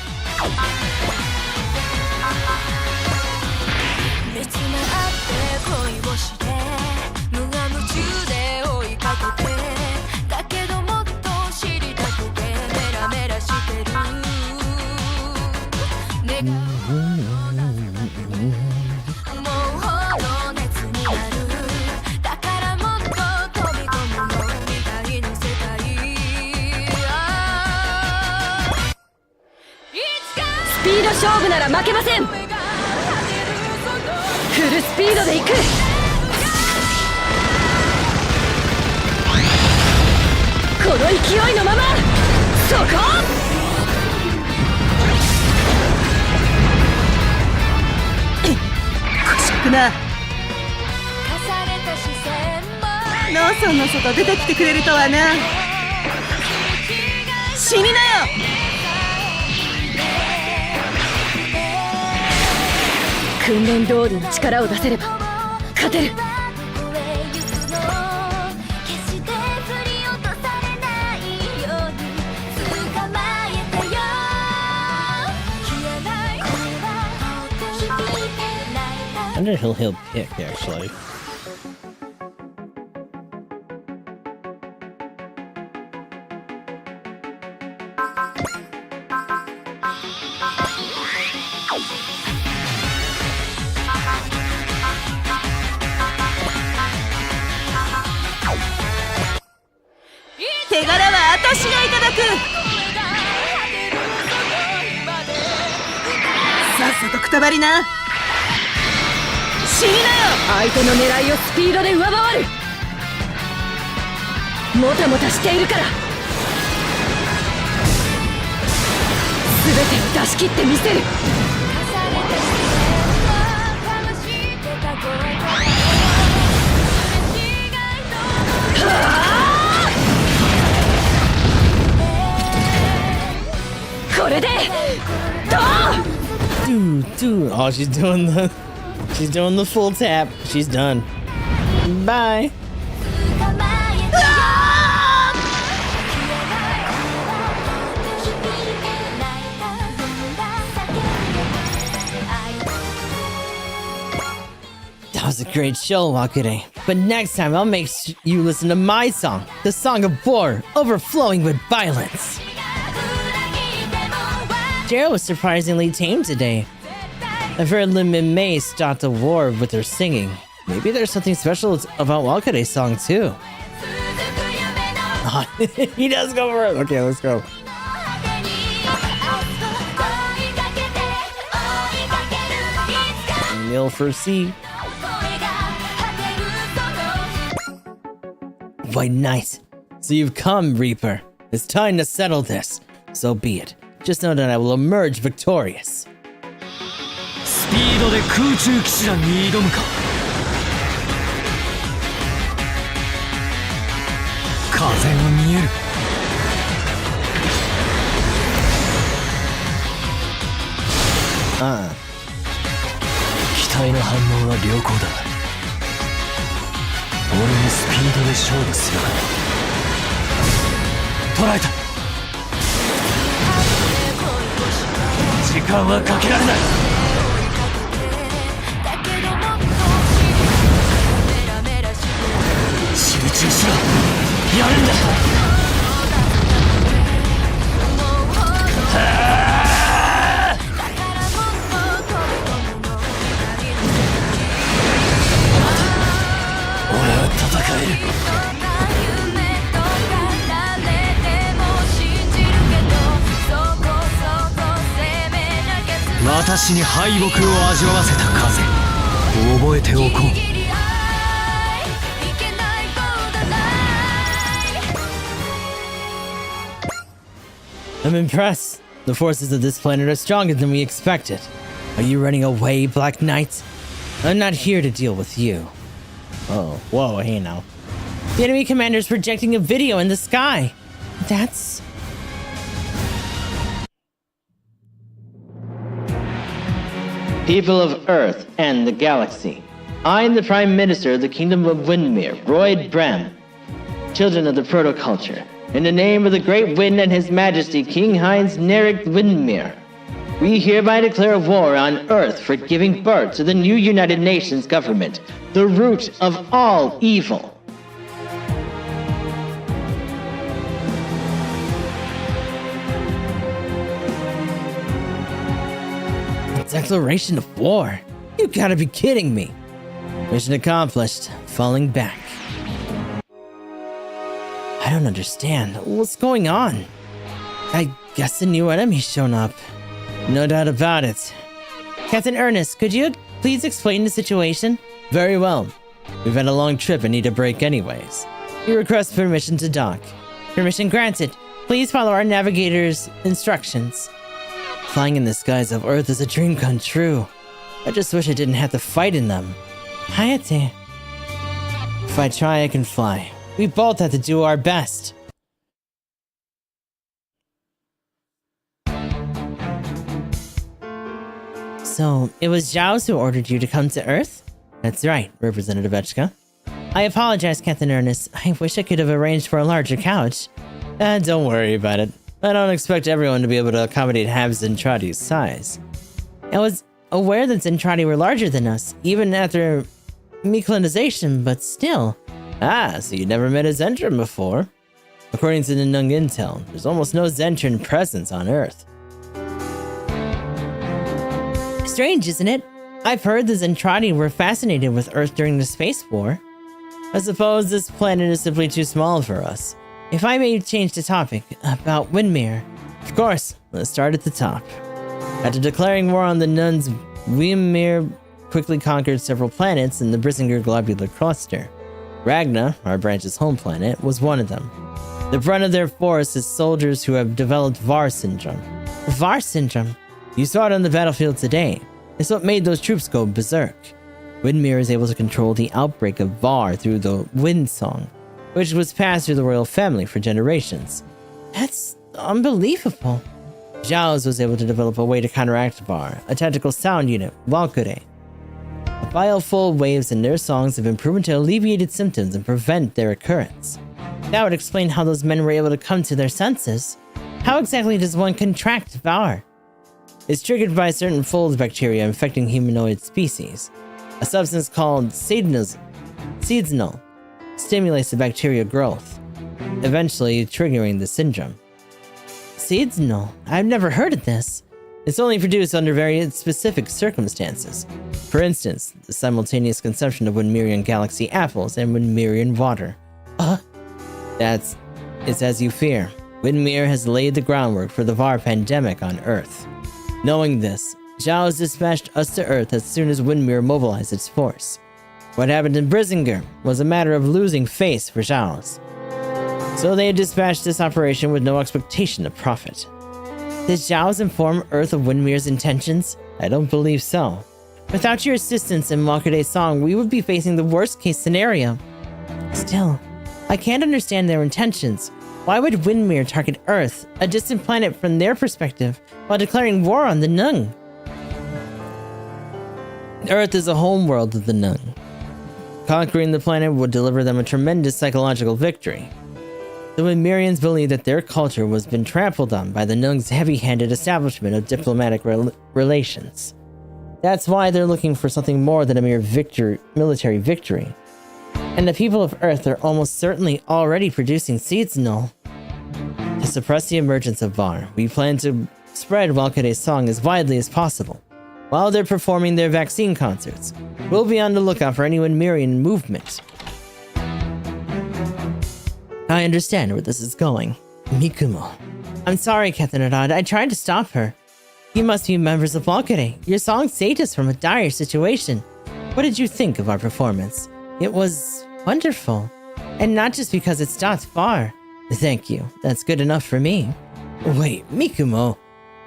Speed 勝負なら負けません。フルスピードで行く。この勢いのままそこ。くしくな。ローソンの外出てきてくれるとはな。死になよ。訓練通りの力を出せれば勝てる。I wonder if he'll pick actually.相手の狙いをスピードで上回る。もたもたしているから全てを出し切ってみせる。これでどう？ Dude. Oh, she's doing the full tap. She's done. Bye. That was a great show, Wakure. But next time, I'll make you listen to my song, the Song of War, overflowing with violence. Jero was surprisingly tame today. I've heard Lim and Mei start the war with their singing. Maybe there's something special about Wakure's song too. He does go for it. Okay, let's go. Kneel for C. Why nice. So you've come, Reaper. It's time to settle this. So be it. Just know that I will emerge victorious. スピードで空中騎士団に挑むか。風が見える。ああ。機体の反応は良好だ。俺にスピードで勝負するか。捉えた。時間はかけられない。集中しろ。やるんだ。俺は戦える。私に敗北を味わわせた風、覚えておこう。I'm impressed. The forces of this planet are stronger than we expected. Are you running away, Black Knight? I'm not here to deal with you. Oh, whoa, hey now. The enemy commander is projecting a video in the sky. That's... People of Earth and the galaxy, I am the Prime Minister of the Kingdom of Windmere, Royd Bram, children of the Protoculture, in the name of the Great Wind and His Majesty King Heinz Nerik Windmere, we hereby declare war on Earth for giving birth to the new United Nations government, the root of all evil. Declaration of war? You gotta be kidding me. Mission accomplished. Falling back. I don't understand. What's going on? I guess a new enemy's shown up. No doubt about it. Captain Ernest, could you please explain the situation? Very well. We've had a long trip and need a break anyways. You request permission to dock. Permission granted. Please follow our navigator's instructions. Flying in the skies of Earth is a dream come true. I just wish I didn't have to fight in them. Hayate. If I try, I can fly. We both have to do our best. So, it was Zhao's who ordered you to come to Earth? That's right, Representative Echka. I apologize, Captain Ernest. I wish I could have arranged for a larger couch. Don't worry about it. I don't expect everyone to be able to accommodate half Zentradi's size. I was aware that Zentradi were larger than us, even after mechanization, but still. Ah, so you never met a Zentran before? According to the Nung Intel, there's almost no Zentran presence on Earth. Strange, isn't it? I've heard the Zentradi were fascinated with Earth during the Space War. I suppose this planet is simply too small for us. If I may change the topic, about Windmere. Of course, let's start at the top. After declaring war on the Nuns, Windmere quickly conquered several planets in the Brissinger Globular Cluster. Ragna, our branch's home planet, was one of them. The brunt of their force is soldiers who have developed VAR syndrome. VAR syndrome? You saw it on the battlefield today. It's what made those troops go berserk. Windmere is able to control the outbreak of VAR through the Wind Song, which was passed through the royal family for generations. That's unbelievable. Zhao's was able to develop a way to counteract VAR, a tactical sound unit, Valkyrie. A vial full of waves in their songs have been proven to alleviate symptoms and prevent their occurrence. That would explain how those men were able to come to their senses. How exactly does one contract VAR? It's triggered by certain fold bacteria infecting humanoid species. A substance called seasonal stimulates the bacteria growth, eventually triggering the syndrome. Seasonal? I've never heard of this. It's only produced under very specific circumstances. For instance, the simultaneous consumption of Windmerian Galaxy apples and Windmerian water. It's as you fear. Windmere has laid the groundwork for the VAR pandemic on Earth. Knowing this, Zhao has dispatched us to Earth as soon as Windmere mobilized its force. What happened in Brissinger was a matter of losing face for Zhao's. So they dispatched this operation with no expectation of profit. Did Zhao's inform Earth of Windmere's intentions? I don't believe so. Without your assistance in Wakude's song, we would be facing the worst case scenario. Still, I can't understand their intentions. Why would Windmere target Earth, a distant planet from their perspective, while declaring war on the Nung? Earth is a homeworld of the Nung. Conquering the planet would deliver them a tremendous psychological victory. The Windmerians believe that their culture was been trampled on by the Nung's heavy-handed establishment of diplomatic relations. That's why they're looking for something more than a mere military victory. And the people of Earth are almost certainly already producing seeds and all. To suppress the emergence of VAR, we plan to spread Wakude's song as widely as possible. While they're performing their vaccine concerts, we'll be on the lookout for any Windmerian movement. I understand where this is going. Mikumo. I'm sorry, Captain Arad. I tried to stop her. You must be members of Wakude. Your song saved us from a dire situation. What did you think of our performance? It was wonderful. And not just because it stopped far. Thank you. That's good enough for me. Wait, Mikumo.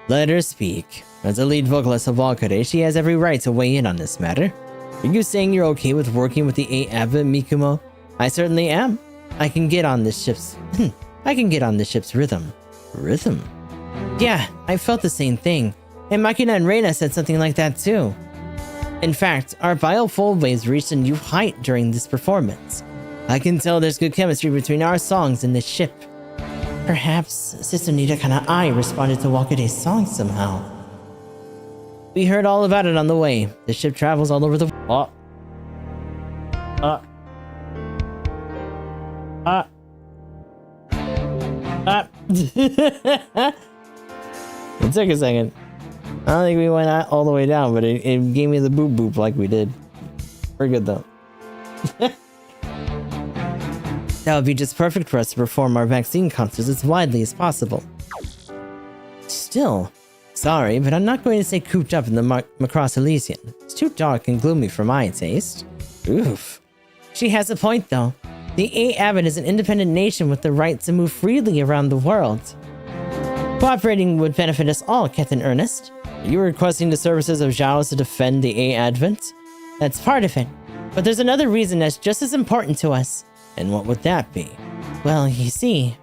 Let her speak. As a lead vocalist of Wakude, she has every right to weigh in on this matter. Are you saying you're okay with working with the 8 Advent, Mikumo? I certainly am. I can get on this ship's rhythm. Rhythm? Yeah, I felt the same thing. And Makina and Reina said something like that too. In fact, our biofold waves reached a new height during this performance. I can tell there's good chemistry between our songs and this ship. Perhaps Sister Nidaka and I responded to Wakude's song somehow. We heard all about it on the way. The ship travels all over the... It took a second. I don't think we went all the way down, but it gave me the boop boop like we did. We're good though. That would be just perfect for us to perform our vaccine concerts as widely as possible. Still, sorry, but I'm not going to stay cooped up in the Macross Elysian. It's too dark and gloomy for my taste. Oof. She has a point though. The A Abbot is an independent nation with the right to move freely around the world. Cooperating would benefit us all, Captain Ernest. Are you requesting the services of Zhao to defend the A Advent? That's part of it. But there's another reason that's just as important to us. And what would that be? Well, you see...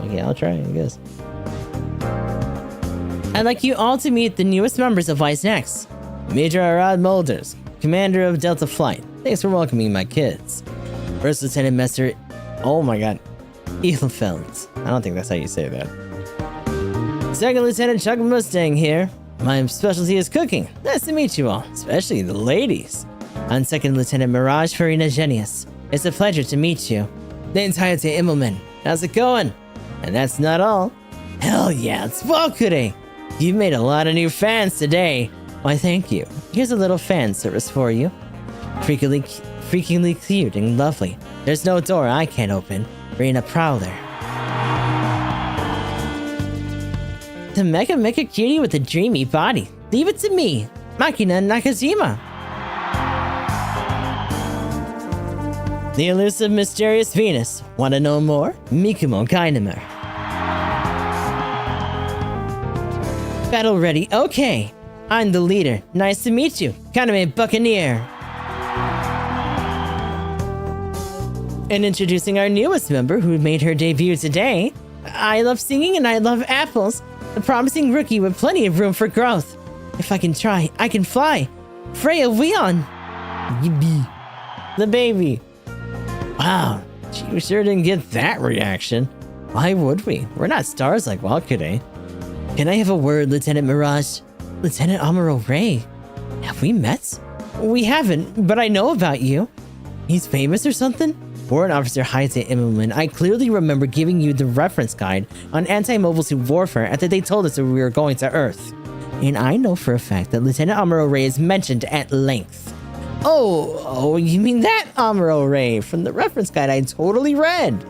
Okay, I'll try, I guess. I'd like you all to meet the newest members of Vice Next. Major Arad Mulders, Commander of Delta Flight. Thanks for welcoming my kids. First Lieutenant Master... Oh my god. Edelfeld. I don't think that's how you say that. Second Lieutenant Chuck Mustang here. My specialty is cooking. Nice to meet you all, especially the ladies. I'm Second Lieutenant Mirage Farina Genius. It's a pleasure to meet you. Name's Hayate Immelman. How's it going? And that's not all. Hell yeah, it's Wakude! You've made a lot of new fans today. Why, thank you. Here's a little fan service for you. Freakingly cute and lovely. There's no door I can't open. Reina Prowler. The Mecha Cutie with a dreamy body. Leave it to me, Makina Nakajima. The elusive mysterious Venus. Want to know more? Mikumo Gainemer. Battle ready. Okay. I'm the leader. Nice to meet you. Kaname Buccaneer. And introducing our newest member who made her debut today. I love singing and I love apples. A promising rookie with plenty of room for growth. If I can try, I can fly. Freya Weon. Yippee. The baby. Wow, she sure didn't get that reaction. Why would we? We're not stars like Wakude. Can I have a word, Lieutenant Mirage? Lieutenant Amuro Ray. Have we met? We haven't, but I know about you. He's famous or something? Warrant Officer Hayate Immelman, I clearly remember giving you the reference guide on anti-mobile suit warfare after they told us that we were going to Earth. And I know for a fact that Lieutenant Amuro Ray is mentioned at length. Oh, you mean that Amuro Ray from the reference guide I totally read.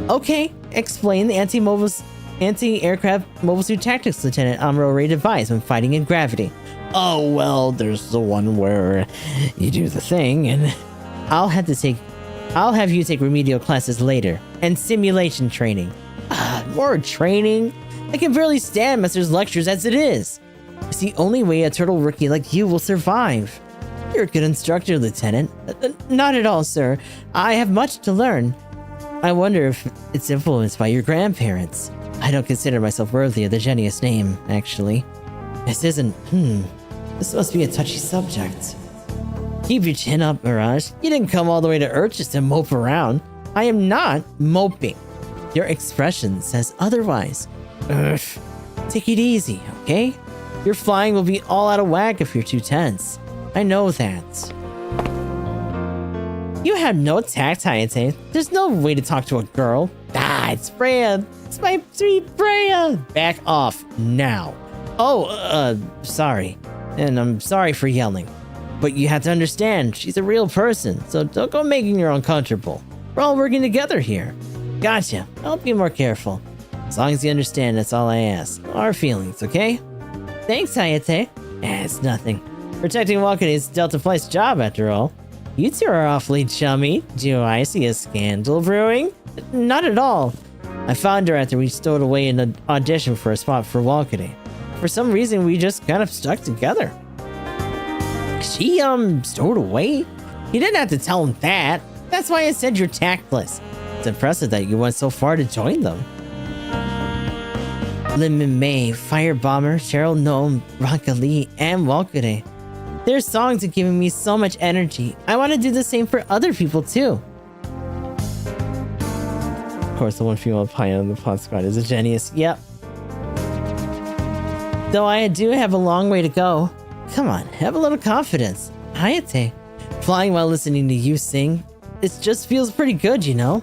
Okay, explain the anti-aircraft mobile suit tactics Lieutenant Amuro Ray devised when fighting in gravity. Oh, well, there's the one where you do the thing, and I'll have you take remedial classes later, and simulation training. More training? I can barely stand Master's lectures as it is. It's the only way a turtle rookie like you will survive. You're a good instructor, Lieutenant. Not at all, sir. I have much to learn. I wonder if it's influenced by your grandparents. I don't consider myself worthy of the genius name, actually. This must be a touchy subject. Keep your chin up, Mirage. You didn't come all the way to Earth just to mope around. I am not moping. Your expression says otherwise. Take it easy, okay? Your flying will be all out of whack if you're too tense. I know that. You have no tact, Hayate. There's no way to talk to a girl. It's Freya. It's my sweet Freya. Back off now. Oh, sorry. And I'm sorry for yelling. But you have to understand, she's a real person, so don't go making her uncomfortable. We're all working together here. Gotcha. I'll be more careful. As long as you understand, that's all I ask. No hard feelings, okay? Thanks, Hayate. It's nothing. Protecting Walkade is Delta Flight's job, after all. You two are awfully chummy. Do I see a scandal brewing? Not at all. I found her after we stowed away in an audition for a spot for Walkade. For some reason, we just kind of stuck together. She, stowed away? You didn't have to tell him that. That's why I said you're tactless. It's impressive that you went so far to join them. Lemon May, Firebomber, Cheryl Gnome, Ranka Lee, and Walkade. Their songs are giving me so much energy. I want to do the same for other people too. Of course, the one female pilot on the plot squad is a genius. Yep. Though I do have a long way to go. Come on, have a little confidence. Hayate, flying while listening to you sing, it just feels pretty good, you know?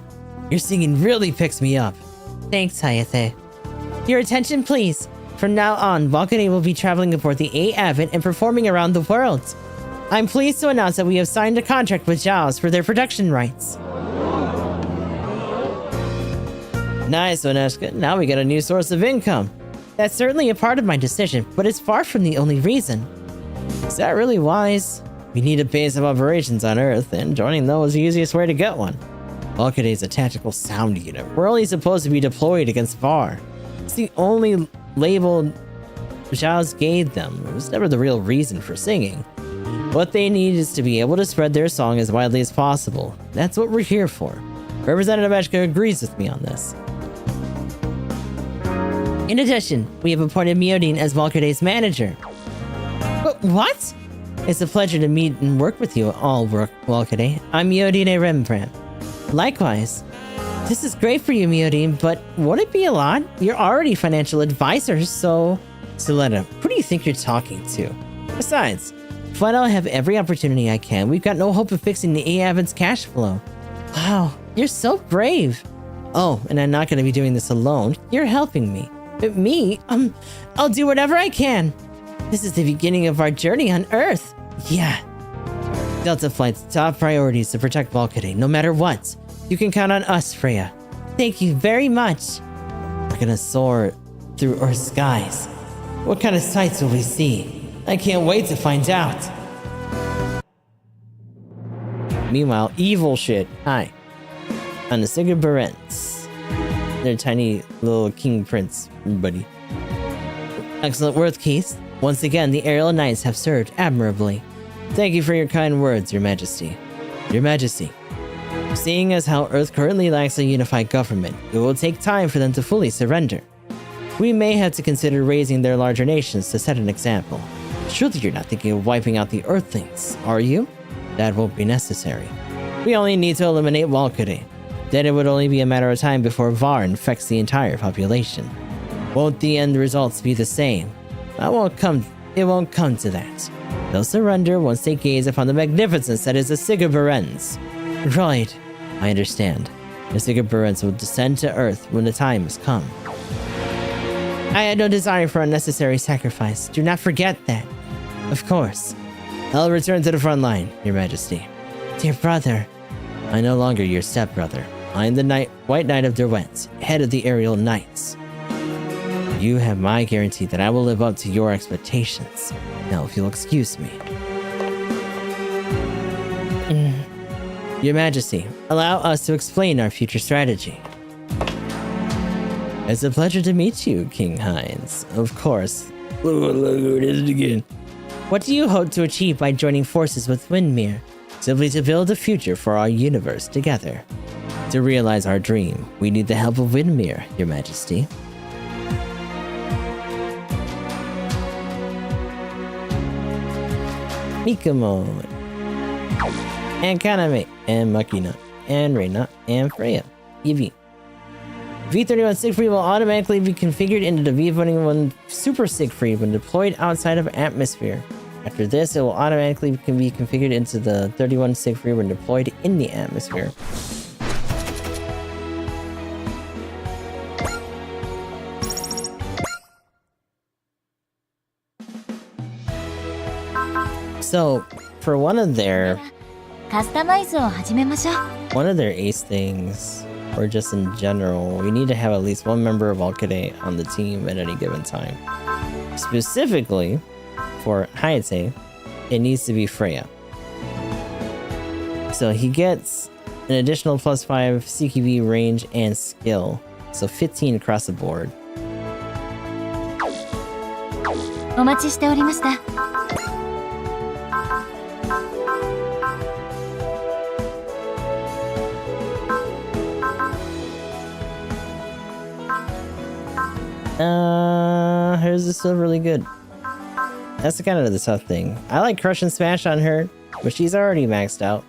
Your singing really picks me up. Thanks, Hayate. Your attention, please. From now on, Walkade will be traveling aboard the A Advent and performing around the world. I'm pleased to announce that we have signed a contract with Jaws for their production rights. Nice, Oneshka. Now we get a new source of income. That's certainly a part of my decision, but it's far from the only reason. Is that really wise? We need a base of operations on Earth, and joining them is the easiest way to get one. Walkade is a tactical sound unit. We're only supposed to be deployed against VAR. It's the only label Zhao's gave them. It was never the real reason for singing. What they need is to be able to spread their song as widely as possible. That's what we're here for. Representative Eshka agrees with me on this. In addition, we have appointed Miodine as Walkade's manager. But what? It's a pleasure to meet and work with you all, Walkade. I'm Miodine Rembrandt. Likewise. This is great for you, Miodine, but would it be a lot? You're already financial advisors, so... Suletta, who do you think you're talking to? Besides, if I don't have every opportunity I can, we've got no hope of fixing the A-Avent's cash flow. Wow, you're so brave. Oh, and I'm not going to be doing this alone. You're helping me. But me? I'll do whatever I can. This is the beginning of our journey on Earth. Yeah. Delta Flight's top priority is to protect Walkade, no matter what. You can count on us, Freya. Thank you very much. We're gonna soar through Earth's skies. What kind of sights will we see? I can't wait to find out. Meanwhile, evil shit. Hi. On the Sigurd Barents. Their tiny little king prince buddy. Excellent work, Keith. Once again, the Aerial Knights have served admirably. Thank you for your kind words, Your Majesty. Your Majesty. Seeing as how Earth currently lacks a unified government, it will take time for them to fully surrender. We may have to consider raising their larger nations to set an example. Surely you're not thinking of wiping out the Earthlings, are you? That won't be necessary. We only need to eliminate Walkade. Then it would only be a matter of time before VAR infects the entire population. Won't the end results be the same? It won't come to that. They'll surrender once they gaze upon the magnificence that is the Sigurd Barents. Right, I understand. The Sigurd Barents will descend to Earth when the time has come. I had no desire for unnecessary sacrifice. Do not forget that. Of course. I'll return to the front line, Your Majesty. Dear brother, I'm no longer your stepbrother. I am the White Knight of Derwent, head of the Aerial Knights. You have my guarantee that I will live up to your expectations. Now, if you'll excuse me. Your Majesty, allow us to explain our future strategy. It's a pleasure to meet you, King Hines. Of course. Look, it is again. What do you hope to achieve by joining forces with Windmere? Simply to build a future for our universe together. To realize our dream, we need the help of Windmere, Your Majesty. Mikomo, and Kaname, and Makina, and Reina, and Freya. Eevee. V31 Siegfried will automatically be configured into the V21 Super Siegfried when deployed outside of atmosphere. After this, it will automatically be configured into the 31 Siegfried when deployed in the atmosphere. So, for one of their ace things, or just in general, we need to have at least one member of Valkyrie on the team at any given time. Specifically, for Hayate, it needs to be Freya. So he gets an additional +5 CQB range and skill, so 15 across the board. Hers is still really good. That's kind of the tough thing. I like Crush and Smash on her, but she's already maxed out.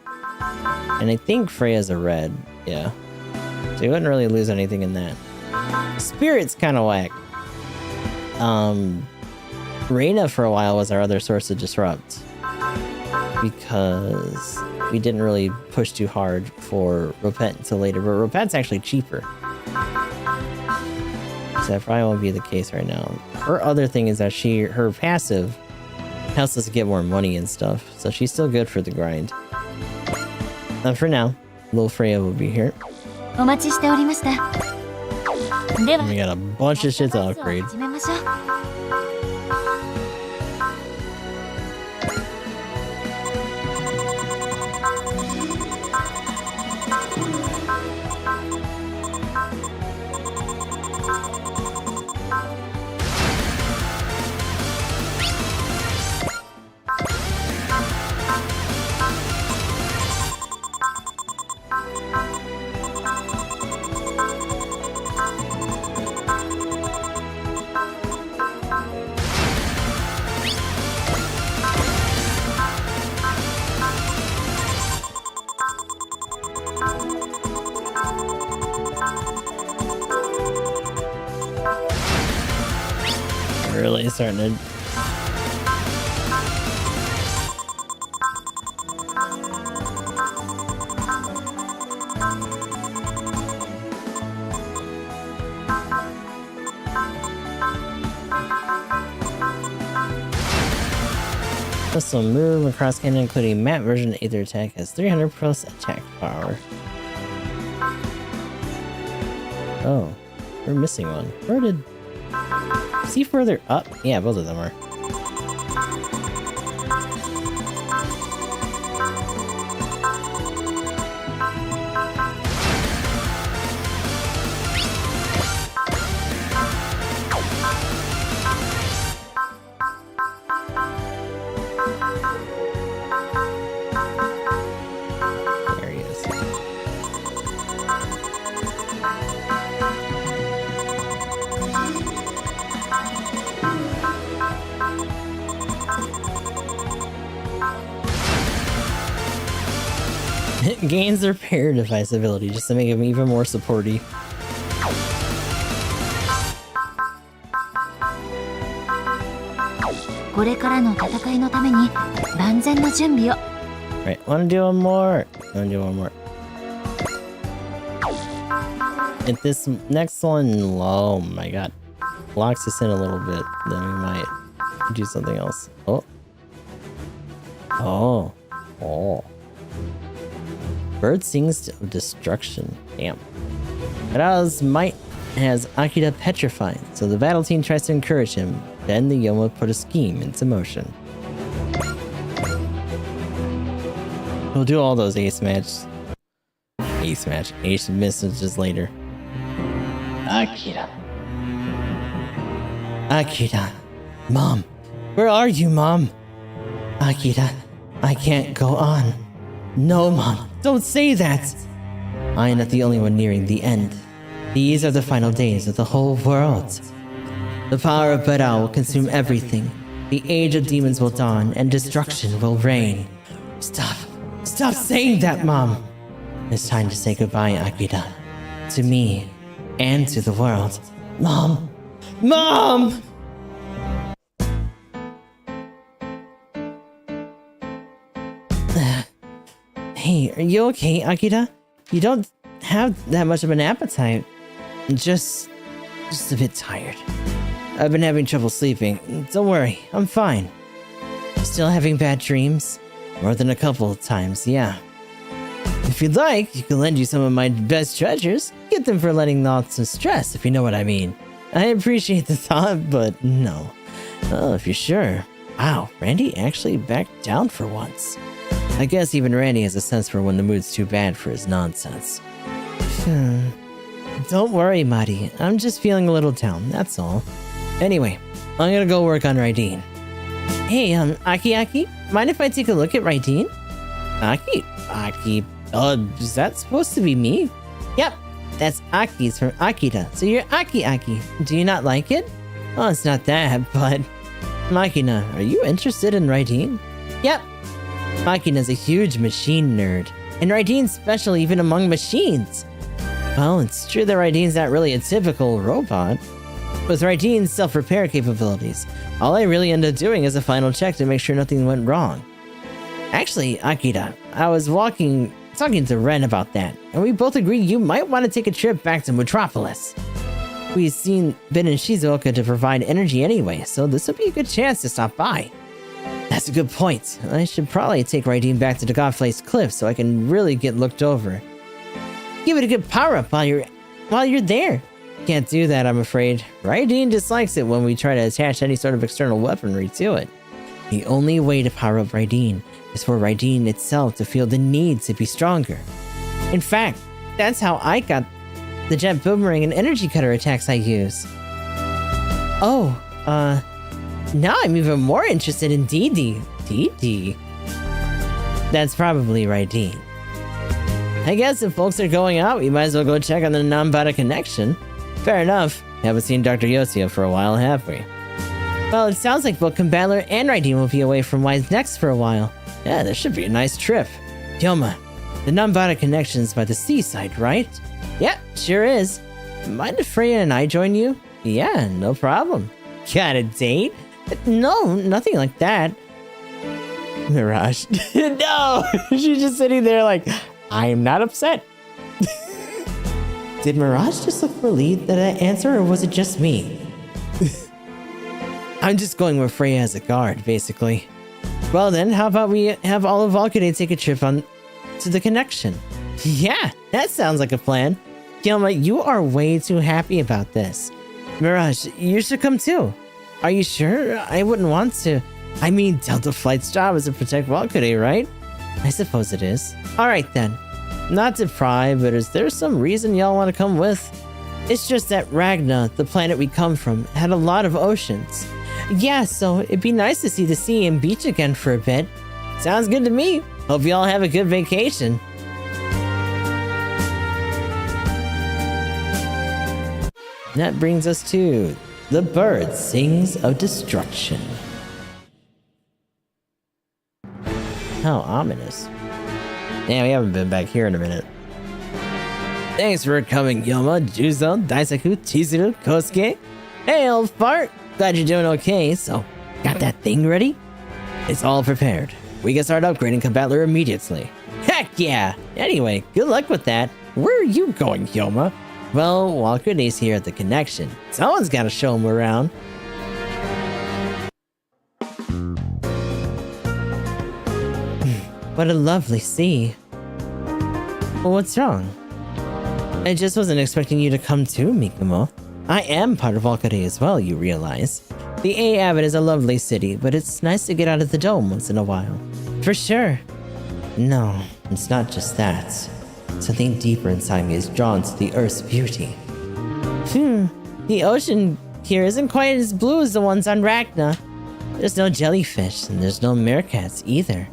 And I think Freya's a red, yeah. So you wouldn't really lose anything in that. Spirit's kind of whack. Reina for a while was our other source of disrupt. Because we didn't really push too hard for Ropet until later, but Ropet's actually cheaper. So that probably won't be the case right now. Her other thing is that her passive helps us get more money and stuff, so she's still good for the grind. For now, little Freya will be here. And we got a bunch of shit to upgrade. Really starting to... This will move across cannon, including map version. Aether attack has 300 plus attack power. Oh, we're missing one. Where did... Is he further up? Yeah, both of them are. There he is. It gains their parry device ability just to make him even more supporty. Right, wanna do one more? If this next one, oh my god, locks us in a little bit, then we might do something else. Oh. Bird sings of destruction. Damn. But might has Akira petrified, so the battle team tries to encourage him. Then the Yoma put a scheme into motion. We'll do all those ace messages later. Akira. Akira. Mom. Where are you, Mom? Akira. I can't go on. No, Mom. Don't say that. I am not the only one nearing the end. These are the final days of the whole world. The power of Barao will consume everything. The age of demons will dawn and destruction will reign. Stop. Stop saying that, Mom. It's time to say goodbye, Akira. To me and to the world. Mom. Mom! Hey, are you okay, Akira? You don't have that much of an appetite. Just a bit tired. I've been having trouble sleeping. Don't worry, I'm fine. Still having bad dreams? More than a couple of times, yeah. If you'd like, you can lend you some of my best treasures. Get them for letting off some stress, if you know what I mean. I appreciate the thought, but no. Oh, if you're sure. Wow, Randy actually backed down for once. I guess even Randy has a sense for when the mood's too bad for his nonsense. Don't worry, Mari. I'm just feeling a little down, that's all. Anyway, I'm gonna go work on Raideen. Hey, Aki, mind if I take a look at Raideen? Aki, is that supposed to be me? Yep, that's Aki's from Akira, so you're Aki. Do you not like it? Oh, it's not that, but... Makina, are you interested in Raideen? Yep. Makina's a huge machine nerd, and Raideen's special even among machines. Well, it's true that Raideen's not really a typical robot. With Raideen's self-repair capabilities, all I really end up doing is a final check to make sure nothing went wrong. Actually, Akira, I was talking to Ren about that, and we both agreed you might want to take a trip back to Metropolis. We've been in Shizuoka to provide energy anyway, so this would be a good chance to stop by. That's a good point. I should probably take Raideen back to the Godflay's Cliff so I can really get looked over. Give it a good power-up while you're there. Can't do that, I'm afraid. Raideen dislikes it when we try to attach any sort of external weaponry to it. The only way to power up Raideen is for Raideen itself to feel the need to be stronger. In fact, that's how I got the jet boomerang and energy cutter attacks I use. Oh, now I'm even more interested in Dee. Dee? That's probably Raideen. I guess if folks are going out, we might as well go check on the Nambara connection. Fair enough. Haven't seen Dr. Yoshio for a while, have we? Well, it sounds like both Combattler and Raideen will be away from Wise Next for a while. Yeah, this should be a nice trip. Yoma, the Nambara connection's by the seaside, right? Yep, sure is. Mind if Freya and I join you? Yeah, no problem. Got a date? No, nothing like that. Mirage. No! She's just sitting there like, I am not upset. Did Mirage just look relieved at that answer, or was it just me? I'm just going with Freya as a guard, basically. Well then, how about we have all of Valkyrie take a trip to the connection? Yeah, that sounds like a plan. Yoma, you are way too happy about this. Mirage, you should come too. Are you sure? I wouldn't want to. I mean, Delta Flight's job is to protect Valkyrie, right? I suppose it is. Alright then. Not to pry, but is there some reason y'all want to come with? It's just that Ragna, the planet we come from, had a lot of oceans. Yeah, so it'd be nice to see the sea and beach again for a bit. Sounds good to me. Hope y'all have a good vacation. That brings us to The Bird Sings of Destruction. How ominous. Yeah, we haven't been back here in a minute. Thanks for coming, Yoma, Juzo, Daisaku, Chizuru, Kosuke. Hey, old fart. Glad you're doing okay, so got that thing ready? It's all prepared. We can start upgrading Combattler immediately. Heck yeah! Anyway, good luck with that. Where are you going, Yoma? Well, Walker Day's here at the connection. Someone's gotta show him around. What a lovely sea. Well, what's wrong? I just wasn't expecting you to come too, Mikumo. I am part of Valkyrie as well, you realize. The A Abbot is a lovely city, but it's nice to get out of the dome once in a while. For sure. No, it's not just that. Something deeper inside me is drawn to the Earth's beauty. The ocean here isn't quite as blue as the ones on Ragna. There's no jellyfish, and there's no meerkats either.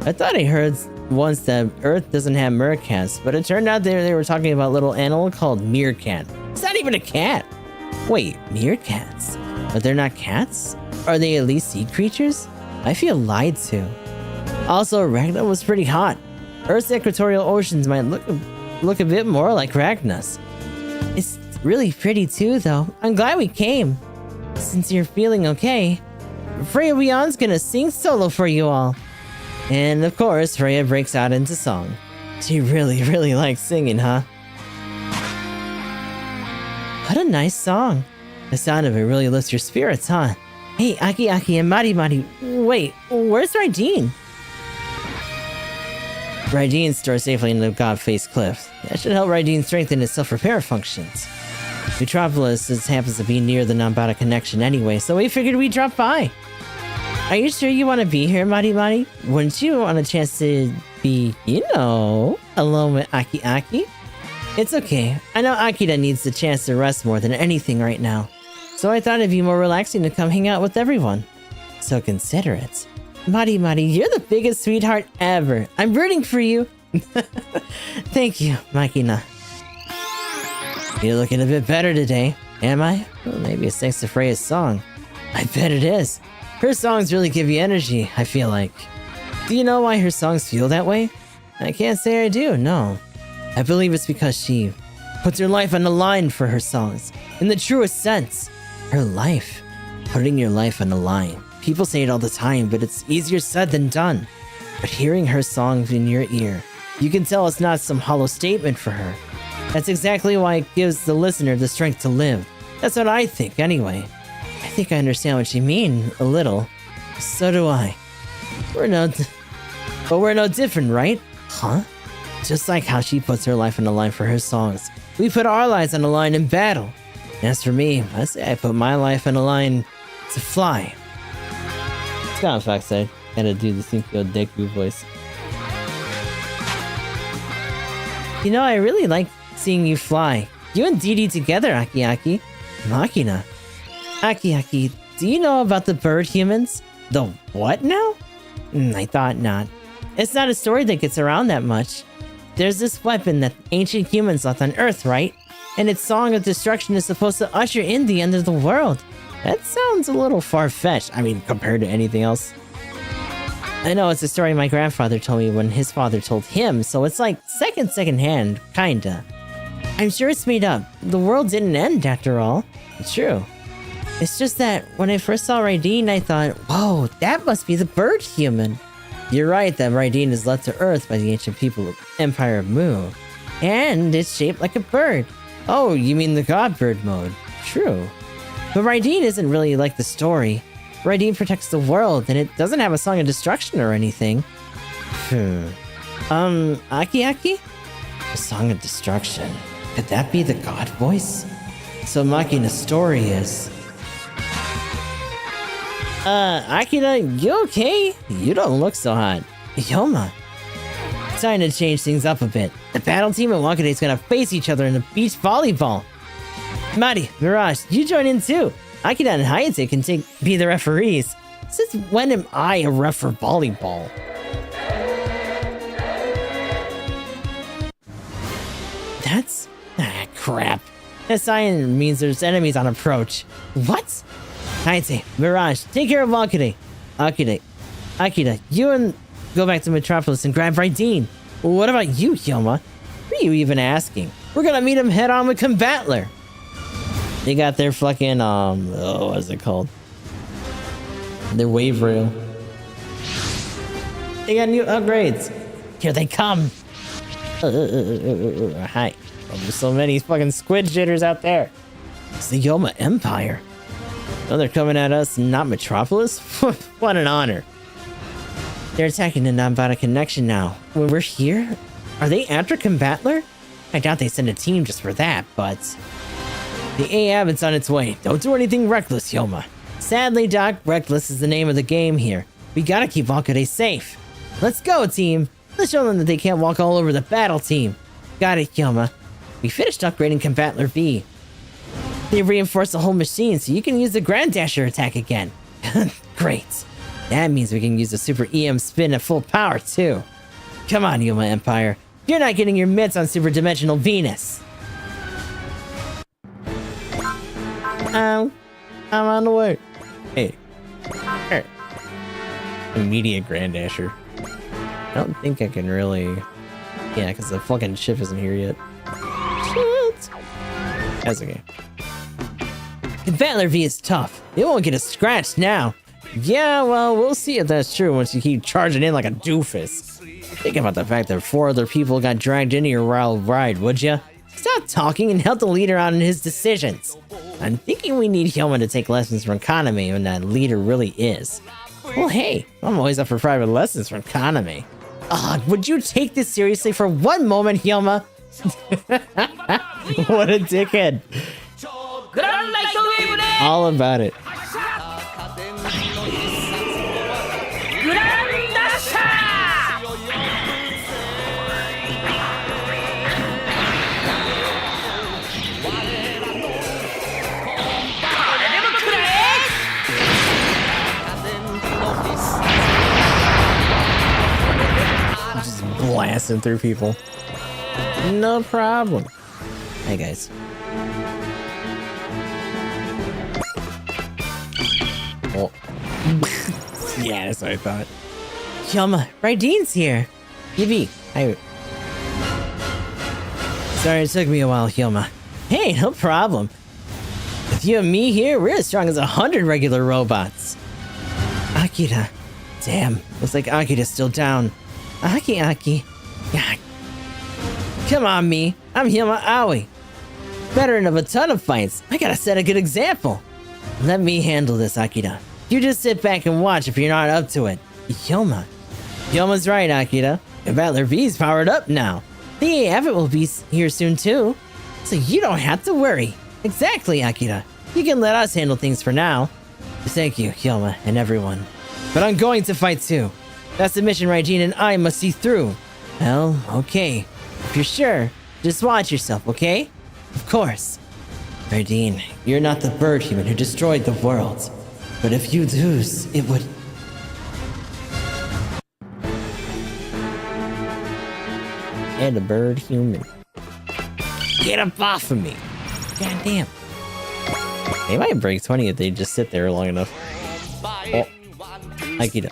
I thought I heard once that Earth doesn't have meerkats, but it turned out they were talking about a little animal called meerkat. It's not even a cat. Wait, meerkats? But they're not cats? Are they at least sea creatures? I feel lied to. Also, Ragna was pretty hot. Earth's equatorial oceans might look a bit more like Ragna's. It's really pretty too, though. I'm glad we came. Since you're feeling okay, Freya Beyond's gonna sing solo for you all. And of course, Freya breaks out into song. She really likes singing, huh? What a nice song. The sound of it really lifts your spirits, huh? Hey, Aki and Mari, wait, where's Raideen? Raideen's stored safely in the God-Faced Cliff. That should help Raideen strengthen its self-repair functions. Metropolis just happens to be near the Nambata connection anyway, so we figured we'd drop by. Are you sure you want to be here, Mari? Wouldn't you want a chance to be, alone with Aki? It's okay. I know Akira needs the chance to rest more than anything right now. So I thought it'd be more relaxing to come hang out with everyone. So considerate. Mari, you're the biggest sweetheart ever. I'm rooting for you. Thank you, Makina. You're looking a bit better today. Am I? Well, maybe it's thanks to Freya's song. I bet it is. Her songs really give you energy, I feel like. Do you know why her songs feel that way? I can't say I do, no. I believe it's because she puts her life on the line for her songs. In the truest sense. Her life. Putting your life on the line. People say it all the time, but it's easier said than done. But hearing her songs in your ear, you can tell it's not some hollow statement for her. That's exactly why it gives the listener the strength to live. That's what I think, anyway. I think I understand what you mean, a little. So do I. But we're no different, right? Huh? Just like how she puts her life on the line for her songs. We put our lives on the line in battle. As for me, I say I put my life on the line to fly. It's kind of fact I gotta do the Synchro Deku voice. I really like seeing you fly. You and Didi together, Aki. Makina. Aki, do you know about the bird humans? The what now? I thought not. It's not a story that gets around that much. There's this weapon that ancient humans left on Earth, right? And its song of destruction is supposed to usher in the end of the world. That sounds a little far-fetched, compared to anything else. I know it's a story my grandfather told me when his father told him, so it's like second-hand, kinda. I'm sure it's made up. The world didn't end after all. It's true. It's just that when I first saw Raideen, I thought, whoa, that must be the bird human. You're right that Raideen is left to Earth by the ancient people of Empire of Mu. And it's shaped like a bird. Oh, you mean the god bird mode. True. But Raideen isn't really like the story. Raideen protects the world, and it doesn't have a song of destruction or anything. Aki? A song of destruction. Could that be the god voice? So Makina's story is... Akira, you okay? You don't look so hot. Yoma. Time to change things up a bit. The battle team and Wakade is gonna face each other in the beach volleyball. Mari, Mirage, you join in too. Akira and Hayate can be the referees. Since when am I a ref for volleyball? That's... crap. That sign means there's enemies on approach. What? Hayate, Mirage, take care of Wakade. Akira, you and go back to Metropolis and grab Raideen. What about you, Yoma? What are you even asking? We're gonna meet him head on with Combatler. They got their fucking, what is it called? Their wave rail. They got new upgrades. Here they come. Hi. Oh, there's so many fucking squid jitters out there. It's the Yoma Empire. Oh, they're coming at us, not Metropolis? What an honor. They're attacking the Nambata connection now. When we're here? Are they after Combatler? I doubt they send a team just for that, but... The A Abbott's on its way. Don't do anything reckless, Hyoma. Sadly, Doc, reckless is the name of the game here. We gotta keep Akade safe. Let's go, team. Let's show them that they can't walk all over the battle team. Got it, Hyoma. We finished upgrading Combattler V. They reinforced the whole machine so you can use the Grand Dasher attack again. Great. That means we can use the Super EM spin at full power, too. Come on, Hyoma Empire. You're not getting your mitts on Super Dimensional Venus. I'm on the way. Hey. Here. Immediate Grand Dasher. I don't think I can really... Yeah, because the fucking ship isn't here yet. Shit. That's okay. Combattler V is tough. It won't get us scratched now. Yeah, well, we'll see if that's true once you keep charging in like a doofus. Think about the fact that 4 other people got dragged into your wild ride, would ya? Stop talking and help the leader out in his decisions. I'm thinking we need Hyoma to take lessons from Kaname when that leader really is. Well, hey, I'm always up for private lessons from Kaname. Ugh, would you take this seriously for one moment, Hyoma? What a dickhead. All about it. Just blasting through people. No problem. Hey guys. Oh. Yeah, that's what I thought. Hyoma, Raiden's here. Yibi, sorry it took me a while, Hyoma. Hey, no problem. With you and me here, we're as strong as 100 regular robots. Akira. Damn, looks like Akira's still down. Aki. Yeah. Come on, me. I'm Hyoma Aoi. Veteran of a ton of fights. I gotta set a good example. Let me handle this, Akira. You just sit back and watch if you're not up to it. Hyoma. Hyoma's right, Akira. Combattler V's powered up now. The Abbott will be here soon too. So you don't have to worry. Exactly, Akira. You can let us handle things for now. Thank you, Hyoma, and everyone. But I'm going to fight too. That's the mission Raiden and I must see through. Well, okay. If you're sure, just watch yourself, okay? Of course. Raiden, you're not the bird human who destroyed the world. But if you lose, it would... And a bird human. Get up off of me! God damn. They might break 20 if they just sit there long enough. Oh. Akira.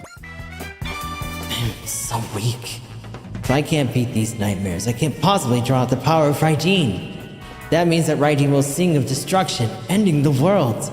I'm so weak. If I can't beat these nightmares, I can't possibly draw out the power of Raiden. That means that Raiden will sing of destruction, ending the world.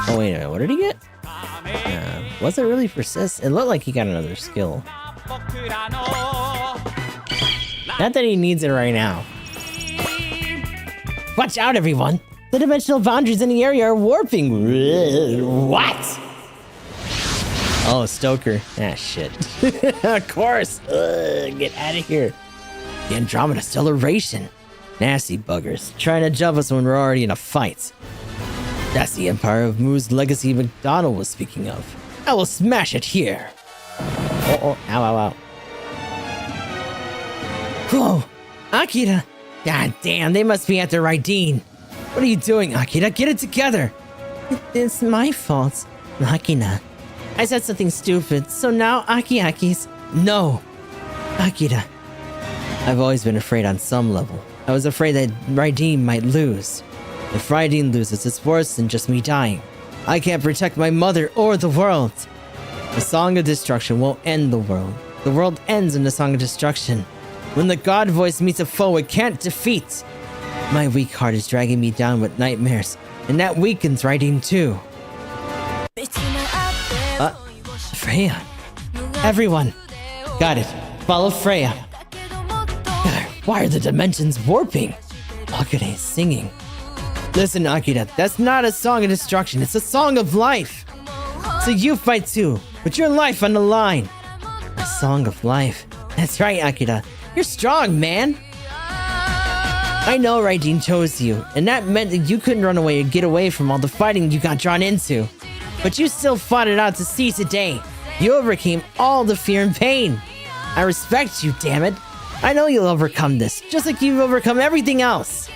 Oh wait a minute, what did he get? Was it really persist? It looked like he got another skill. Not that he needs it right now. Watch out, everyone! The dimensional boundaries in the area are warping. What? Oh, Stoker. Ah, shit. Of course. Get out of here. The Andromeda Stellation. Nasty buggers. Trying to jump us when we're already in a fight. That's the Empire of Moo's legacy McDonald was speaking of. I will smash it here. Oh, ow. Whoa, Akira. God damn, they must be after Raiden. What are you doing, Akira? Get it together. It's my fault, Akira. I said something stupid, so now Aki's... No, Akira. I've always been afraid on some level. I was afraid that Raiden might lose. If Raiden loses, it's worse than just me dying. I can't protect my mother or the world. The Song of Destruction won't end the world. The world ends in the Song of Destruction. When the God voice meets a foe it can't defeat. My weak heart is dragging me down with nightmares, and that weakens Raiden too. Freya. Everyone. Got it. Follow Freya. Why are the dimensions warping? Akira is singing. Listen, Akira, that's not a song of destruction, it's a song of life. So you fight too, with your life on the line. A song of life. That's right, Akira. You're strong, man. I know Raiden chose you, and that meant that you couldn't run away or get away from all the fighting you got drawn into. But you still fought it out to see today. You overcame all the fear and pain. I respect you, damn it. I know you'll overcome this, just like you've overcome everything else.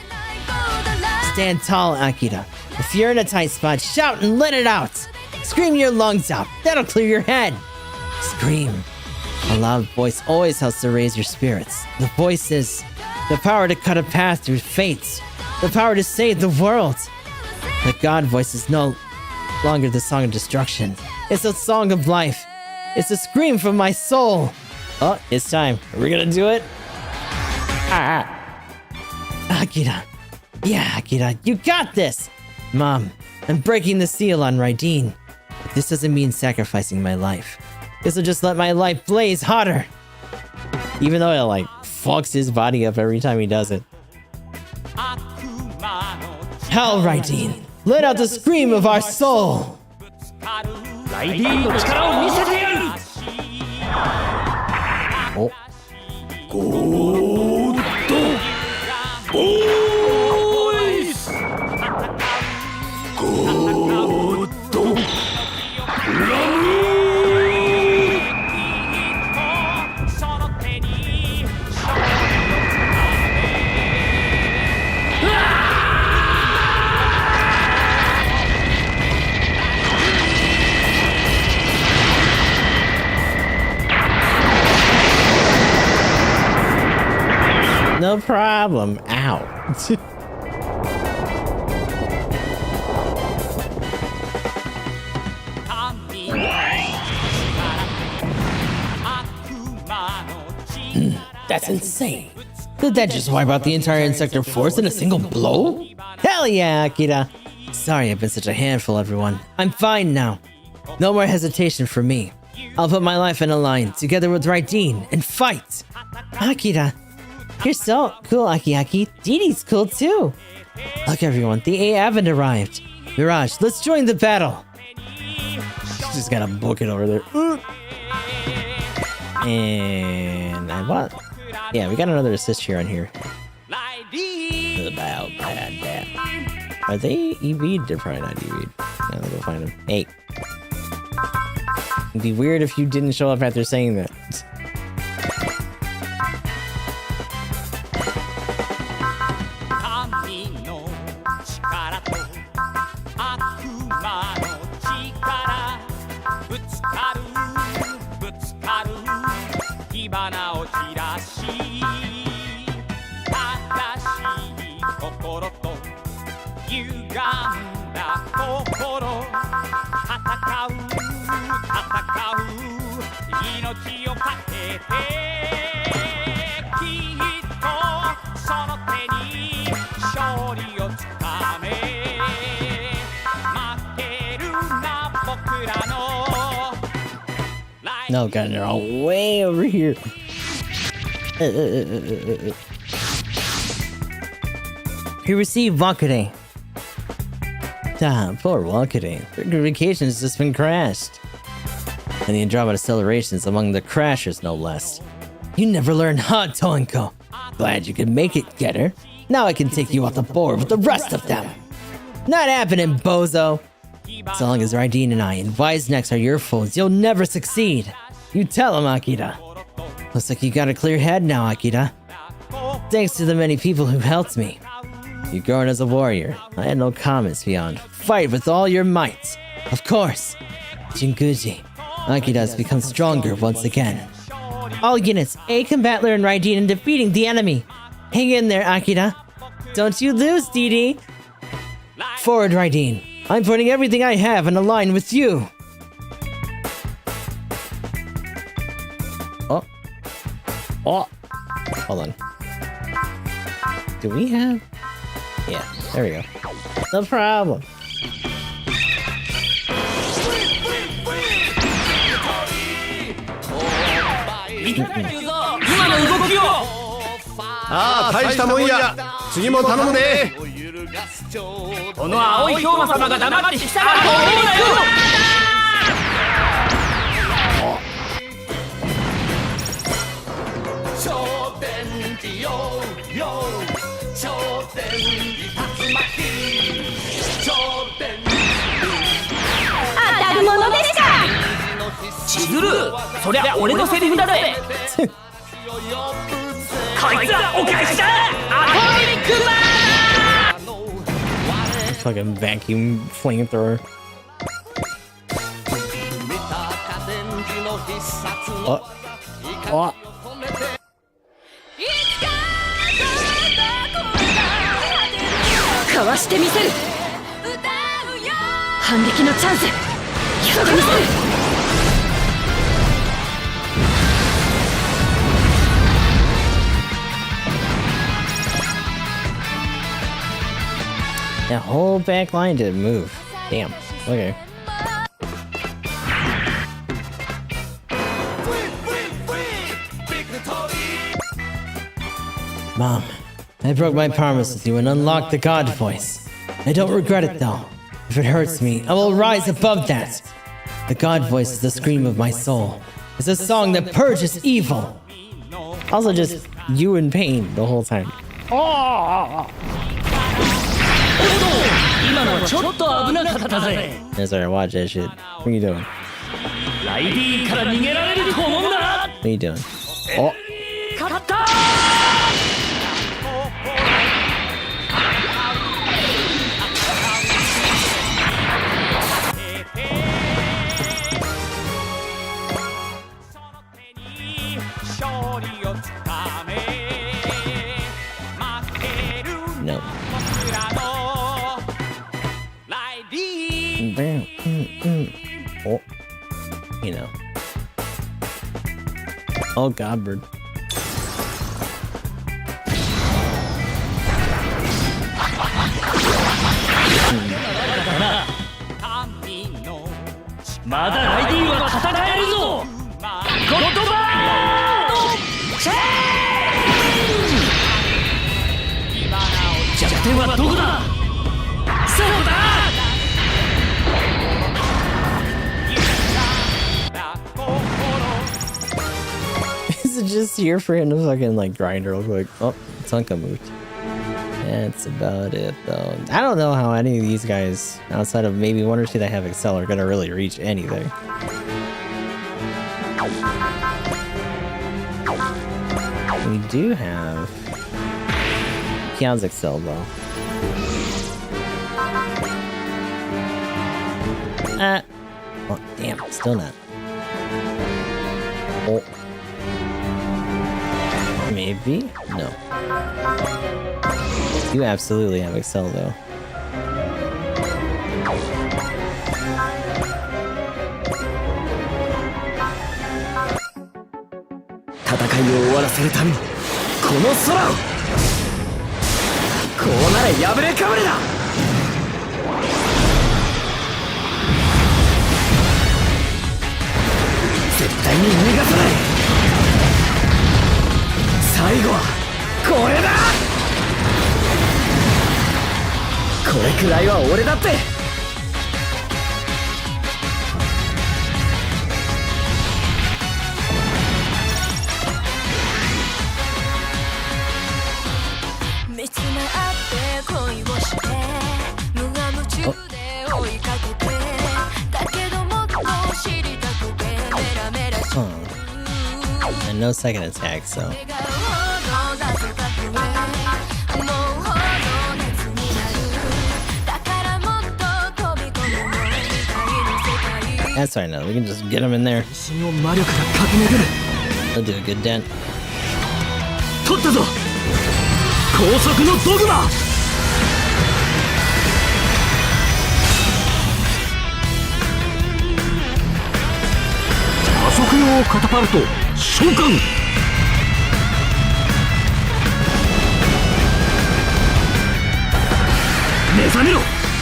Stand tall, Akira. If you're in a tight spot, shout and let it out. Scream your lungs out. That'll clear your head. Scream. A loud voice always helps to raise your spirits. The voice is the power to cut a path through fates. The power to save the world. The God voice is no longer the song of destruction. It's a song of life. It's a scream from my soul. Oh, it's time. Are we gonna do it? Akira. Yeah, Akira, you got this! Mom, I'm breaking the seal on Raiden. But this doesn't mean sacrificing my life. This'll just let my life blaze hotter. Even though it, like, fucks his body up every time he does it. Hell, Raiden! Let out the scream of our soul! ライディーンの力を見せてやる。お。ゴーッドボーイスゴーッドラムNo problem. Ow. That's insane. Did that just wipe out the entire Insector force in a single blow? Hell yeah, Akira. Sorry I've been such a handful, everyone. I'm fine now. No more hesitation for me. I'll put my life in a line, together with Raiden, and fight! Akira, you're so cool, Aki. Didi's cool too. Look everyone, the A haven't arrived. Mirage, let's join the battle. Just gotta book it over there. And I want... Yeah, we got another assist here on here. Bad. Are they EV'd? They're probably not EV'd. Now let's go find them. Hey. It'd be weird if you didn't show up after saying that. No, God, they're all way over here. He received Wakare. Poor Wakare. Their vacation has just been crashed. And the Andromeda celebrations among the crashers, no less. You never learned, huh, Toenko? Glad you could make it, Getter. Now I can take you off the board with the rest of them. Not happening, bozo. So long as Raiden and I and Wise Next are your foes, you'll never succeed. You tell him, Akira. Looks like you got a clear head now, Akira. Thanks to the many people who helped me. You've grown as a warrior. I had no comments beyond. Fight with all your might. Of course. Jinguji. Akira has become stronger once again. All units, aid Combatler and Raiden in defeating the enemy. Hang in there, Akira. Don't you lose, Didi. Forward, Raiden. I'm putting everything I have in a line with you. Oh. Hold on. Do we have? Yeah, there we go. No problem.ああ、大したもんや。次も頼むね。この青い氷馬様が黙って従うと思うなよ。当たるものでしか。千鶴、そりゃ俺のセリフだぜ。こいつはお返しだ。アトミックマー Fucking vacuum flamethrower. Oh. かわしてみせる。反撃のチャンス。やってみせる。That whole back line didn't move. Damn. Okay. Mom, I broke my promise with you and unlocked the God voice. I don't regret it though. If it hurts me, I will rise above that. The God voice is the scream of my soul. It's a song that purges evil. Also just you in pain the whole time. 今のちょっと危なかったぜ。 That's alright, watch that shit. What are you doing? ライディーから逃げられると思うんだ。 What are you doing? Oh. 勝った。 No. Oh. You know. Oh, Godbird.まだライディーは戦えるぞ。ゴッドバードチェーン。弱点はどこだ。そうだ。 Is it just here for him to fucking like grind real quick? Oh, Tonka moved. That's about it though. I don't know how any of these guys, outside of maybe one or two that have Excel, are gonna really reach anything. We do have Keon's Excel though. Oh, damn, still not. Oh. Maybe? No. You absolutely have Excel though. And no second attack, so. That's right, no, we can just get him in there. He'll do a good dent. 取ったぞ。高速のドグマ。加速用カタパルト召喚。収めろ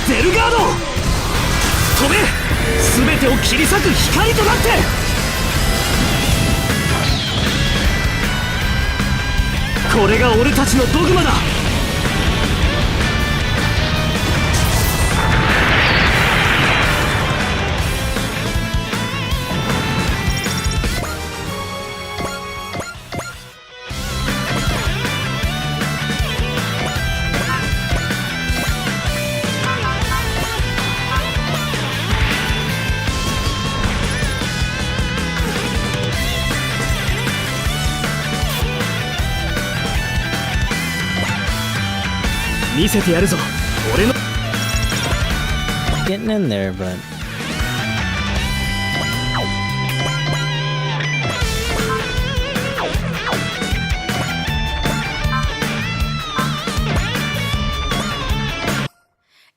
ゼルガード。飛べ全てを切り裂く光となって。これが俺たちのドグマだ。見せてやるぞ俺の。 Getting in there, but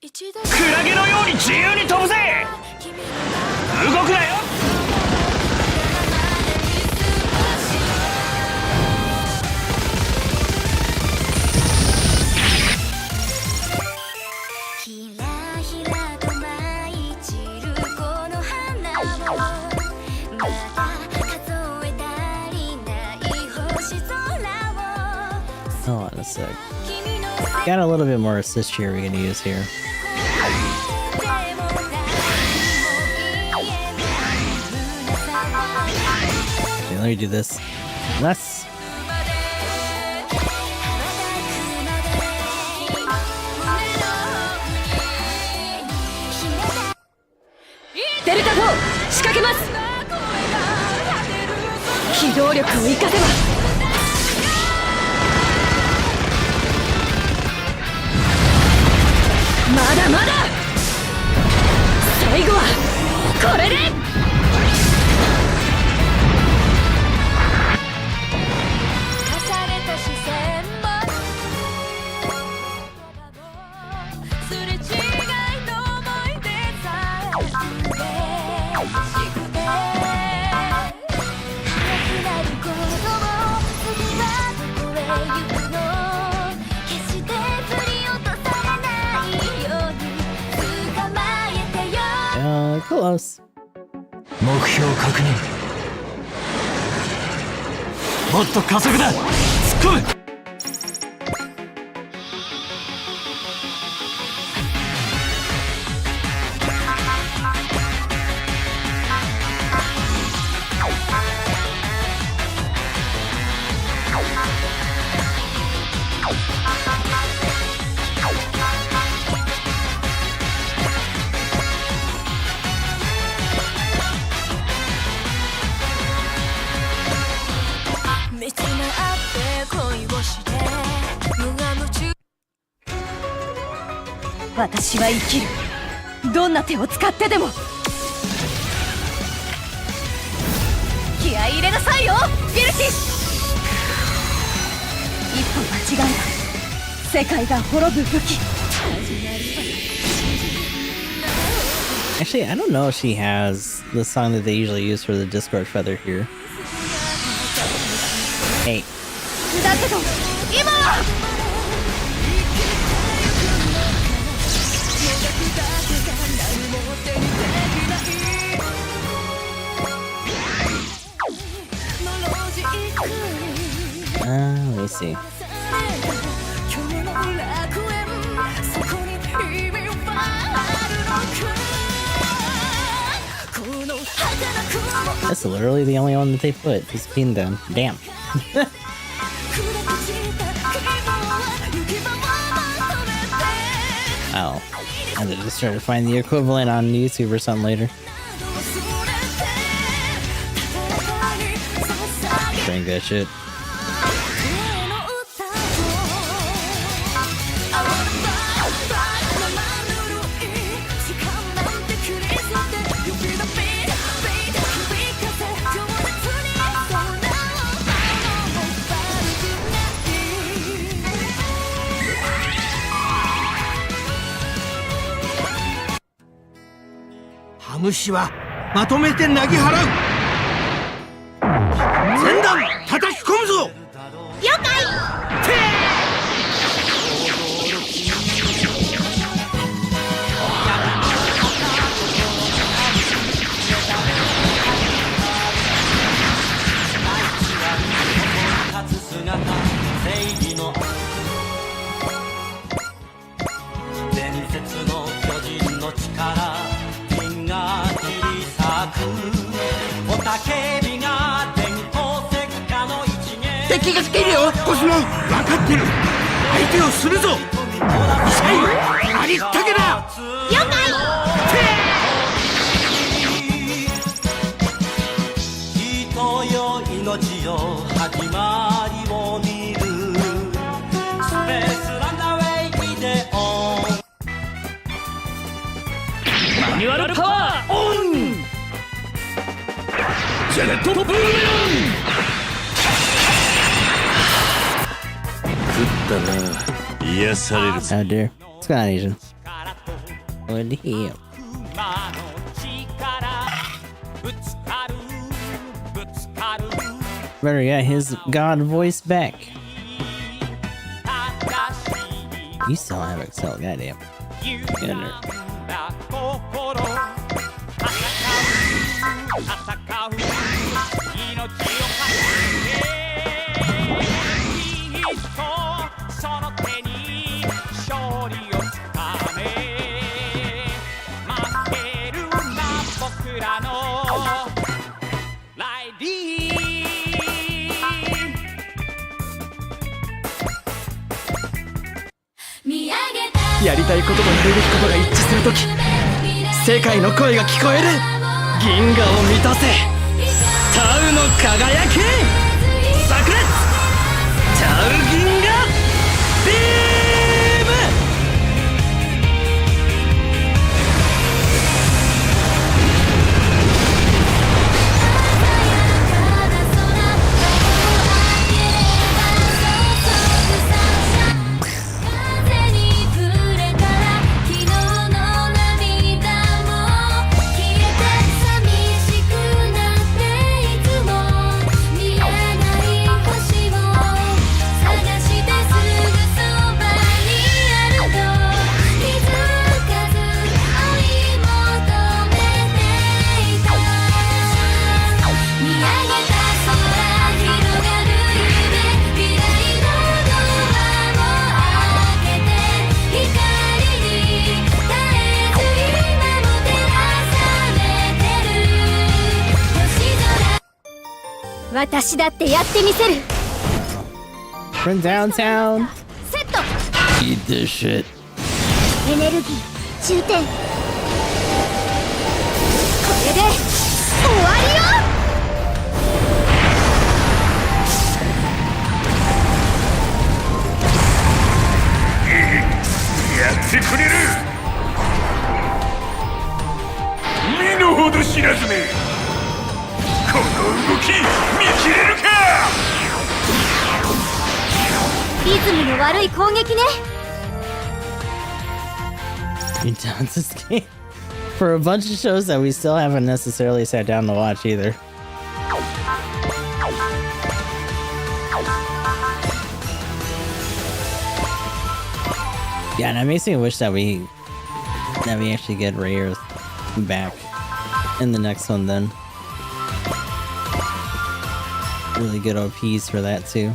一度クラゲのように自由に飛ぶぜ。動くなよ。ひらひらと舞い散るこの花をまた数え足りない星空を hold on a sec. 君の Got a little bit more assist here we're gonna use here. でも誰も言えない胸騒 Okay, let me do this. Let's. デルタ4仕掛けます。機動力を生かせばまだまだ最後はこれで。重ねた視線もすれ違いの思い出さえ嬉しくて速くなることも次はどこへ行くの決して振り落とされないように捕まえてよ Close. 目標確認。もっと加速だ突っ込む。見つめ合って恋をして無我夢中私は生きる。どんな手を使ってでも。気合い入れなさいよギルティッシュ。一歩間違えば世界が滅ぶ武器。 Actually, I don't know if she has the song that they usually use for the Discord feather here. Hey. だけど今はLet me see. 今日の楽園そこに意味はあるのかこの儚くも That's literally the only one that they put. Is Kingdom. Damn. Oh. And they just try to find the equivalent on YouTube or something later. Drink that shit.「ハムシはまとめてなぎ払う」「前段叩き込むぞ」了解。敵が来ているよコスモ。分かってる。相手をするぞ。ミサイルありったけだ。了解。人よ命よ始まりを見るスペースランナウェイイデオンマニュアルパワーオンジェネットブーメラン癒される。 Oh dear. It's got Asian. What the hell? Better get his god voice back. You still have Excel, goddamn. Get in there.「見上げやりたいこととやるべきことが一致するとき、世界の声が聞こえる。銀河を満たせ。タウの輝き。炸裂。タウ銀河ビーム。風に触れたら昨日の涙も消えて寂しくなっていつも見えない星を探してすぐそばにあると気づかず追い求めていた見上げた空広がる夢未来のドアを開けて光に絶えず今も照らされてる星空私だってやってみせる From downtown. セット。 Eat this shit. エネルギー充填。これで終わりよ。やってくれる。身の程知らずめ。この動き見切れるか。リズムの悪い攻撃ね。 You don't escape. For a bunch of shows that we still haven't necessarily sat down to watch either. Yeah, and that makes me wish that we actually get Rayers back in the next one then. Really good OPs for that too.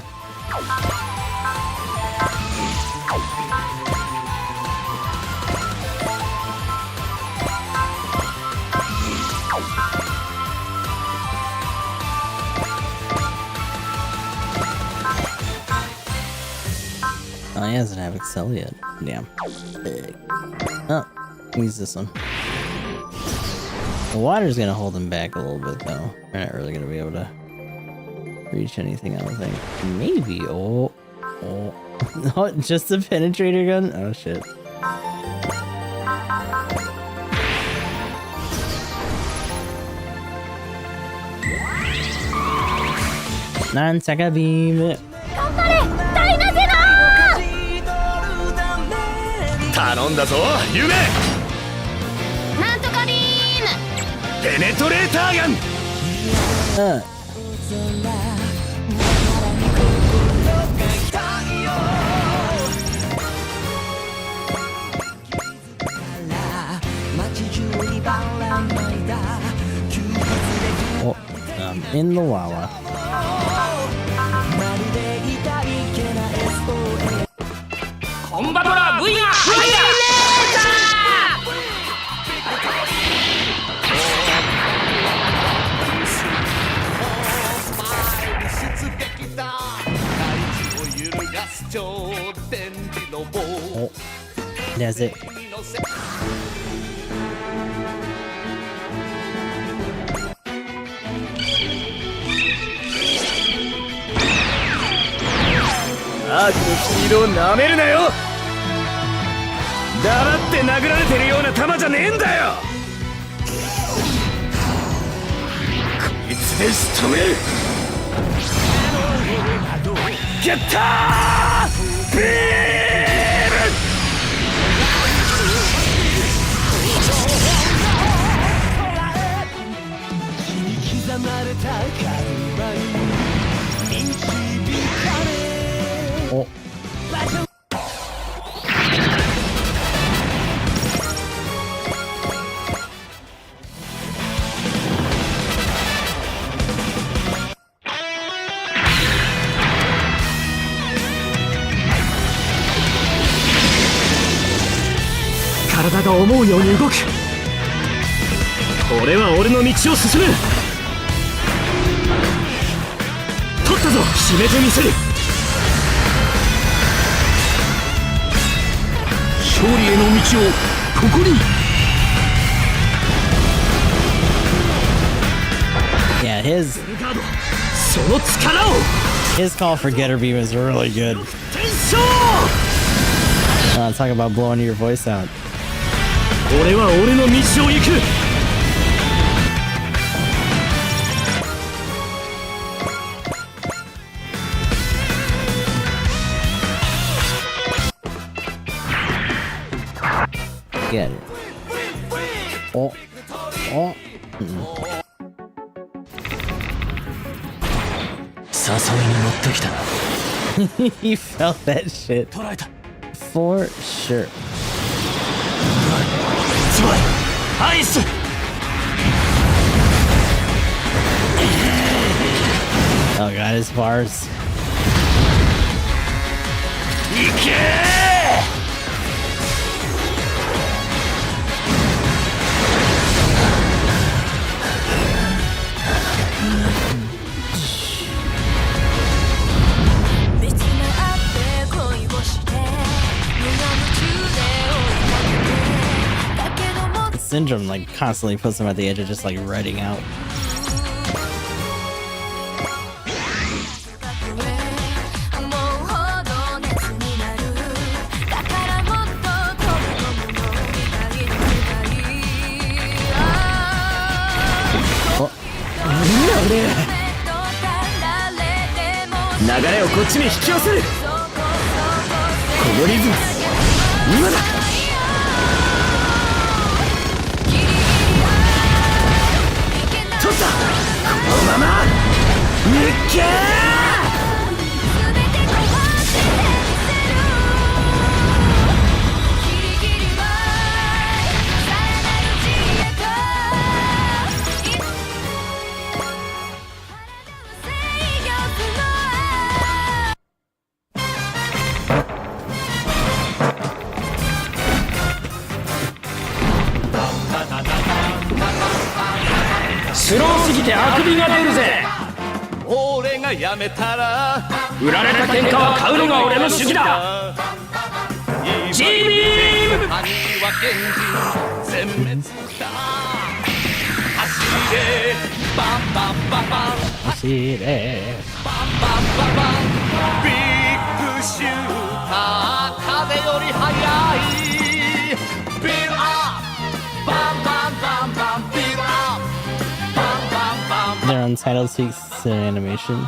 Oh, he doesn't have Excel yet. Damn. Oh, use this one. The water's gonna hold him back a little bit though. We're not really gonna be able to reach anything, I don't think. Maybe. Oh. No, just a penetrator gun? Oh shit. Non-Saka beam. 頑張れダイナゼナ頼んだぞ夢。ー。なんとかビーム。ペネトレーターガン。 In the Wawa. Oh, that's it. Oh. Yeah, his call for Getter Beam is really good. Talk about blowing your voice out. Get it. Oh. Oh. He felt that shit. For sure. Oh god, his bars. Syndrome like constantly puts him at the edge of just like redding out. Their Untitled Seeks animation.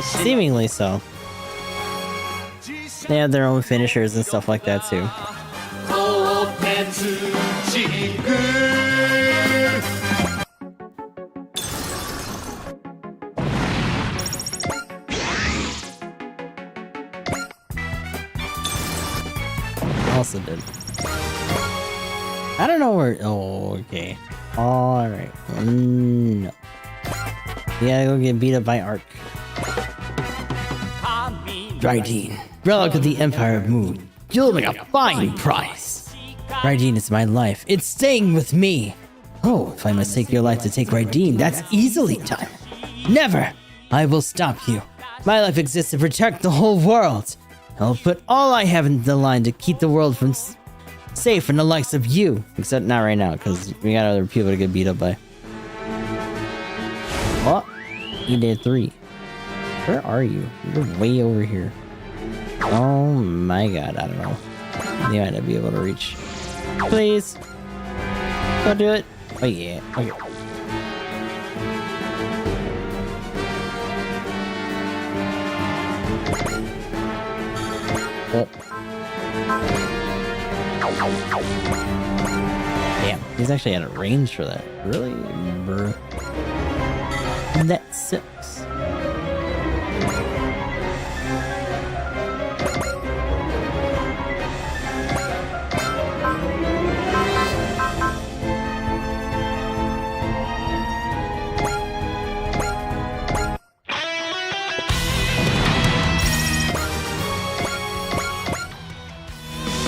Seemingly so. They have their own finishers and stuff like that too. Also did. I don't know where. Oh, okay. All right. No. Yeah, go get beat up by Ark. Raideen, relic of the Empire of Moon. Yielding a fine price. Raideen is my life. It's staying with me. Oh, if I mistake your life to take Raideen, that's easily done. Never! I will stop you. My life exists to protect the whole world. I'll put all I have in the line to keep the world from safe from the likes of you. Except not right now, because we got other people to get beat up by. Oh, he did 3. Where are you? You're way over here. Oh my god, I don't know. You might not be able to reach. Please. Don't do it. Oh yeah. Okay. Oh. Damn, he's actually out of range for that. Really? Bruh. That sucks.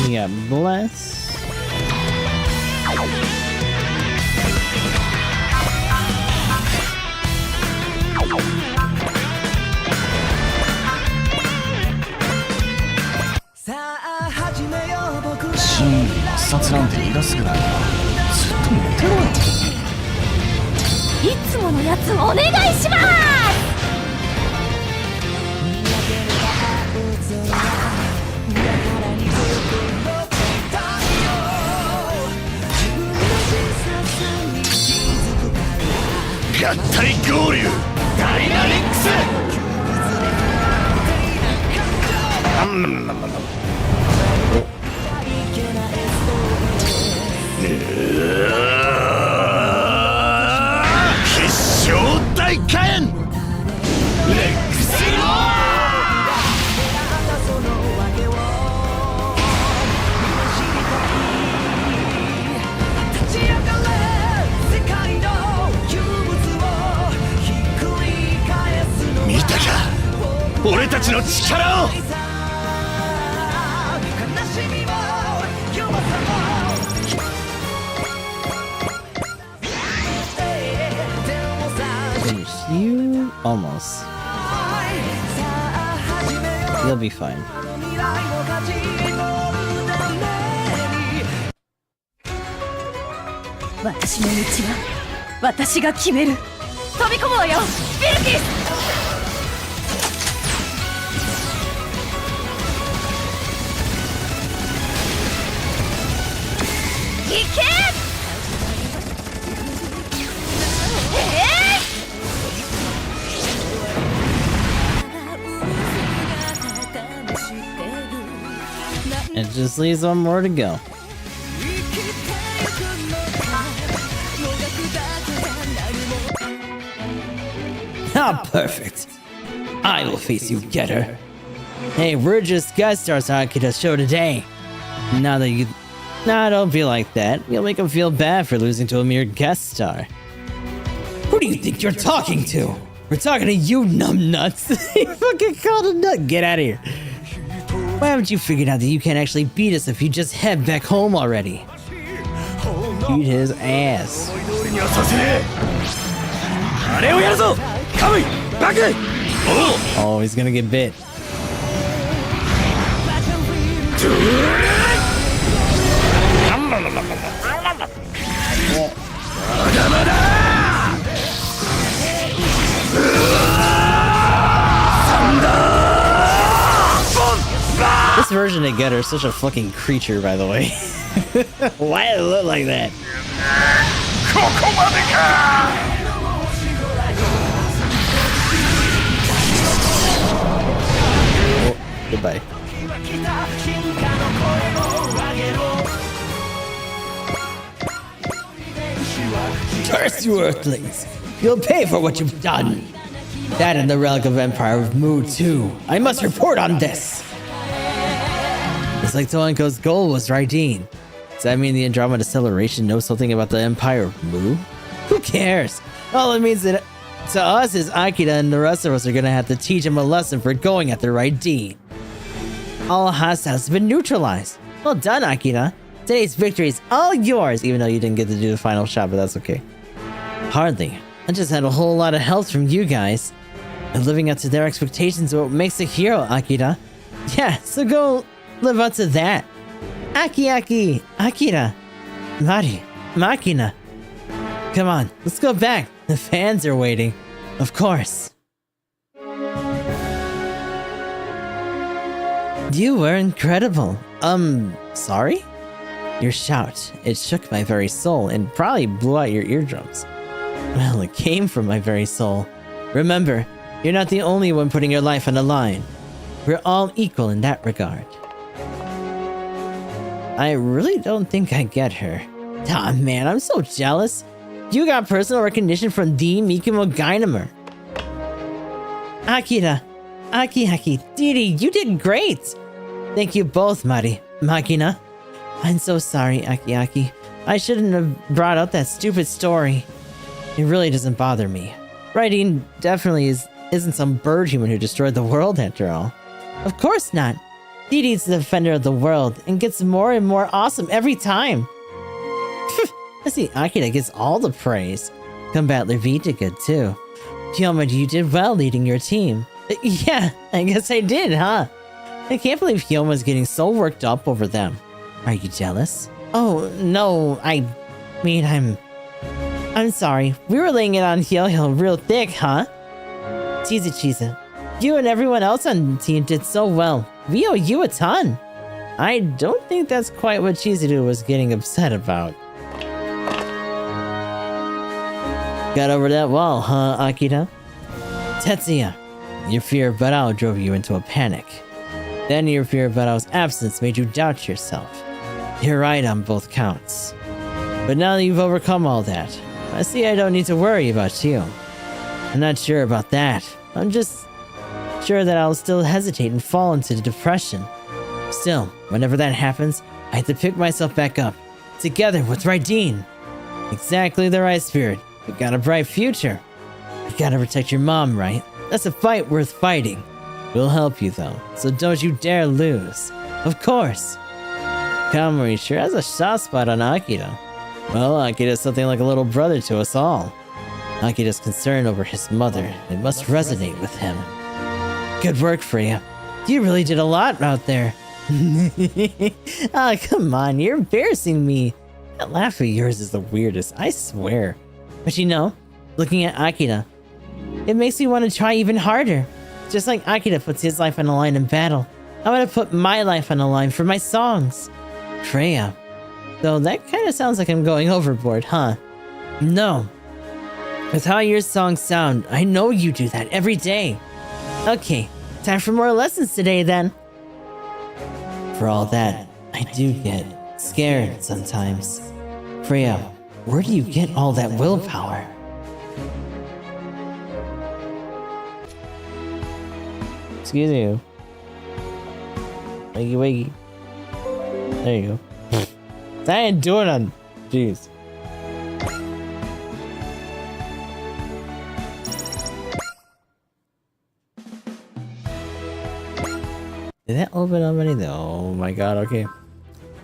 We got Bless.真理抹殺なんて言い出すぐらいずっと寝てろよ。いつものやつお願いします。合体合流ダイナミックス。必勝大火炎レックスロー見たか俺たちの力を。You almost. You'll be fine. 私の道は私が決める。飛び込もうよ、ビルキス。行け！It just leaves one more to go. Ah, perfect. I will face you, Getter. Hey, we're just guest stars on Akita's show today. Now that you... Nah, don't be like that. You'll make him feel bad for losing to a mere guest star. Who do you think you're talking to? We're talking to you, numbnuts. He fucking called a nut. Get out of here. Why haven't you figured out that you can't actually beat us if you just head back home already? Beat his ass. Oh, he's gonna get bit. This version of Getter is such a fucking creature, by the way. Why does it look like that? Oh, goodbye. Curse you, Earthlings! You'll pay for what you've done! That and the relic of Empire of Mu, too. I must report on this! It's like Tolenko's goal was Raideen. Does that mean the Andromeda Celebration knows something about the Empire of Mu? Who cares? All it means that to us is Akita and the rest of us are gonna have to teach him a lesson for going after Raideen. All hostiles have been neutralized. Well done, Akita. Today's victory is all yours, even though you didn't get to do the final shot, but that's okay. Hardly. I just had a whole lot of help from you guys. And living up to their expectations is what makes a hero, Akira. Yeah, so go live up to that. Aki, Akira. Mari, Makina. Come on, let's go back. The fans are waiting. Of course. You were incredible. Sorry? Your shout, it shook my very soul and probably blew out your eardrums. Well, it came from my very soul. Remember, you're not the only one putting your life on the line. We're all equal in that regard. I really don't think I get her. Ah, man, I'm so jealous. You got personal recognition from the Mikimo Gynamer. Akira, Aki, Didi, you did great. Thank you both, Mari, Makina. I'm so sorry, Aki. I shouldn't have brought up that stupid story. It really doesn't bother me. Writing definitely isn't some bird human who destroyed the world after all. Of course not. Didi's the defender of the world and gets more and more awesome every time. I see Akira gets all the praise. Combat V did good too. Hyoma, you did well leading your team. Yeah, I guess I did, huh? I can't believe Hyoma's getting so worked up over them. Are you jealous? Oh, no, I mean, I'm sorry. We were laying it on Hyo real thick, huh? Cheesa. You and everyone else on the team did so well. We owe you a ton. I don't think that's quite what Chizuru was getting upset about. Got over that wall, huh, Akira? Tetsuya, your fear of Barao drove you into a panic. Then your fear of Barao's absence made you doubt yourself. You're right on both counts. But now that you've overcome all that, I see I don't need to worry about you. I'm not sure about that. I'm just sure that I'll still hesitate and fall into depression. Still, whenever that happens, I have to pick myself back up, together with Raideen. Exactly the right spirit. You got a bright future. You gotta protect your mom, right? That's a fight worth fighting. We'll help you though, so don't you dare lose. Of course. Kamori sure has a soft spot on Akira. Well, Akira's something like a little brother to us all. Akira's concern over his mother, it must resonate with him. Good work, Freya. You really did a lot out there. Oh, come on, you're embarrassing me. That laugh of yours is the weirdest, I swear. But you know, looking at Akira, it makes me want to try even harder. Just like Akira puts his life on the line in battle, I'm gonna put my life on the line for my songs. Freya. Though that kind of sounds like I'm going overboard, huh? No. With how your songs sound, I know you do that every day. Okay, time for more lessons today then. For all that, I do get scared sometimes. Freya, where do you get all that willpower? Excuse you. Wakey. There you go. I ain't doing it. Jeez. Did that open up anything? Oh my god, okay.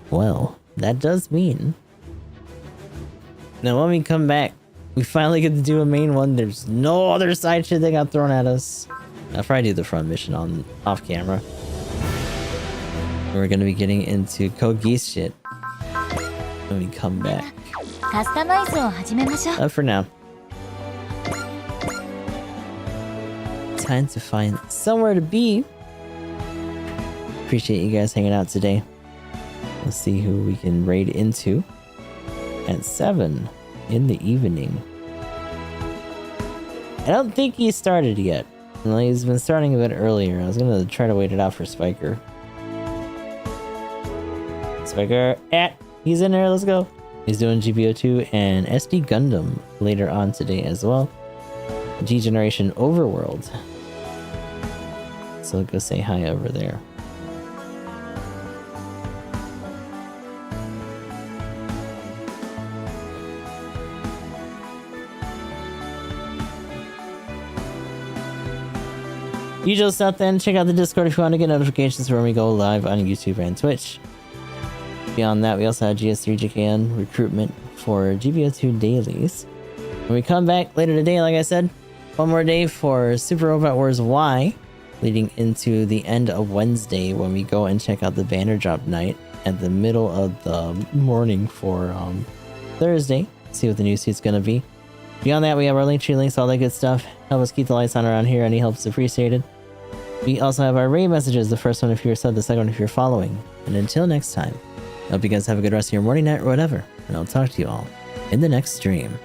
Well, that does mean... Now when we come back, we finally get to do a main one. There's no other side shit that got thrown at us. I'll probably do the front mission on off camera. We're gonna be getting into Kogi's shit when we come back. For now. Time to find somewhere to be. Appreciate you guys hanging out today. Let's see who we can raid into at 7 in the evening. I don't think he started yet. Well, he's been starting a bit earlier. I was gonna try to wait it out for Spiker. Spiker, he's in there, let's go. He's doing GBO2 and SD Gundam later on today as well. G-Generation Overworld. So I'll go say hi over there. Usual stuff then, check out the Discord if you want to get notifications for when we go live on YouTube and Twitch. Beyond that, we also had GS3 JKN recruitment for GBO2 dailies. When we come back later today, like I said, one more day for Super Robot Wars Y, leading into the end of Wednesday when we go and check out the banner drop night at the middle of the morning for Thursday. See what the new suit's gonna be. Beyond that, we have our link tree links, all that good stuff. Help us keep the lights on around here. Any help is appreciated. We also have our raid messages. The first one if you're sub, the second one if you're following. And until next time, I hope you guys have a good rest of your morning, night, or whatever. And I'll talk to you all in the next stream.